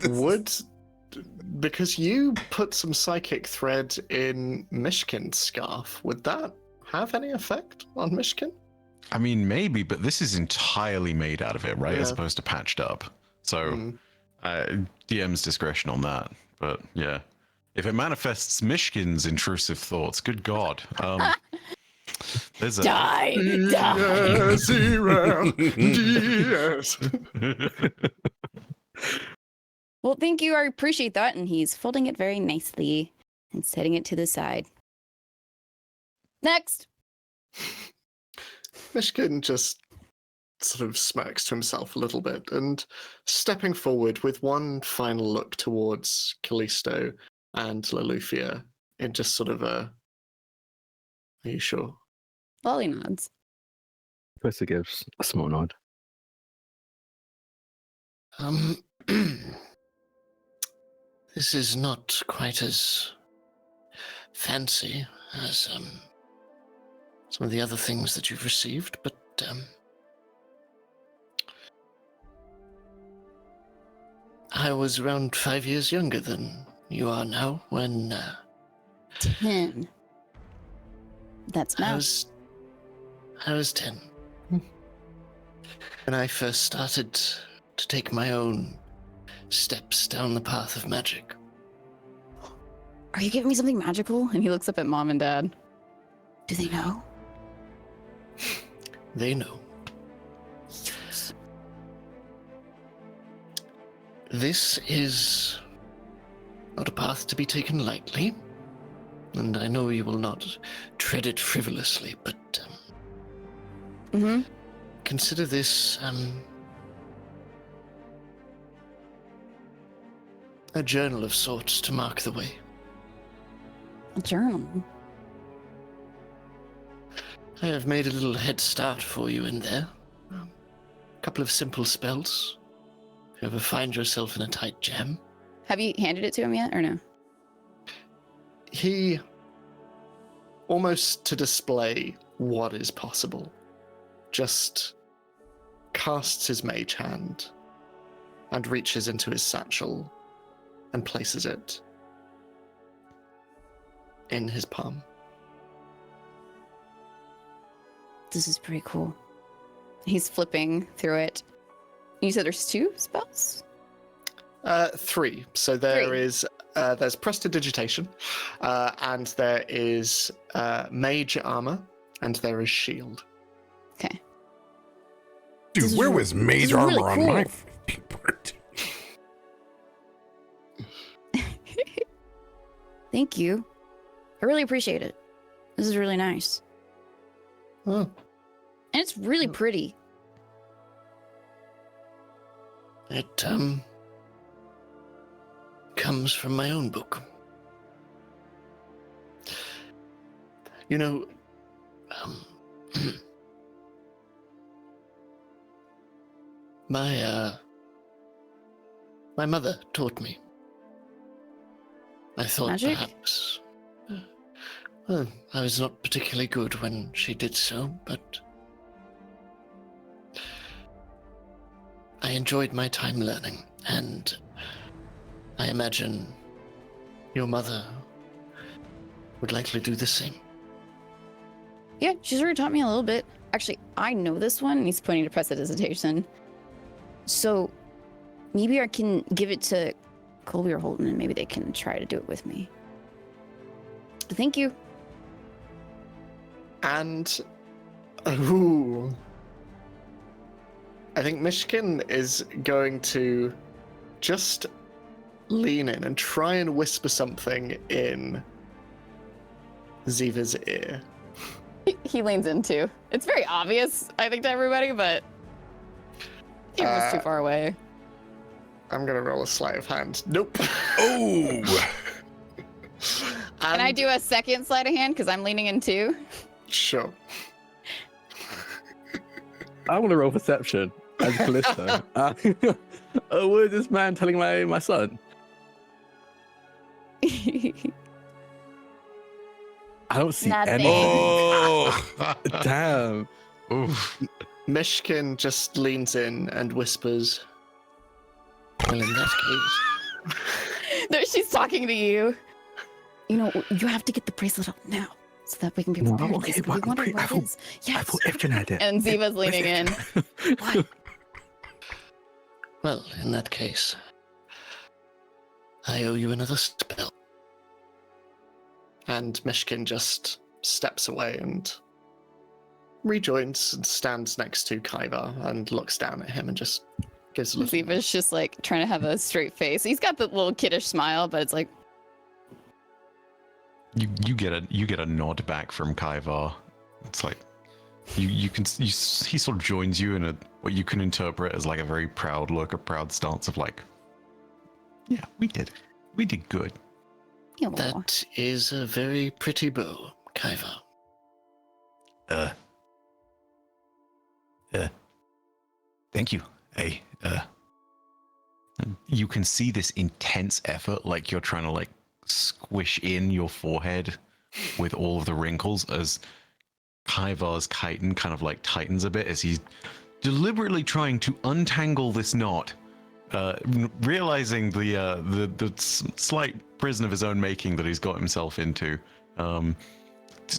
Would, because you put some psychic thread in Myshkin's scarf, would that have any effect on Myshkin? I mean, maybe, but this is entirely made out of it, right? As Yeah. opposed to patched up. So, DM's discretion on that. But yeah, if it manifests Myshkin's intrusive thoughts, good God. There's a Die. Zero. Yes. Well, thank you. I appreciate that. And he's folding it very nicely and setting it to the side. Next. Myshkin just sort of smirks to himself a little bit and stepping forward with one final look towards Kallisto and Loluphia in just sort of a, are you sure? Lolly nods. Professor gives a small nod. This is not quite as fancy as some of the other things that you've received, but I was around 5 years younger than you are now when 10. That's math. I was 10. When I first started to take my own steps down the path of magic. Are you giving me something magical? And he looks up at Mom and Dad. Do they know? They know. Yes. This is not a path to be taken lightly, and I know you will not tread it frivolously, but consider this a journal of sorts to mark the way. A journal? I have made a little head start for you in there. A couple of simple spells. If you ever find yourself in a tight jam. Have you handed it to him yet, or no? He, almost to display what is possible, just casts his mage hand and reaches into his satchel and places it in his palm. This is pretty cool. He's flipping through it. You said there's 2 spells? 3. So there's Prestidigitation, and there is Mage Armor, and there is Shield. Okay. Dude, where was Mage Armor really on cool. my birthday? Thank you. I really appreciate it. This is really nice. Oh. And it's really pretty. It comes from my own book. You know, my mother taught me. I thought Magic? perhaps, well, I was not particularly good when she did so, but I enjoyed my time learning, and I imagine your mother would likely do the same. Yeah, she's already taught me a little bit. Actually, I know this one, and he's pointing to Prestidigitation. So maybe I can give it to Colby or Holden, and maybe they can try to do it with me. Thank you. And, ooh, I think Myshkin is going to just lean in and try and whisper something in Ziva's ear. He leans in too. It's very obvious, I think, to everybody, but he was too far away. I'm gonna roll a sleight of hand. Nope. Oh! Can I do a second sleight of hand because I'm leaning in too? Sure. I want to roll perception as Kallisto. What is this man telling my son? I don't see Nothing. anything. Oh! Damn. Oof. Myshkin just leans in and whispers, well, in that case... No, she's talking to you. You know, you have to get the bracelet up now so that we can be No, prepared. okay, We wonder I what thought- it is. I Yes. thought Ifrit had it. And Ziva's leaning in. What? Well, in that case, I owe you another spell. And Myshkin just steps away and rejoins and stands next to Kaivar and looks down at him and just gives a little... Ziva's just like trying to have a straight face. He's got the little kiddish smile, but it's like, You get a nod back from Kaivar. It's like he sort of joins you in a what you can interpret as like a very proud look, a proud stance of like, yeah, we did good. you know, That is a very pretty bow, Kaivar. Thank you. You can see this intense effort, like you're trying to like squish in your forehead with all of the wrinkles as Kaivar's chitin kind of like tightens a bit as he's deliberately trying to untangle this knot, realizing the slight prison of his own making that he's got himself into,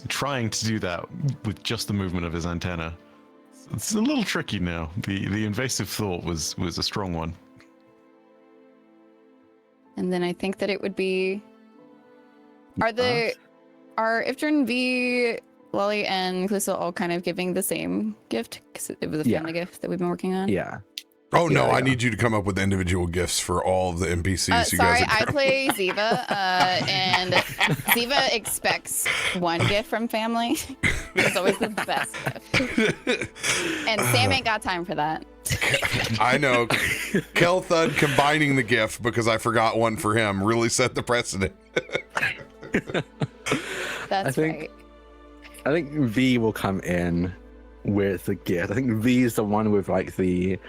trying to do that with just the movement of his antenna. It's a little tricky now. The invasive thought was a strong one. And then I think that it would be. Are Ifrit, V, Lolly, and Kallisto all kind of giving the same gift? Because it was a family gift that we've been working on. Yeah. Oh no, Yeah. I need you to come up with individual gifts for all of the NPCs you Sorry, guys are I play Ziva, and Ziva expects one gift from family. It's always the best gift. And Sam ain't got time for that. I know. Kelthud combining the gift because I forgot one for him really set the precedent. That's right. I think V will come in with the gift. I think V is the one with like the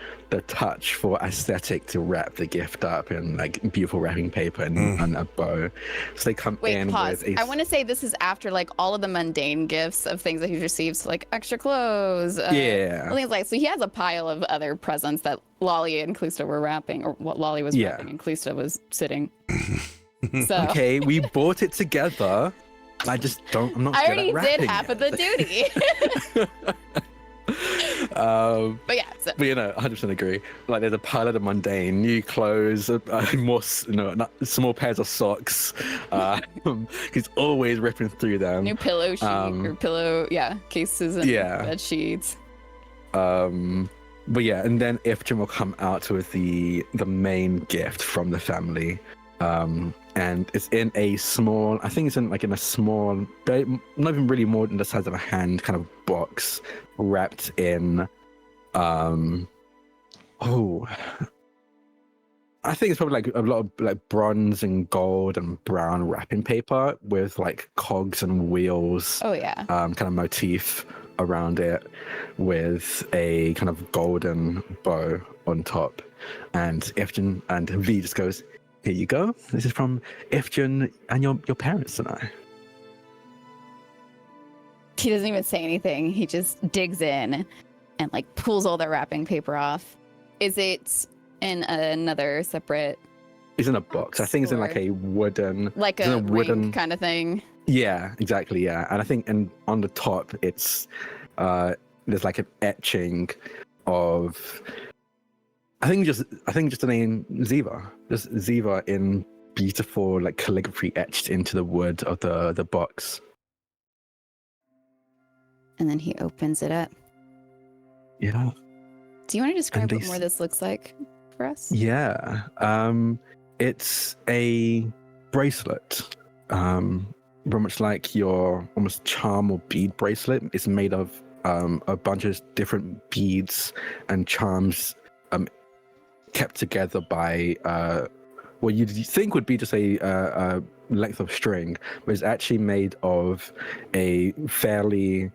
touch for aesthetic to wrap the gift up in like beautiful wrapping paper and a bow. So they come in Pause. with I want to say this is after like all of the mundane gifts of things that he receives, like extra clothes. Things like, so he has a pile of other presents that Lolly and Kallisto were wrapping, or what Lolly was wrapping and Kallisto was sitting. So okay, we bought it together. I'm not I good already at wrapping did half of the duty. But yeah, so. But 100% agree. Like there's a pile of the mundane, new clothes, small pairs of socks. He's always ripping through them. New pillow sheet or pillow, cases and bed sheets. But yeah, and then Ifrit will come out with the main gift from the family. And it's in a small, I think it's in a small, not even really more than the size of a hand kind of box, wrapped in, I think it's probably like a lot of like bronze and gold and brown wrapping paper with like cogs and wheels. Oh yeah. Kind of motif around it with a kind of golden bow on top. And Ifrit and V just goes, "Here you go. This is from Ifrit and your parents and I." He doesn't even say anything. He just digs in and like pulls all the wrapping paper off. Is it in another separate? It's in a box. I think it's in like a wooden, like a wooden kind of thing. Yeah, exactly. Yeah, and I think on the top it's there's like an etching of. I think just the name Ziva, just Ziva in beautiful like calligraphy etched into the wood of the box. And then he opens it up. Yeah. Do you want to describe what more this looks like for us? Yeah. It's a bracelet. Very much like your almost charm or bead bracelet. It's made of a bunch of different beads and charms kept together by what you'd think would be just a length of string, but it's actually made of a fairly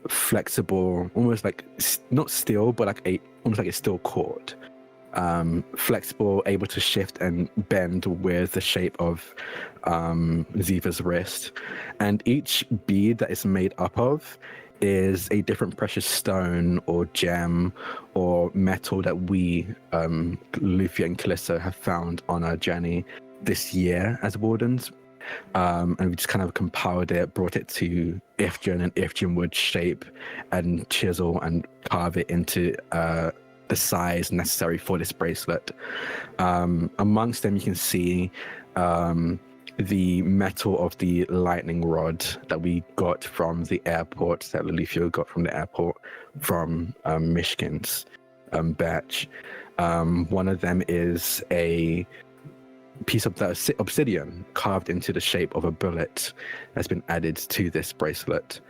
flexible, almost like not steel, but like almost like a steel cord. Flexible, able to shift and bend with the shape of Ziva's wrist, and each bead that it's made up of is a different precious stone or gem or metal that we, Loluphia and Kallisto, have found on our journey this year as wardens. And we just kind of compiled it, brought it to Ifrit, and Ifrit would shape and chisel and carve it into the size necessary for this bracelet. Amongst them, you can see the metal of the lightning rod that we got from the airport, that Loluphia got from the airport from Myshkin's batch. One of them is a piece of the obsidian carved into the shape of a bullet that's been added to this bracelet,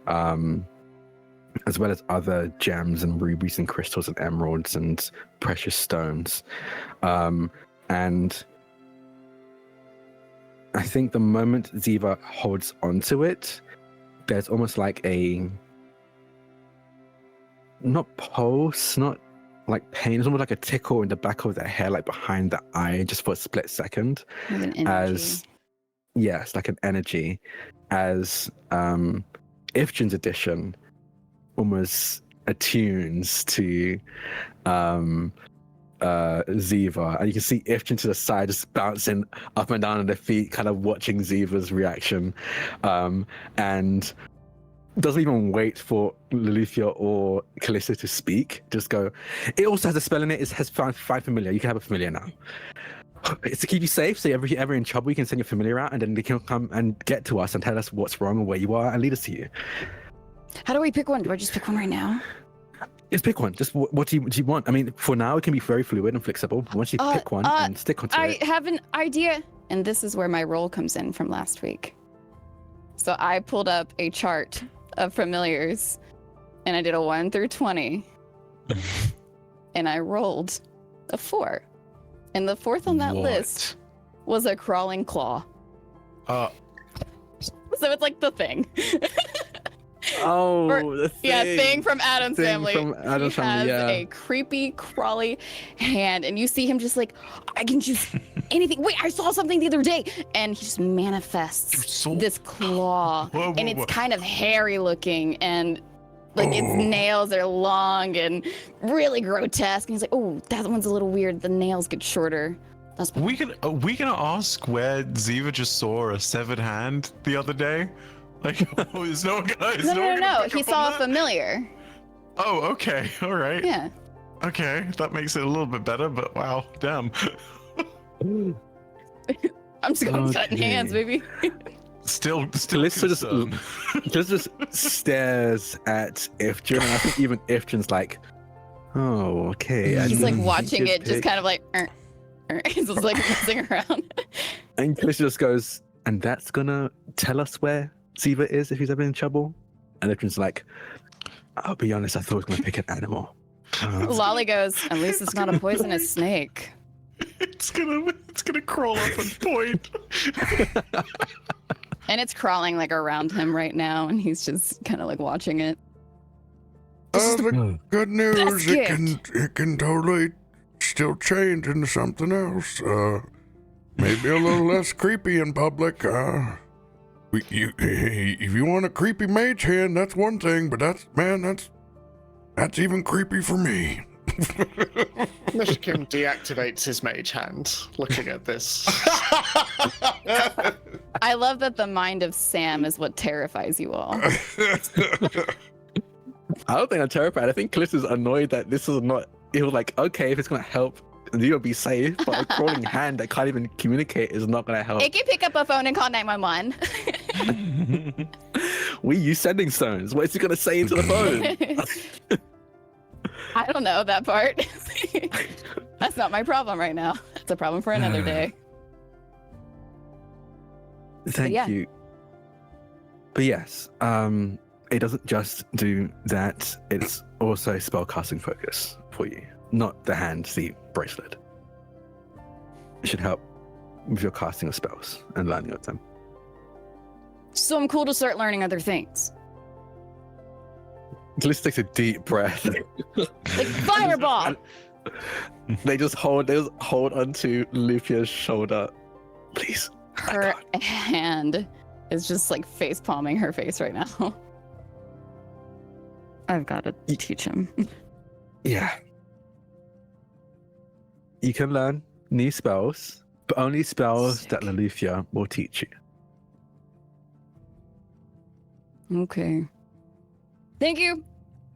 as well as other gems and rubies and crystals and emeralds and precious stones. And I think the moment Ziva holds onto it, there's almost like a, not pulse, not like pain, it's almost like a tickle in the back of the hair, like behind the eye, just for a split second. With an energy. yes, like an energy, as Ifrin's edition almost attunes to Ziva, and you can see Ifrin to the side just bouncing up and down on their feet, kind of watching Ziva's reaction, and doesn't even wait for Loluphia or Kallisto to speak. Just go. It also has a spell in it. It has five familiar. You can have a familiar now. It's to keep you safe, so if you're ever in trouble, you can send your familiar out, and then they can come and get to us and tell us what's wrong and where you are and lead us to you. How do we pick one? Do I just pick one right now? Just pick one. Just what do you want? I mean, for now, it can be very fluid and flexible. Once you pick one and stick onto it. I have an idea, and this is where my roll comes in from last week. So I pulled up a chart of familiars, and I did a 1 through 20, and I rolled a 4, and the fourth on that list was a crawling claw. So it's like the thing. The thing. Yeah, thing from Adam's family. From Adam's he family, has a creepy, crawly hand, and you see him just like, I can choose anything. Wait, I saw something the other day, and he just manifests this claw, and it's kind of hairy looking, and like its nails are long and really grotesque. And he's like, oh, that one's a little weird. The nails get shorter. That's we can ask where Ziva just saw a severed hand the other day. Like, is no one gonna No. pick He up saw on a that? familiar. Oh, okay, all right. Yeah. Okay, that makes it a little bit better, but wow, damn. I'm just going cutting hands, baby. Still Kallisto just stares at Ifrin, and I think even Ifrin's like, oh, okay. He's like watching it, just kind of like, he's just like messing around. And Kallisto just goes, and that's gonna tell us where Ziva is if he's ever in trouble. And Ifrin's like, I'll be honest, I thought I was gonna pick an animal. Lolly goes, at least it's not a poisonous snake. It's gonna crawl up and point. And it's crawling like around him right now, and he's just kind of like watching it. The good news, Best it can totally still change into something else. Maybe a little less creepy in public. If you want a creepy mage hand, that's one thing, but that's even creepy for me. Myshkin deactivates his mage hand, looking at this. I love that the mind of Sam is what terrifies you all. I don't think I'm terrified. I think Kallisto's annoyed that this is not. He was like, okay, if it's gonna help, you'll be safe. But a crawling hand that can't even communicate is not gonna help. It can pick up a phone and call 911. We use sending stones. What is he gonna say into the phone? I don't know that part. That's not my problem right now. It's a problem for another day. Thank you. But yes, it doesn't just do that. It's also spellcasting focus for you, not the hand, the bracelet. It should help with your casting of spells and learning of them. So I'm cool to start learning other things. Kallisto takes a deep breath. Like fireball! They just hold onto Lolupia's shoulder. Please. Her hand is just like face palming her face right now. I've got to teach him. Yeah. You can learn new spells, but only spells that Loluphia will teach you. Okay. Thank you.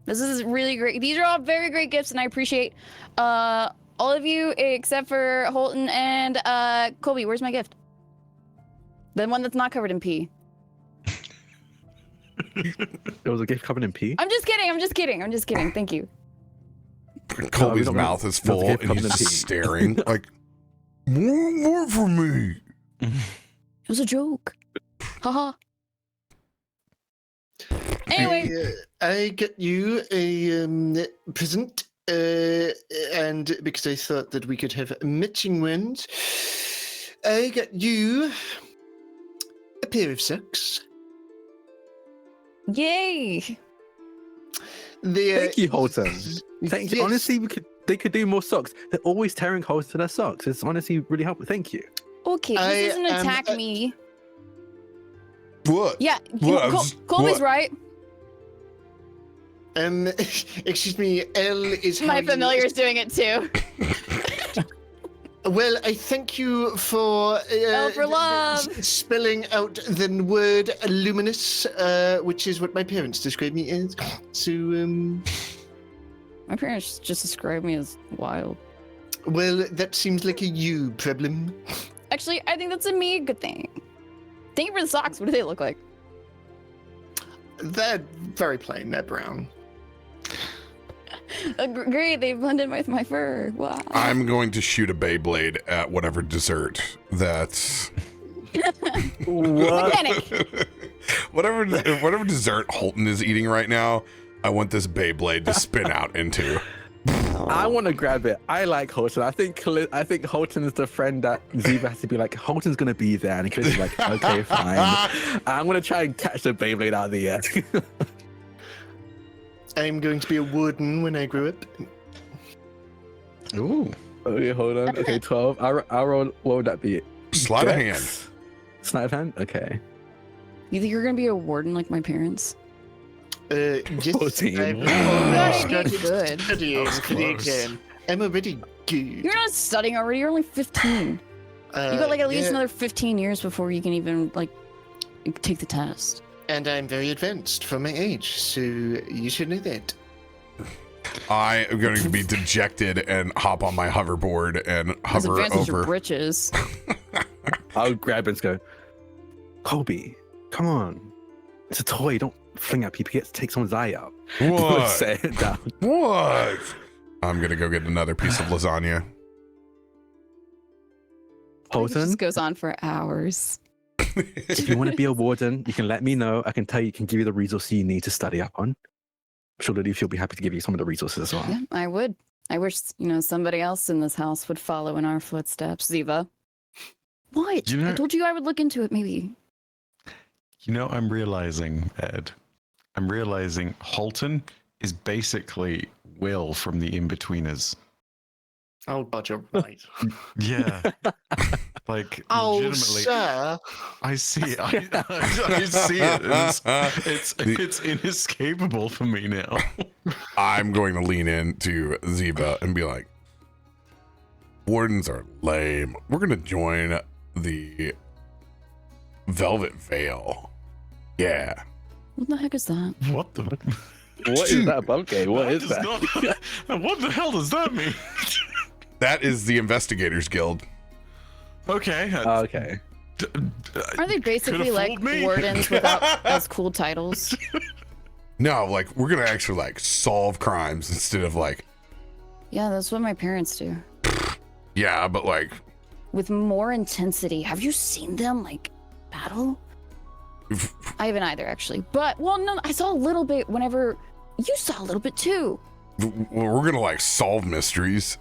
This is really great. These are all very great gifts, and I appreciate all of you except for Holton and Colby. Where's my gift? The one that's not covered in pee. There was a gift covered in pee? I'm just kidding. Thank you. Colby's mouth is full and he's just staring like, more for me. It was a joke. Haha. Anyway. I got you a present, and because I thought that we could have matching ones, I got you a pair of socks. Yay! Thank you, Holton. Thank you. Yes. Honestly, they could do more socks. They're always tearing holes to their socks. It's honestly really helpful. Thank you. Okay, this doesn't attack me. What? Yeah, What? Colby's What? right. Excuse me, L is how My you- familiar's doing it too. Well, I thank you for L for love. spelling out the word luminous, which is what my parents described me as. So, My parents just described me as wild. well, that seems like a you problem. Actually, I think that's a me good thing. Thank you for the socks. What do they look like? They're very plain. They're brown. Great, they blend in with my fur. Wow. I'm going to shoot a Beyblade at whatever dessert that's Panic. whatever dessert Holton is eating right now. I want this Beyblade to spin out into. I want to grab it. I like Holton. I think Holton is the friend that Ziva has to be like, Holton's gonna be there, and Kallisto's like, okay, fine. I'm gonna try and catch the Beyblade out of the air. I'm going to be a warden when I grow up. Ooh. Okay, hold on. Okay, 12. I'll roll. What would that be? Sleight of hand. Dex? Sleight of hand. Okay. You think you're gonna be a warden like my parents? Yes, 14. I've Gotta started be good. studying That was for the close. exam. I'm already good. You're not studying already. You're only 15. You got like at least another 15 years before you can even like take the test. And I'm very advanced for my age, so you should know that. I am going to be dejected and hop on my hoverboard and As hover advanced as your over. britches. I'll grab it and go, Colby, come on. It's a toy. Don't fling at people. You get to take someone's eye out. What? Set it down. What? I'm going to go get another piece of lasagna. It Holton, just goes on for hours. if you want to be a warden, you can let me know. I can tell you, can give you the resources you need to study up on. I'm sure Loluphia will be happy to give you some of the resources as well. Yeah, I would. I wish, somebody else in this house would follow in our footsteps. Ziva. What? You know- I told you I would look into it, maybe. You know, I'm realizing, Ed, Holton is basically Will from the In-Betweeners. Oh, God, you're right. Yeah. Like, Oh, legitimately, sir. I see it. I see it. It's inescapable for me now. I'm going to lean into Ziva and be like, wardens are lame. We're going to join the Velvet Veil. Yeah. What the heck is that? What the? What is that above game? What is that? What the hell does that mean? That is the Investigators Guild. Okay. Okay. Are they basically Could've like fooled me. wardens without as cool titles? No, like, we're going to actually, like, solve crimes instead of, like, Yeah, that's what my parents do. yeah, but, like, With more intensity. Have you seen them, like, battle? I haven't either, actually. But, well, no, I saw a little bit whenever... You saw a little bit, too. we're going to, like, solve mysteries.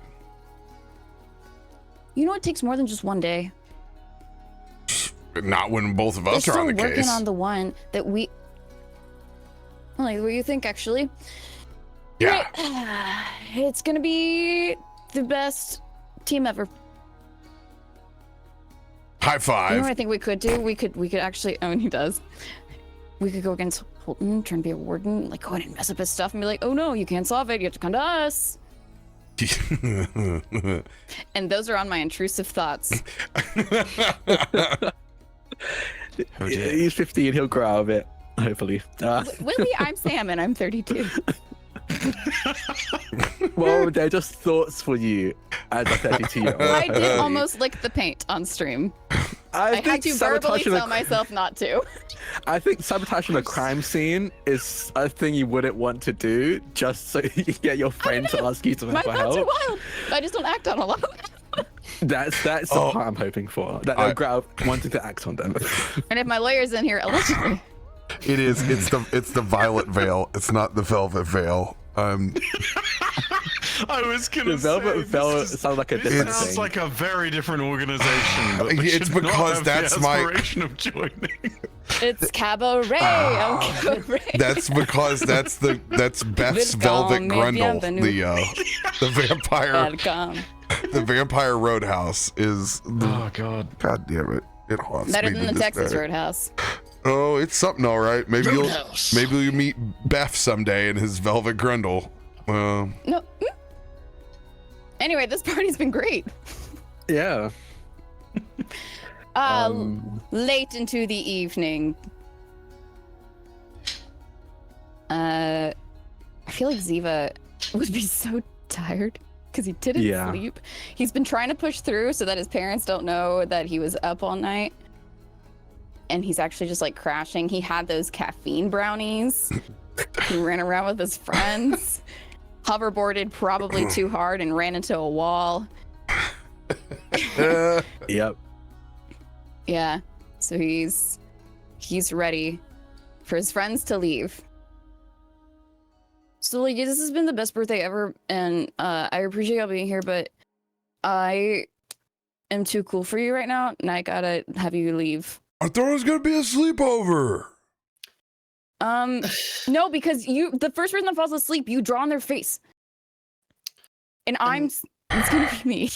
You know it takes more than just one day. Not when both of They're us are still on the working case. on the one that we... Well, like, what do you think, actually? Yeah. Right. It's gonna be the best team ever. High You know five. what I think we could do? We could actually... Oh, and he does. We could go against Holton, try and be a warden, like, go ahead and mess up his stuff and be like, oh no, you can't solve it, you have to come to us. And those are on my intrusive thoughts. He's 15. He'll grow out of it, hopefully. Willie, I'm Sam and I'm 32. Well, they're just thoughts for you as a 32-year-old. I did almost lick the paint on stream. I had to verbally tell myself not to. I think sabotaging a crime scene is a thing you wouldn't want to do just so you can get your friend to ask you to My for thoughts are help. wild. I just don't act on a lot of them. That's the part I'm hoping for. That they'll grow up wanting to act on them. And if my lawyer's in here, allegedly. It is. It's the violet veil. It's not the velvet veil. I was gonna The Velvet say, Veil this sounds like a this different sounds thing. like a very different organization. But we It's should not because have that's the my- aspiration of joining. It's cabaret. I'm cabaret. That's because that's Beth's Velvet Welcome, Grundle, bienvenue. the vampire, Welcome. the vampire Roadhouse is. Oh God. God damn it! It haunts Better me than to the this Texas day. Roadhouse. Oh, it's something, all right. Maybe you'll meet Beth someday in his velvet grundle. No. Anyway, this party's been great. Yeah. Late into the evening. I feel like Ziva would be so tired because he didn't sleep. He's been trying to push through so that his parents don't know that he was up all night. And he's actually just like crashing. He had those caffeine brownies. He ran around with his friends. Hoverboarded probably too hard and ran into a wall. Yep. Yeah. So he's ready for his friends to leave. Suli, this has been the best birthday ever, and I appreciate y'all being here, but I am too cool for you right now, and I gotta have you leave. I thought it was gonna be a sleepover. No, because the first person that falls asleep, you draw on their face. And it's gonna be me.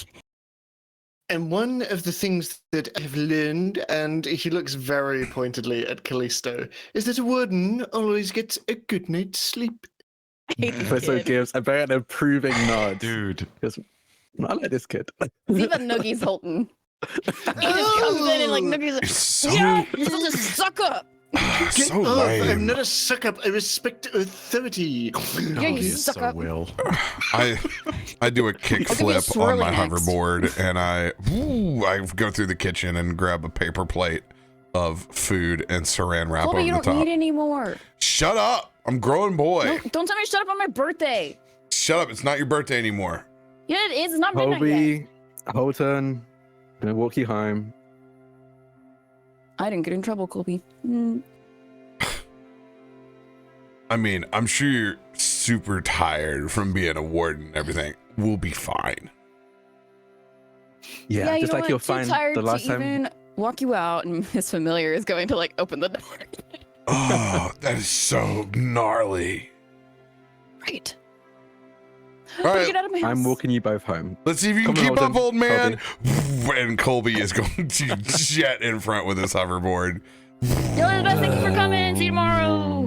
And one of the things that I've learned, and he looks very pointedly at Kallisto, is that a warden always gets a good night's sleep. Professor gives a very approving nod. Dude. Because I like this kid. Ziva Noogie's Holton. He just comes in and like Noogie's like, yeah, you're such a suck up. Get So off! lame. I'm not a suck up. I respect authority. Yeah, you suck up. Will. I do a kick I'll give you a flip on my swirly next. hoverboard, and I go through the kitchen and grab a paper plate of food and saran wrap Colby, over you the don't top. need any more. Shut up! I'm growing boy. No, don't tell me to shut up on my birthday. Shut up! It's not your birthday anymore. Yeah, it is. It's not midnight yet. Colby, Holton, gonna walk you home. I didn't get in trouble, Colby. I mean, I'm sure you're super tired from being a warden and everything. We'll be fine. Yeah, you just know like what? you'll Too find tired the last to time. even walk you out, and his familiar is going to like open the door. Oh, that is so gnarly. Right. All Better right, get out of my house. I'm walking you both home. let's see if you can Come on, keep up, Holden. old man. And Colby is going to jet in front with his hoverboard. Yo, Elizabeth, thank you for coming. See you tomorrow.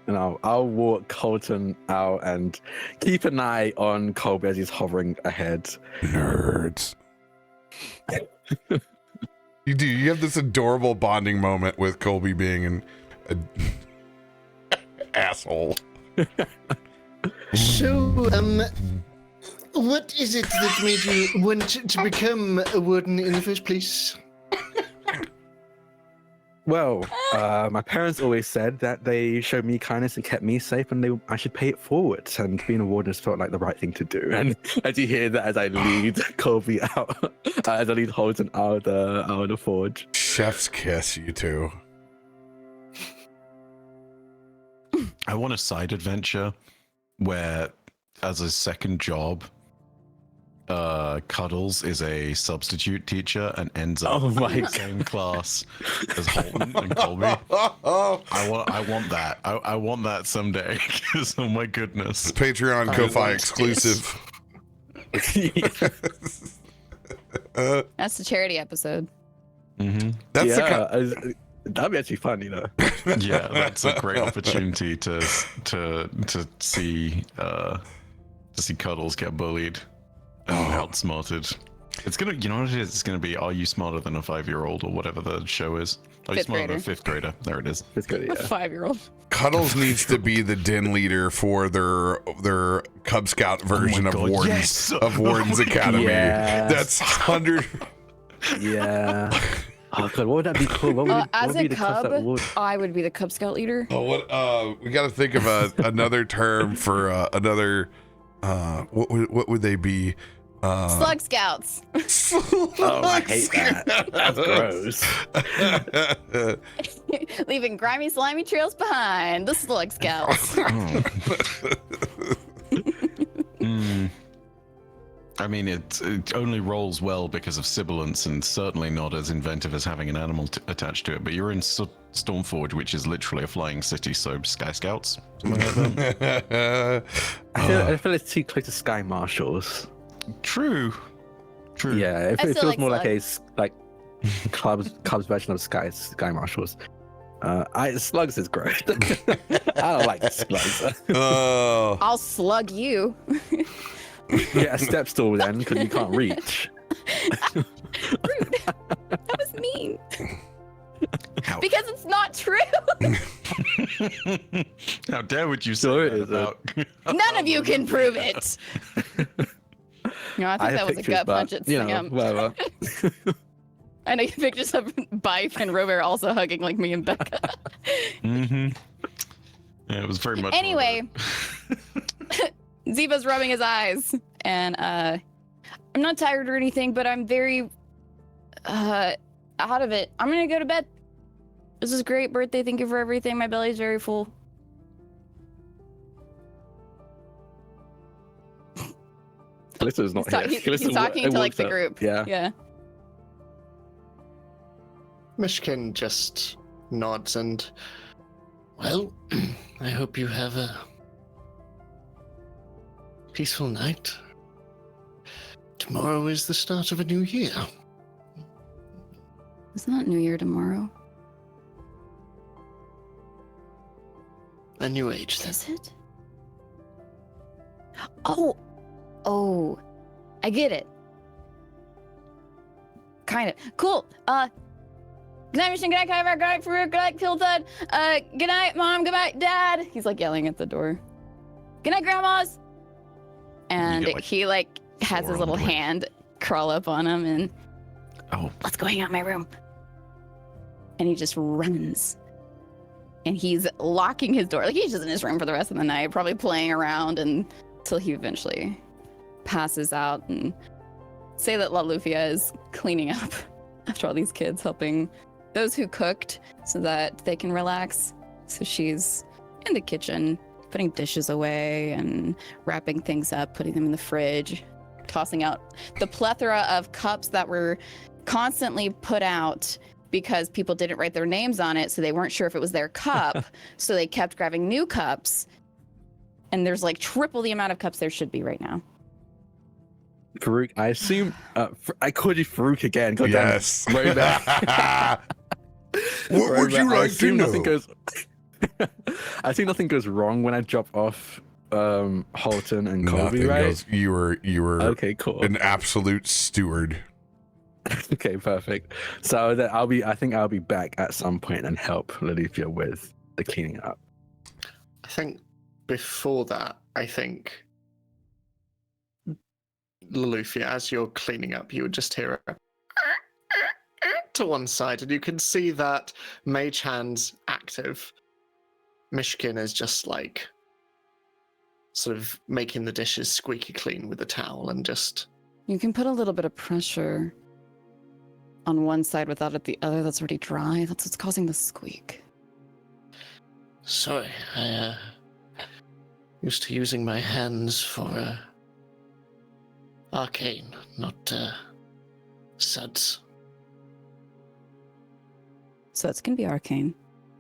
And I'll walk Holton out and keep an eye on Colby as he's hovering ahead. Nerds. You do. You have this adorable bonding moment with Colby being an asshole. So, what is it that made you want to become a warden in the first place? Well, my parents always said that they showed me kindness and kept me safe, and I should pay it forward. And being a warden has felt like the right thing to do. And as you hear that, as I lead Colby out, as I lead Holton out of the forge. Chef's kiss, you two. I want a side adventure where, as a second job, Cuddles is a substitute teacher and ends up Oh my in the same class as Holton and Colby. I want that. I want that someday. Because oh my goodness, Patreon Ko-Fi exclusive. That's the charity episode. Mm-hmm. That's that'd be actually fun, you know. Yeah, that's a great opportunity to see Cuddles get bullied and outsmarted. It's gonna, you know what it is? It's gonna be, are you smarter than a 5-year-old or whatever the show is? Are you Fifth smarter than a grader. 5th grader? There it is. It's good, A yeah. 5-year-old. Cuddles needs to be the den leader for their Cub Scout version of God, Wardens yes! of Wardens Oh my Academy. Yes. That's 100. Yeah. Oh god, what would that be called? What would, As what would be a the class cub, that would? I would be the Cub Scout leader. Oh, what? We got to think of another term for another. What would they be? Slug Scouts. Oh, I hate that. That's gross. Leaving grimy, slimy trails behind. The Slug Scouts. I mean, it only rolls well because of sibilance and certainly not as inventive as having an animal attached to it. But you're in Stormforge, which is literally a flying city, so Sky Scouts, something like that. I feel it's too close to Sky Marshals. True. True. Yeah, it I still feels like more like Slug. a club's version of Sky Marshals. Slugs is gross. I don't like slugs. Oh, I'll slug you. Get a step stool then, because you can't reach. Rude. That was mean. How? Because it's not true. How dare would you say Sure it that is, about? None of you can prove it. No, I think have that was a pictures, gut but, punch at you know, Seum. whatever. I know you pictures of Bife and RoBear also hugging like me and Becca. Mm-hmm. Yeah, it was very much. Anyway, Ziva's rubbing his eyes, and I'm not tired or anything, but I'm very out of it. I'm gonna go to bed. This is a great birthday. Thank you for everything. My belly's very full. Kallisto's not He's here. he's talking to like the group. Yeah. Yeah. Myshkin just nods and, well, I hope you have a peaceful night. Tomorrow is the start of a new year. It's not New Year tomorrow. A new age, then. Is it? Oh, I get it. Kind of. Cool. Good night, Mission. Good night, Kyver. Good night, Farouk. Good night, Kilthud. Good night, Mom. Good night, Dad. He's like yelling at the door. Good night, Grandmas. And get, like, he like has his little horribly. hand crawl up on him and Oh, let's go hang out in my room. And he just runs. And he's locking his door. Like he's just in his room for the rest of the night, probably playing around until he eventually passes out. And say that Loluphia is cleaning up after all these kids, helping those who cooked so that they can relax. So she's in the kitchen, putting dishes away and wrapping things up, putting them in the fridge, tossing out the plethora of cups that were constantly put out because people didn't write their names on it, so they weren't sure if it was their cup. So they kept grabbing new cups. And there's like triple the amount of cups there should be right now. Farouk, I assume I called you Farouk again. God damn it. yes. RoBear. What would RoBear, you I like to assume know? nothing goes. I think nothing goes wrong when I drop off Halton and Colby, Nothing right? goes. You were Okay, cool. an absolute steward. Okay, perfect. So that I think I'll be back at some point and help Loluphia with the cleaning up. I think before that, I think Loluphia, as you're cleaning up, you would just hear a to one side, and you can see that Mage Hand's active. Myshkin is just like sort of making the dishes squeaky clean with a towel and just. You can put a little bit of pressure on one side without it the other that's already dry. That's what's causing the squeak. Sorry, I used to using my hands for arcane, not suds. So it's gonna be arcane.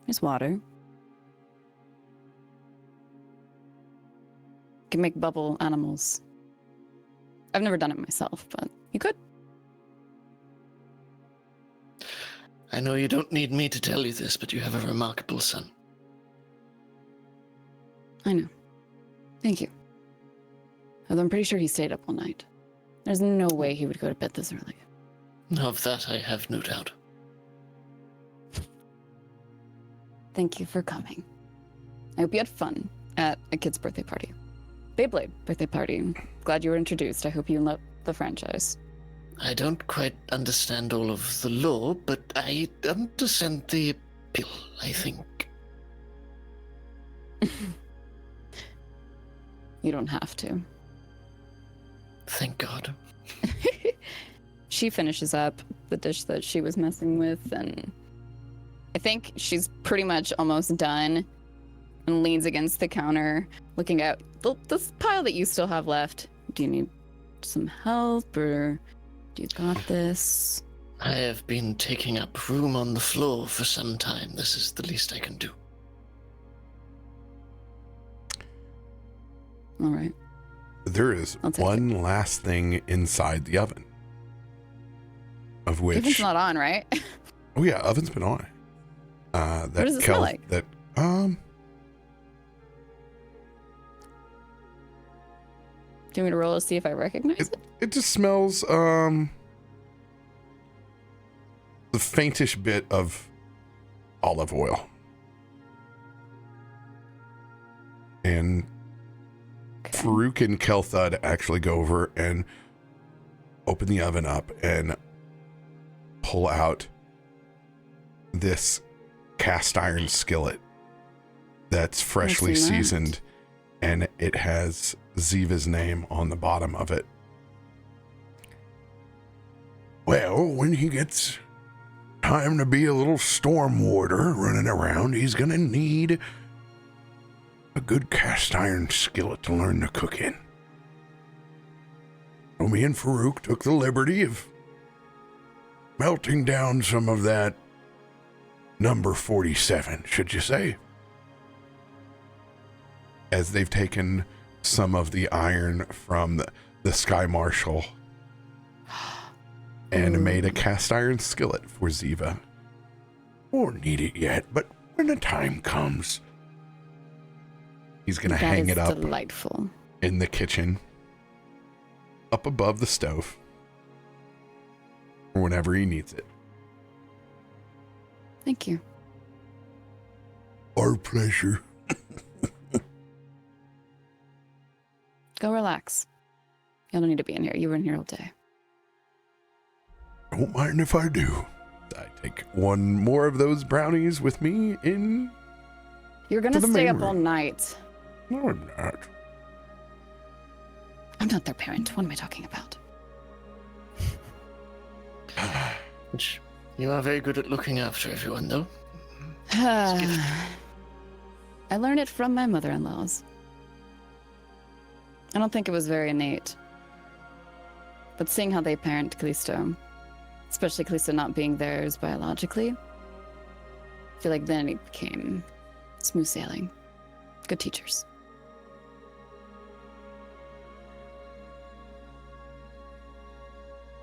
There's water. Can make bubble animals. I've never done it myself, but you could. I know you don't need me to tell you this, but you have a remarkable son. I know. Thank you. Although I'm pretty sure he stayed up all night. There's no way he would go to bed this early. Of that I have no doubt. Thank you for coming. I hope you had fun at a kid's birthday party. Beyblade birthday party. Glad you were introduced. I hope you love the franchise. I don't quite understand all of the lore, but I understand the appeal, I think. You don't have to. Thank God. She finishes up the dish that she was messing with, and I think she's pretty much almost done and leans against the counter, looking at this pile that you still have left. Do you need some help, or do you got this? I have been taking up room on the floor for some time. This is the least I can do. All right. There is I'll take one last thing inside the oven. of which Oven's not on, right? oh yeah, oven's been on. That What does it smell like? That Do you want me to roll to see if I recognize it? it just smells the faintish bit of olive oil. And Okay. Farouk and Kelthud actually go over and open the oven up and pull out this cast iron skillet that's freshly What's in that? seasoned, and it has Ziva's name on the bottom of it. Well, when he gets time to be a little storm warder running around, he's gonna need a good cast iron skillet to learn to cook in. So me and Farouk took the liberty of melting down some of that number 47, should you say? As they've taken some of the iron from the Sky Marshal and made a cast iron skillet for Ziva. Won't need it yet, but when the time comes, he's gonna hang That it is up delightful. in the kitchen, up above the stove, for whenever he needs it. Thank you. Our pleasure. Go relax. You don't need to be in here. You were in here all day. Don't mind if I do. I take one more of those brownies with me in. You're gonna To the stay main up all room. night. No, I'm not. I'm not their parent. What am I talking about? Which you are very good at looking after everyone, though. I learned it from my mother-in-laws. I don't think it was very innate. But seeing how they parent Kallisto, especially Kallisto not being theirs biologically, I feel like then it became smooth sailing. Good teachers.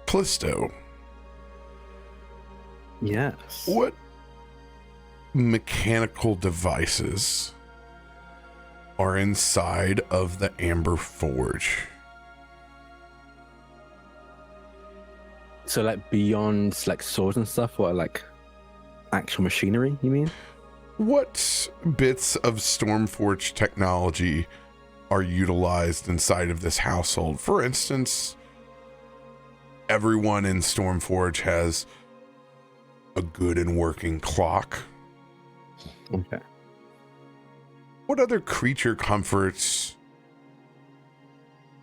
Callisto, Yes. what mechanical devices are inside of the Amber Forge? So like beyond like swords and stuff, what like actual machinery, you mean? What bits of Stormforge technology are utilized inside of this household? For instance, everyone in Stormforge has a good and working clock. Okay. What other creature comforts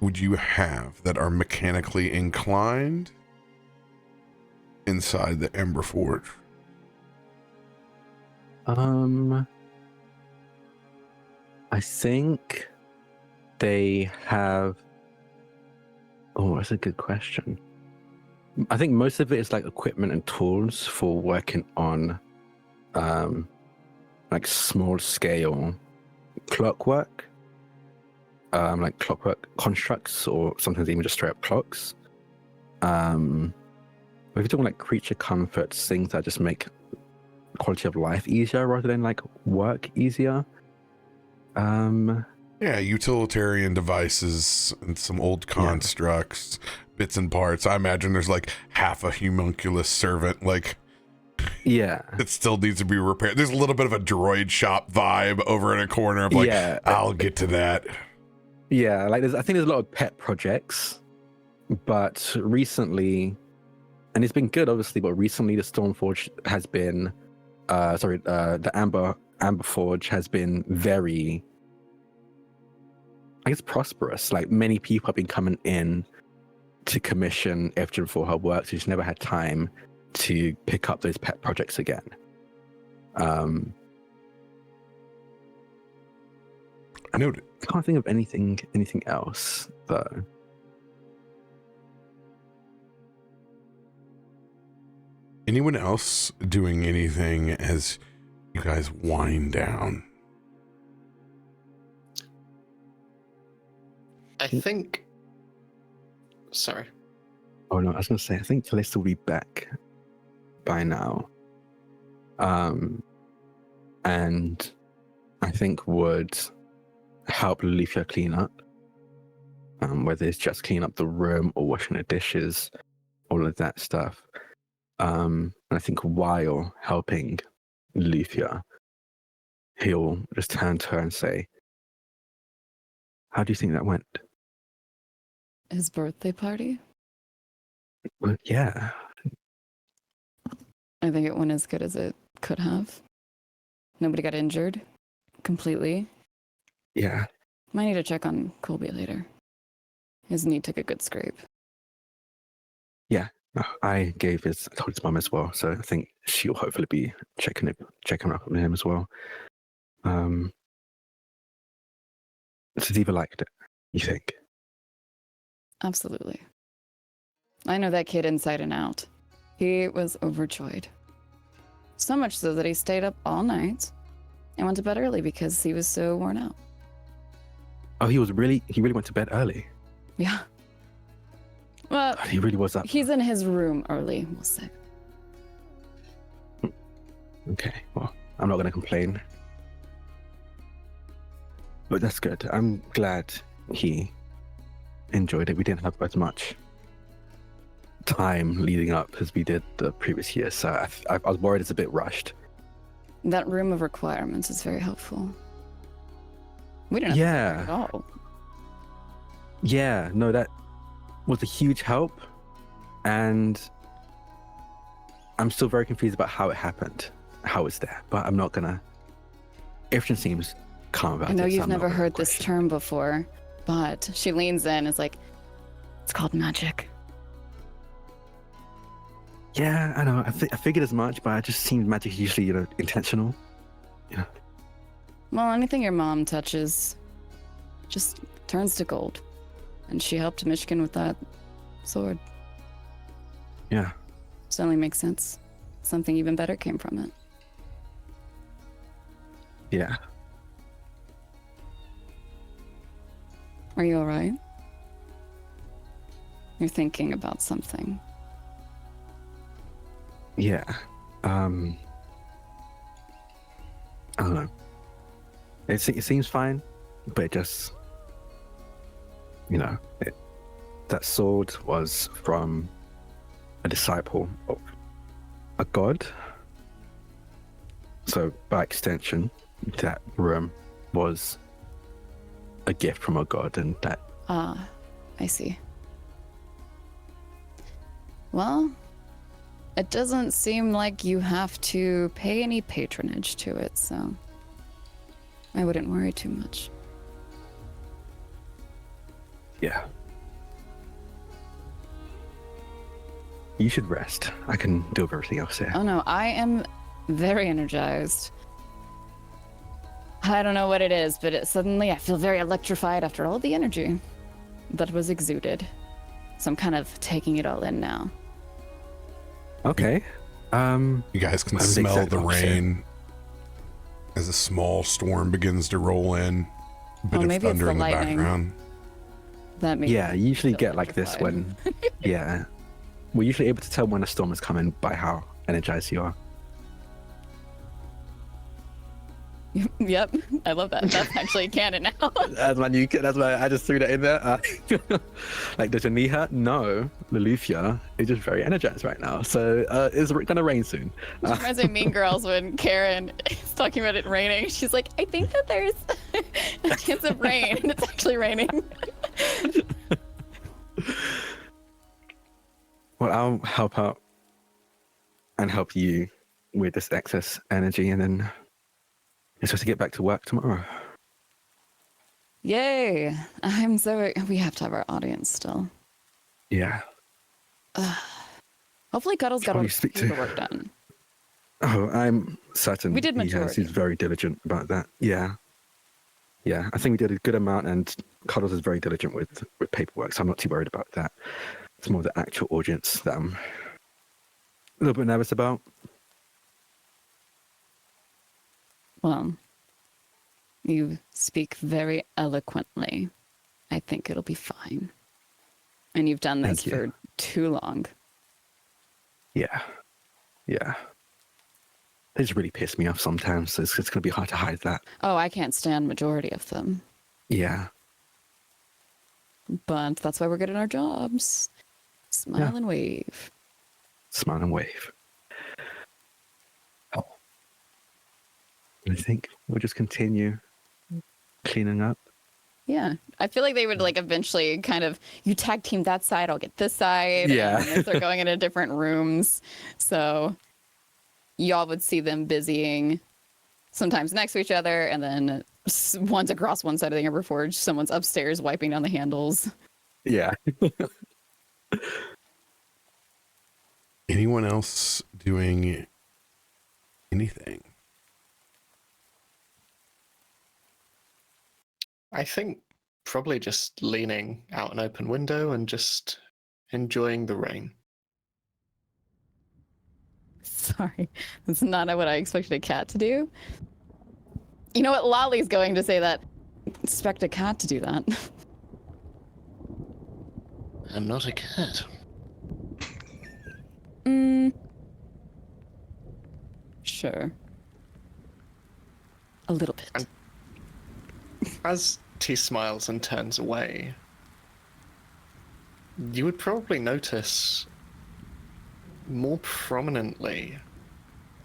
would you have that are mechanically inclined inside the Ember Forge? I think they have. Oh, that's a good question. I think most of it is like equipment and tools for working on, like small scale clockwork, like clockwork constructs, or sometimes even just straight up clocks. If you're talking like creature comforts, things that just make quality of life easier rather than like work easier. Yeah, utilitarian devices and some old constructs, bits and parts. I imagine there's like half a homunculus servant, like Yeah. it still needs to be repaired. There's a little bit of a droid shop vibe over in a corner of like, Yeah. I'll get to that. Yeah, like I think there's a lot of pet projects, but recently, and it's been good obviously, but recently the Stormforge has been, the Amber Forge has been very, I guess, prosperous. Like many people have been coming in to commission Ifrit for her work, so she's never had time to pick up those pet projects again. I noted. Can't think of anything else though. Anyone else doing anything as you guys wind down? I think. Sorry. Oh no, I was gonna say, I think Kallisto will be back by now. And I think would help Loluphia clean up. Whether it's just clean up the room or washing the dishes, all of that stuff. And I think while helping Loluphia, he'll just turn to her and say, "How do you think that went?" His birthday party? Well, yeah. I think it went as good as it could have. Nobody got injured completely. Yeah. Might need to check on Colby later. His knee took a good scrape. Yeah. I told his mum as well, so I think she'll hopefully be checking up on him as well. Sativa liked it, you think? Absolutely. I know that kid inside and out. He was overjoyed. So much so that he stayed up all night and went to bed early because he was so worn out. Oh, he really went to bed early. Yeah. Well, He really was up. he's in his room early, we'll say. Okay, well, I'm not going to complain. But that's good. I'm glad he enjoyed it. We didn't have as much time leading up as we did the previous year, so I was worried it's a bit rushed. That room of requirements is very helpful. We didn't have Yeah. to at all. Yeah, no, that was a huge help, and I'm still very confused about how it happened, how it's there, but I'm not gonna. Everything seems calm about it. I know so you've I'm not never gonna heard this question. term before, but she leans in and is like, it's called magic. Yeah, I know. I figured as much, but it just seems magic is usually, intentional. Well, anything your mom touches just turns to gold. And she helped Myshkin with that sword. Yeah. Suddenly makes sense. Something even better came from it. Yeah. Are you alright? You're thinking about something. Yeah. I don't know. It seems fine, but it just, that sword was from a disciple of a god. So by extension, that room was a gift from a god, and that. Ah, I see. Well, it doesn't seem like you have to pay any patronage to it, so I wouldn't worry too much. Yeah. You should rest. I can do everything else here. Oh no, I am very energized. I don't know what it is, but suddenly I feel very electrified after all the energy that was exuded. So I'm kind of taking it all in now. Okay. You guys can I'm the smell exact the opposite. rain as a small storm begins to roll in. A bit Oh, of maybe it's thunder the in the lightning. background. That makes Yeah, you usually feel get like this electrified. when. Yeah. We're usually able to tell when a storm is coming by how energized you are. Yep, I love that. That's actually canon now. That's why I just threw that in there. Like, does your knee hurt? No. Loluphia is just very energized right now. So it's gonna rain soon. It reminds me of Mean Girls when Karen is talking about it raining. She's like, I think that there's a chance of rain, and it's actually raining. Well, I'll help out and help you with this excess energy, and then you're supposed to get back to work tomorrow. Yay! We have to have our audience still. Yeah. Hopefully Cuddle's got all Probably the speak to- paperwork done. Oh, I'm certain We did he has. majority. He's very diligent about that. Yeah. Yeah, I think we did a good amount, and Cuddles is very diligent with paperwork, so I'm not too worried about that. It's more the actual audience that I'm a little bit nervous about. Well, you speak very eloquently. I think it'll be fine. And you've done this Thank you. for too long. Yeah. They just really piss me off sometimes, so it's going to be hard to hide that. Oh, I can't stand majority of them. Yeah. But that's why we're good at our jobs. Smile Yeah. and wave. Smile and wave. Oh. I think we'll just continue cleaning up. Yeah. I feel like they would like eventually kind of, you tag team that side, I'll get this side. Yeah. And they start going into different rooms. So y'all would see them busying sometimes next to each other, and then one's across one side of the Ember Forge, someone's upstairs wiping down the handles. Yeah. Anyone else doing anything? I think probably just leaning out an open window and just enjoying the rain. Sorry, that's not what I expected a cat to do. You know what? Lolly's going to say that. Expect a cat to do that. I'm not a cat. Sure. A little bit. As T smiles and turns away, you would probably notice more prominently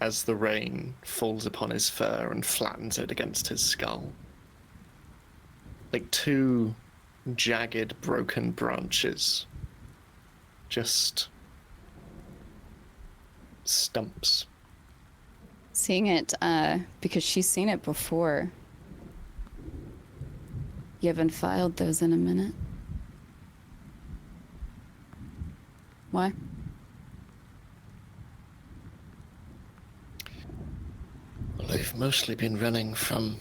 as the rain falls upon his fur and flattens it against his skull. Like two jagged, broken branches. Just stumps. Seeing it, because she's seen it before. You haven't filed those in a minute. Why? Well, we've mostly been running from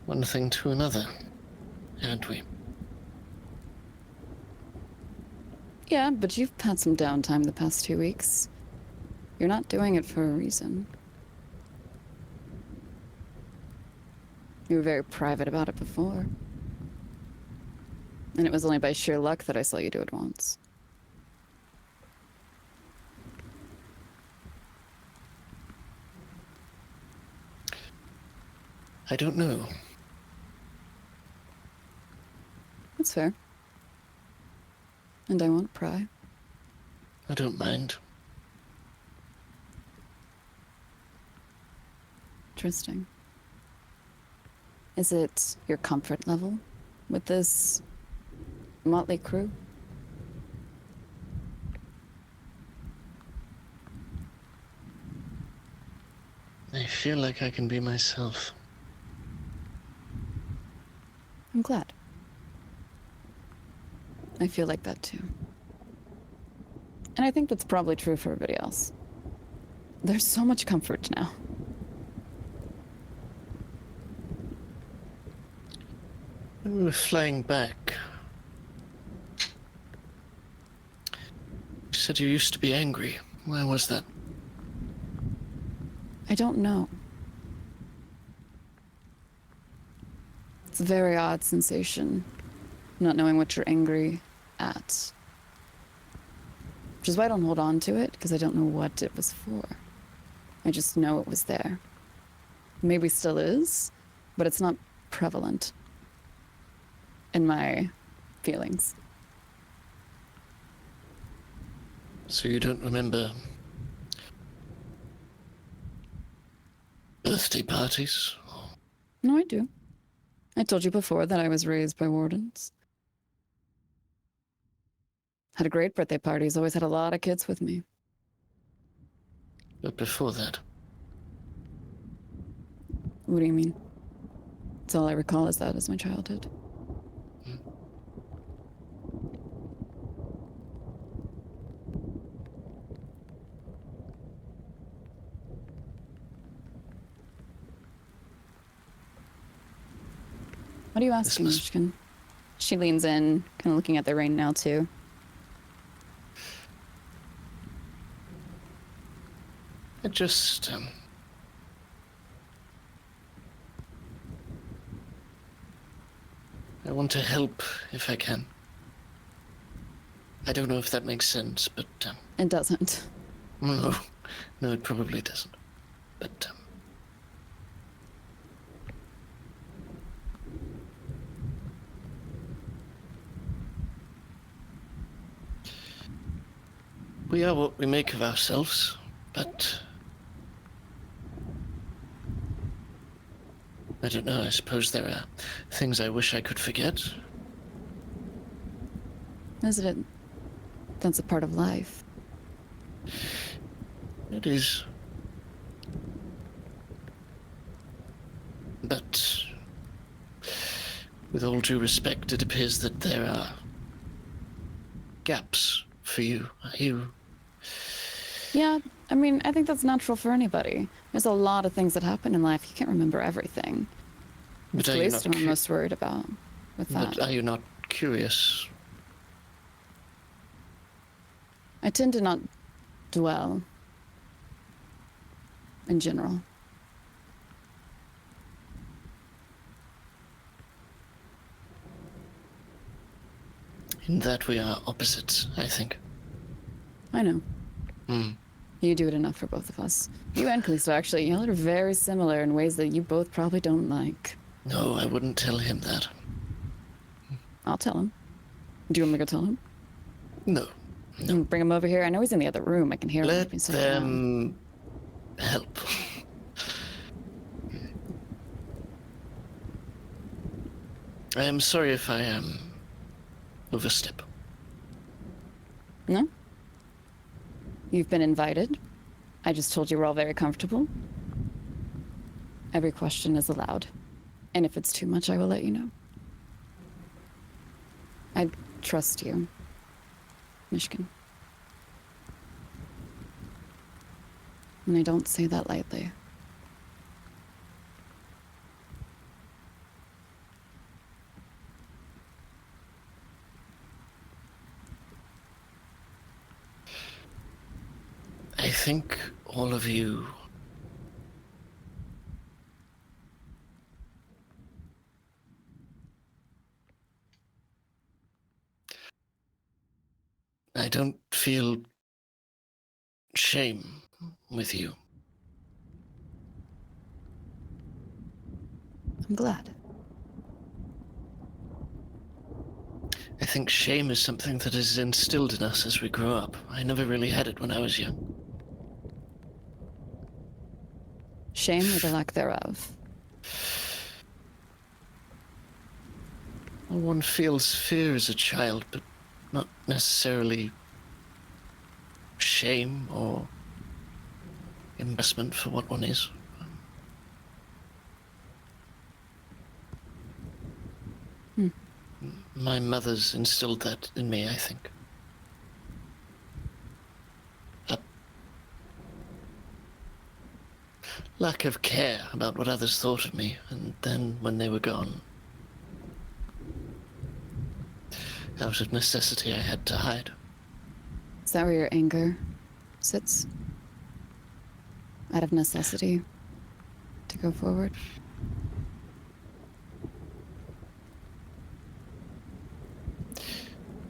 one thing to another, haven't we? Yeah, but you've had some downtime the past 2 weeks. You're not doing it for a reason. You were very private about it before. And it was only by sheer luck that I saw you do it once. I don't know. That's fair. And I won't pry. I don't mind. Interesting. Is it your comfort level with this motley crew? I feel like I can be myself. I'm glad. I feel like that too. And I think that's probably true for everybody else. There's so much comfort now. When we were flying back, you said you used to be angry. Why was that? I don't know. It's a very odd sensation, not knowing what you're angry at. Which is why I don't hold on to it, because I don't know what it was for. I just know it was there. Maybe still is, but it's not prevalent in my feelings. So you don't remember birthday parties? No, I do. I told you before that I was raised by wardens. Had a great birthday parties, always had a lot of kids with me. But before that? What do you mean? That's all I recall is that as my childhood. What are you asking, Myshkin? She leans in, kind of looking at the rain now, too. I just, I want to help if I can. I don't know if that makes sense, but It doesn't. no, it probably doesn't. But we are what we make of ourselves, but I don't know, I suppose there are things I wish I could forget. Isn't it? That's a part of life. It is. But with all due respect, it appears that there are gaps for you. Yeah, I mean, I think that's natural for anybody. There's a lot of things that happen in life. You can't remember everything. But It's are you least not I'm most worried about with that. But are you not curious? I tend to not dwell in general. In that we are opposites, I think. I know. Hmm. You do it enough for both of us. You and Kallisto, actually, y'all are very similar in ways that you both probably don't like. No, I wouldn't tell him that. I'll tell him. Do you want me to go tell him? No. Bring him over here. I know he's in the other room. I can hear him. Let Being so loud. them help. I am sorry if I overstep. No? You've been invited. I just told you we're all very comfortable. Every question is allowed. And if it's too much, I will let you know. I trust you, Myshkin. And I don't say that lightly. I think all of you I don't feel shame with you. I'm glad. I think shame is something that is instilled in us as we grow up. I never really had it when I was young. Shame or the lack thereof. Well, one feels fear as a child, but not necessarily shame or embarrassment for what one is. My mother's instilled that in me, I think. A lack of care about what others thought of me, and then when they were gone, out of necessity, I had to hide. Is that where your anger sits? Out of necessity to go forward?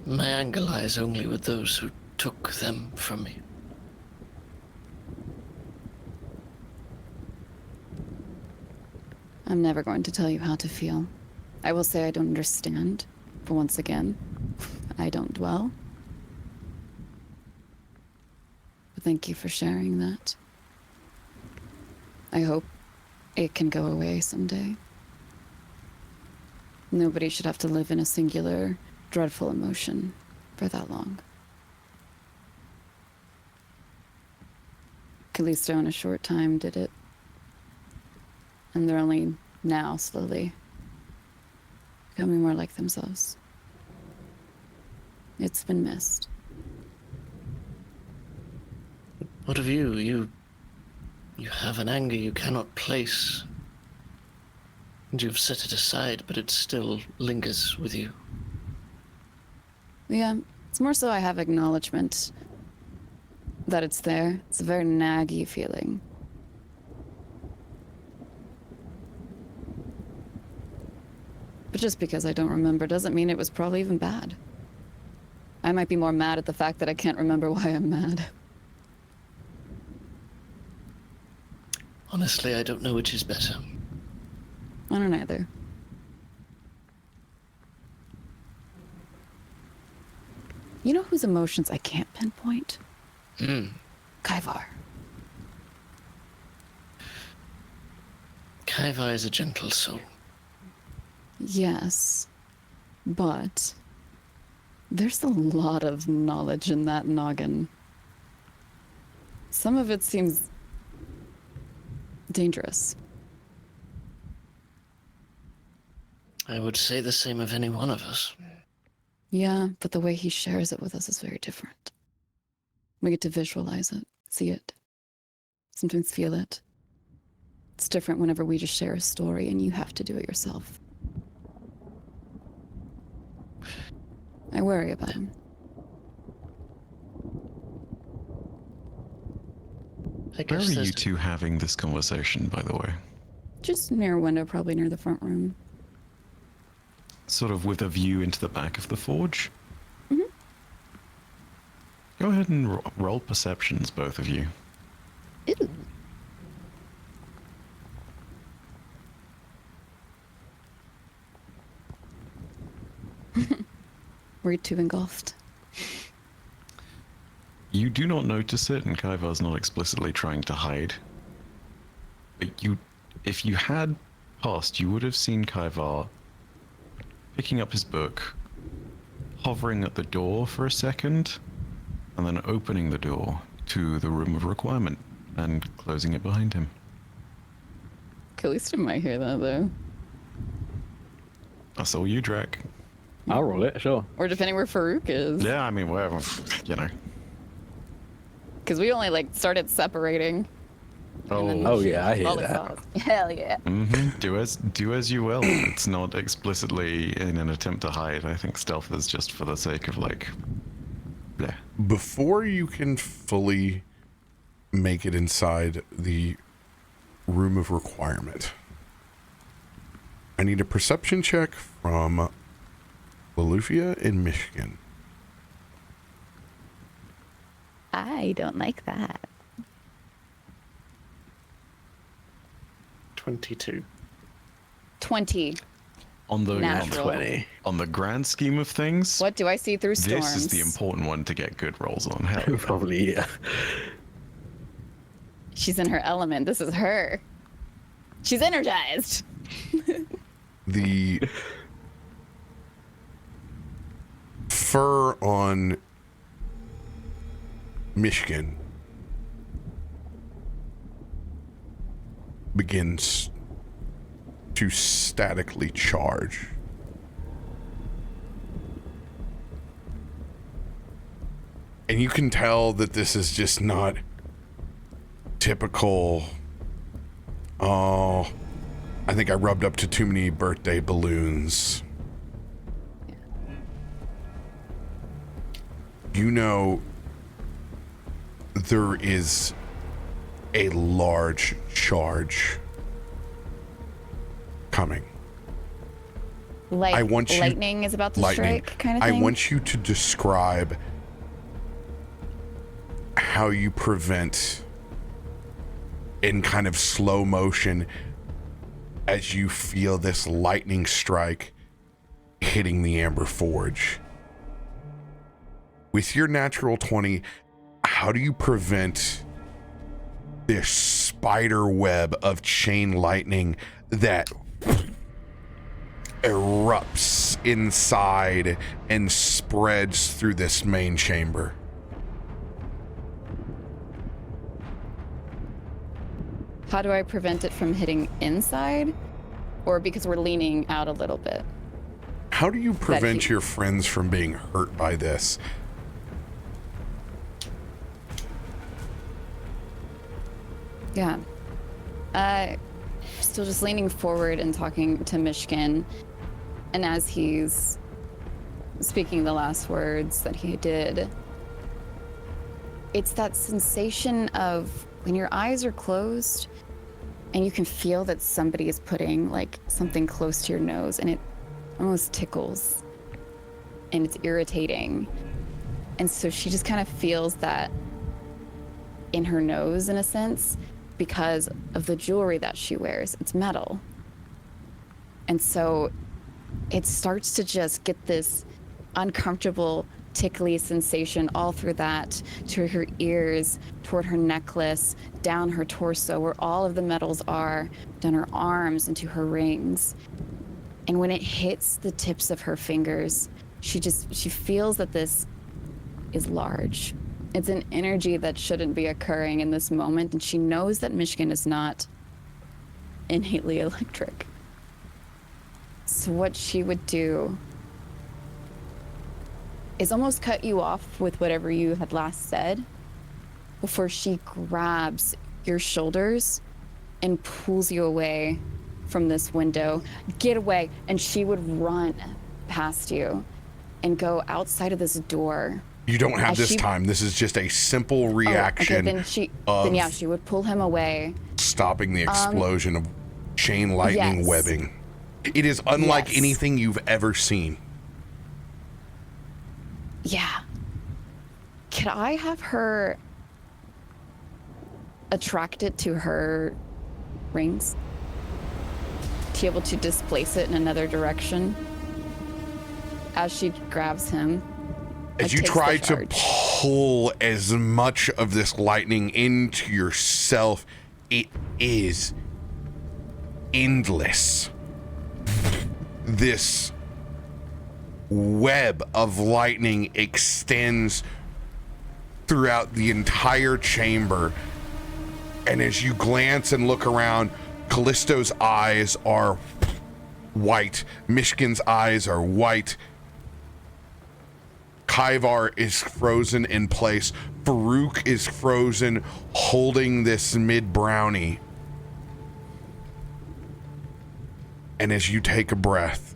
My anger lies only with those who took them from me. I'm never going to tell you how to feel. I will say I don't understand, but once again, I don't dwell. But thank you for sharing that. I hope it can go away someday. Nobody should have to live in a singular, dreadful emotion for that long. Kallisto in a short time did it. And they're only now slowly becoming more like themselves. It's been missed. What of you? You have an anger you cannot place. And you've set it aside, but it still lingers with you. Yeah, it's more so I have acknowledgement that it's there. It's a very naggy feeling. But just because I don't remember doesn't mean it was probably even bad. I might be more mad at the fact that I can't remember why I'm mad. Honestly, I don't know which is better. I don't either. You know whose emotions I can't pinpoint? Kaivar. Kaivar is a gentle soul. Yes, but there's a lot of knowledge in that noggin. Some of it seems dangerous. I would say the same of any one of us. Yeah, but the way he shares it with us is very different. We get to visualize it, see it, sometimes feel it. It's different whenever we just share a story and you have to do it yourself. I worry about him. Where are you two having this conversation, by the way? Just near a window, probably near the front room. Sort of with a view into the back of the forge? Mm-hmm. Go ahead and roll perceptions, both of you. Ew. We're too engulfed. You do not notice it, and Kaivar's not explicitly trying to hide. But if you had passed, you would have seen Kaivar picking up his book, hovering at the door for a second, and then opening the door to the room of requirement and closing it behind him. Kallisto might hear that, though. That's all you, Drak. I'll roll it, sure. Or depending where Farouk is. Yeah, I mean, whatever, you know. Because we only, like, started separating. Oh yeah, I hear that. Hell yeah. Mm-hmm. Do as you will. It's not explicitly in an attempt to hide. I think stealth is just for the sake of, like, bleh. Before you can fully make it inside the room of requirement, I need a perception check from Loluphia and Myshkin. I don't like that. 22. 20. On the Natural. 20. on the grand scheme of things, What do I see through storms? this is the important one to get good rolls on. Hell yeah. Probably, yeah. She's in her element. This is her. She's energized. The fur on Myshkin begins to statically charge. And you can tell that this is just not typical. Oh, I think I rubbed up to too many birthday balloons. You know, there is a large charge coming. Like I want you- lightning is about to strike, kind of I thing. want you to describe how you prevent in kind of slow motion as you feel this lightning strike hitting the Amber Forge. With your natural 20, how do you prevent this spider web of chain lightning that erupts inside and spreads through this main chamber? How do I prevent it from hitting inside? Or because we're leaning out a little bit? How do you prevent heat. your friends from being hurt by this? Yeah. Still just leaning forward and talking to Myshkin. And as he's speaking the last words that he did, it's that sensation of when your eyes are closed and you can feel that somebody is putting like something close to your nose and it almost tickles and it's irritating. And so she just kind of feels that in her nose, in a sense, because of the jewelry that she wears. It's metal. And so it starts to just get this uncomfortable, tickly sensation all through that, to her ears, toward her necklace, down her torso, where all of the metals are, down her arms, into her rings. And when it hits the tips of her fingers, she feels that this is large. It's an energy that shouldn't be occurring in this moment, and she knows that Myshkin is not innately electric. So what she would do is almost cut you off with whatever you had last said before she grabs your shoulders and pulls you away from this window. Get away. And she would run past you and go outside of this door. You don't have this time. This is just a simple reaction. Then she would pull him away, stopping the explosion of chain lightning webbing. It is unlike anything you've ever seen. Yeah. Could I have her attract it to her rings? To be able to displace it in another direction as she grabs him. As you try to pull as much of this lightning into yourself, it is endless. This web of lightning extends throughout the entire chamber. And as you glance and look around, Kallisto's eyes are white. Myshkin's eyes are white. Kaivar is frozen in place. Faroük is frozen, holding this mid-brownie. And as you take a breath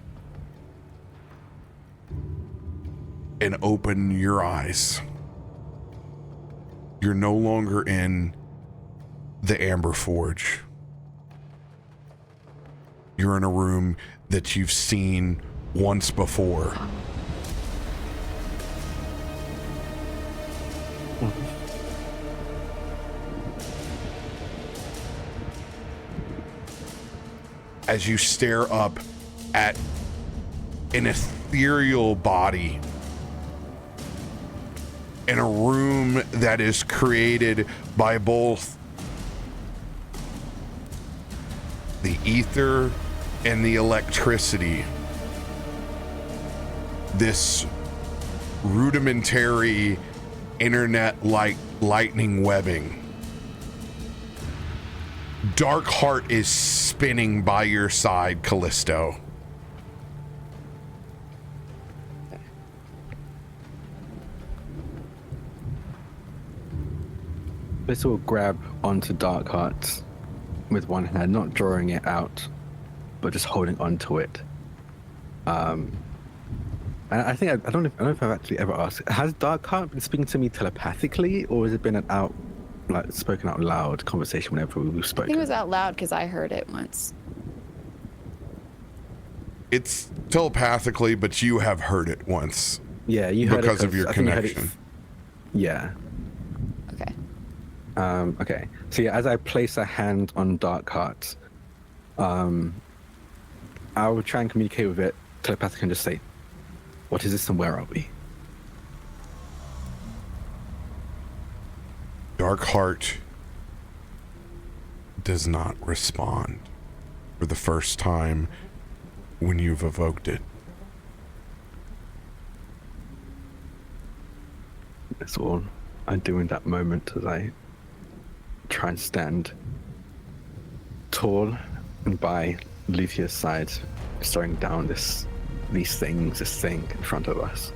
and open your eyes, you're no longer in the Amber Forge. You're in a room that you've seen once before. As you stare up at an ethereal body in a room that is created by both the ether and the electricity, this rudimentary internet-like lightning webbing. Darkheart is spinning by your side, Kallisto. This will grab onto Darkheart with one hand, not drawing it out, but just holding onto it. And I think I don't know if I've actually ever asked. Has Darkheart been speaking to me telepathically, or has it been an spoken out loud conversation whenever we've spoken? I think it was out loud because I heard it once. It's telepathically, but you have heard it once. Yeah, you heard because it of your connection. Yeah. Okay. Okay. So yeah, as I place a hand on Darkheart, I will try and communicate with it telepathically and just say, "What is this and where are we?" Darkheart does not respond for the first time when you've evoked it. That's all I do in that moment as I try and stand tall and by Lolupia's side, staring down this thing in front of us.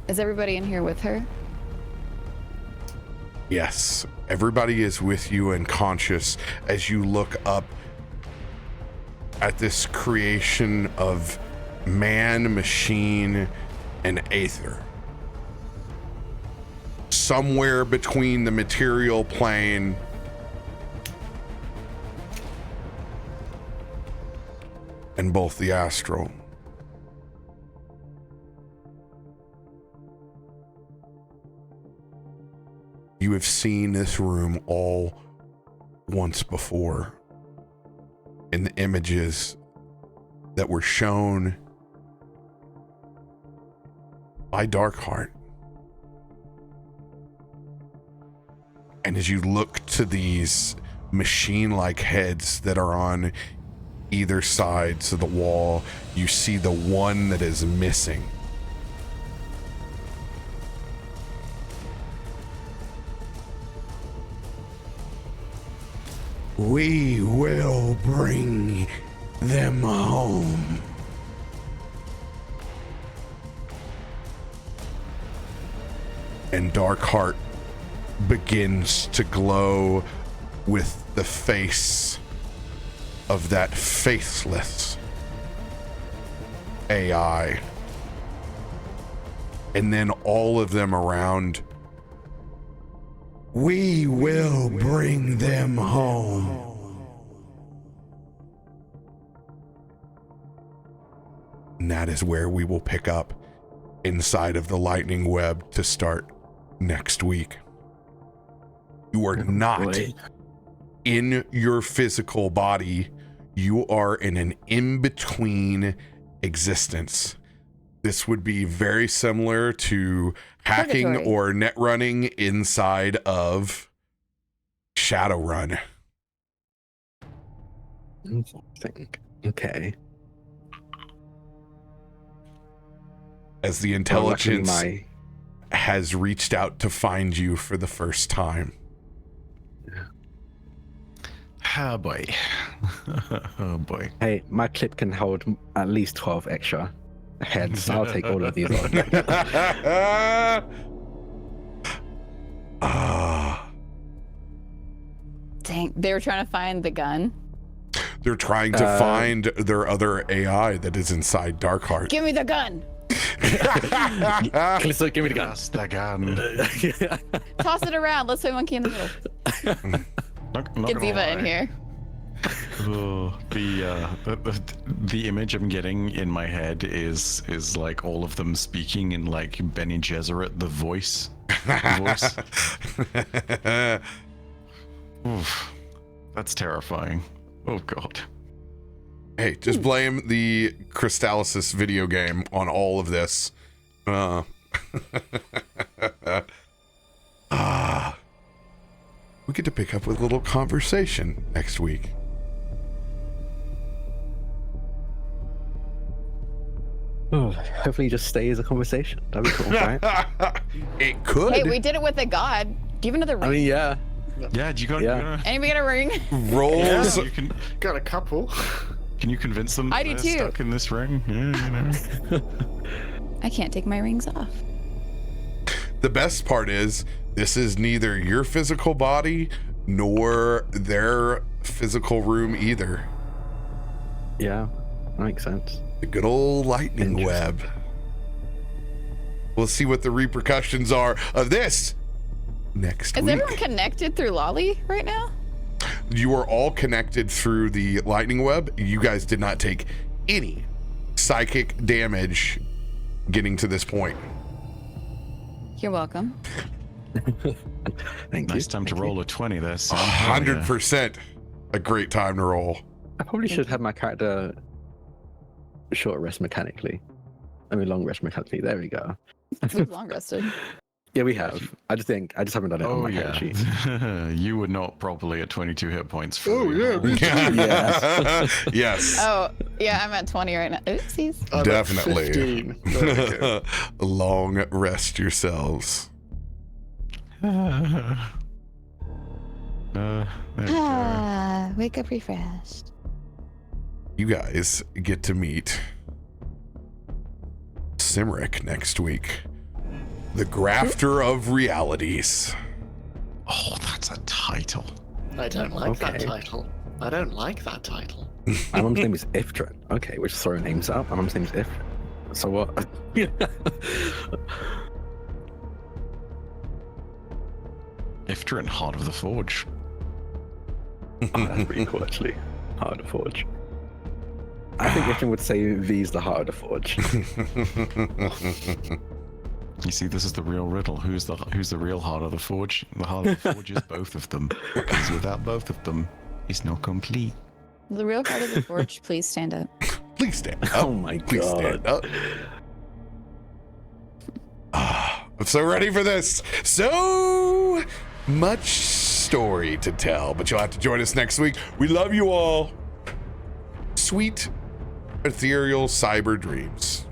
Is everybody in here with her? Yes, everybody is with you and conscious as you look up at this creation of man, machine, and aether. Somewhere between the material plane and both the astral. You have seen this room all once before in the images that were shown by Darkheart. And as you look to these machine-like heads that are on either sides of the wall, you see the one that is missing. We will bring them home. And Darkheart begins to glow with the face of that faithless AI. And then all of them around. We will bring them home. And that is where we will pick up inside of the lightning web to start next week. You are not in your physical body. You are in an in-between existence. This would be very similar to hacking Purgatory. or net running inside of Shadowrun. Okay. As the Well, luckily intelligence has reached out to find you for the first time. Oh boy. Oh boy. Hey, my clip can hold at least 12 extra heads. I'll take all of these on. Dang, they were trying to find the gun. They're trying to find their other AI that is inside Darkheart. Give me the gun. Kallisto, give me the gun. That's the gun. Toss it around. Let's play monkey in the middle. Not Get gonna Ziva in lie. here. Oh, the image I'm getting in my head is like all of them speaking in like Benny Gesserit, the voice. Oof, that's terrifying. Oh god. Hey, just blame the Crystallisis video game on all of this. We get to pick up with a little conversation next week. Oh, hopefully, just stay as a conversation. That'd be cool, right? It could. Hey, we did it with a god. Do you have another ring? I mean, yeah. Yeah, do you got? Yeah. Anybody got a ring? Rolls. You can. Got a couple. Can you convince them I that do they're too. stuck in this ring? Yeah, you know. I can't take my rings off. The best part is, this is neither your physical body nor their physical room either. Yeah, that makes sense. The good old lightning web. We'll see what the repercussions are of this next Is week. everyone connected through Lolly right now? You are all connected through the lightning web. You guys did not take any psychic damage getting to this point. You're welcome. Thank you. Nice time to Thank you. roll a 20 there. Sam. Hell yeah. 100% a great time to roll. I probably should have my character short rest mechanically. I mean, long rest mechanically. There we go. We've long rested. Yeah, we have. I just haven't done it on Oh my character sheet. yeah. You were not properly at 22 hit points. For Yeah. Yes. Oh, yeah, I'm at 20 right now. Oopsies. I'm at Definitely. 15. There we go. Long rest yourselves. There we go. Wake up refreshed. You guys get to meet Cymric next week. The Grafter of Realities. Oh, that's a title. I don't like that Okay. title. I don't like that title. My mum's name is Ifrit. Okay, we're just throwing names out. My mum's name is Ifrit. So what? Ifrit, Heart of the Forge. Oh, that's pretty cool, actually. Heart of the Forge. I think Ifrit would say V's the Heart of the Forge. You see, this is the real riddle. Who's the real heart of the forge? The heart of the forge is both of them. Because without both of them, it's not complete. The real heart of the forge, please stand up. Please stand up. Oh my Please god. stand up. I'm so ready for this. So much story to tell, but you'll have to join us next week. We love you all. Sweet ethereal cyber dreams.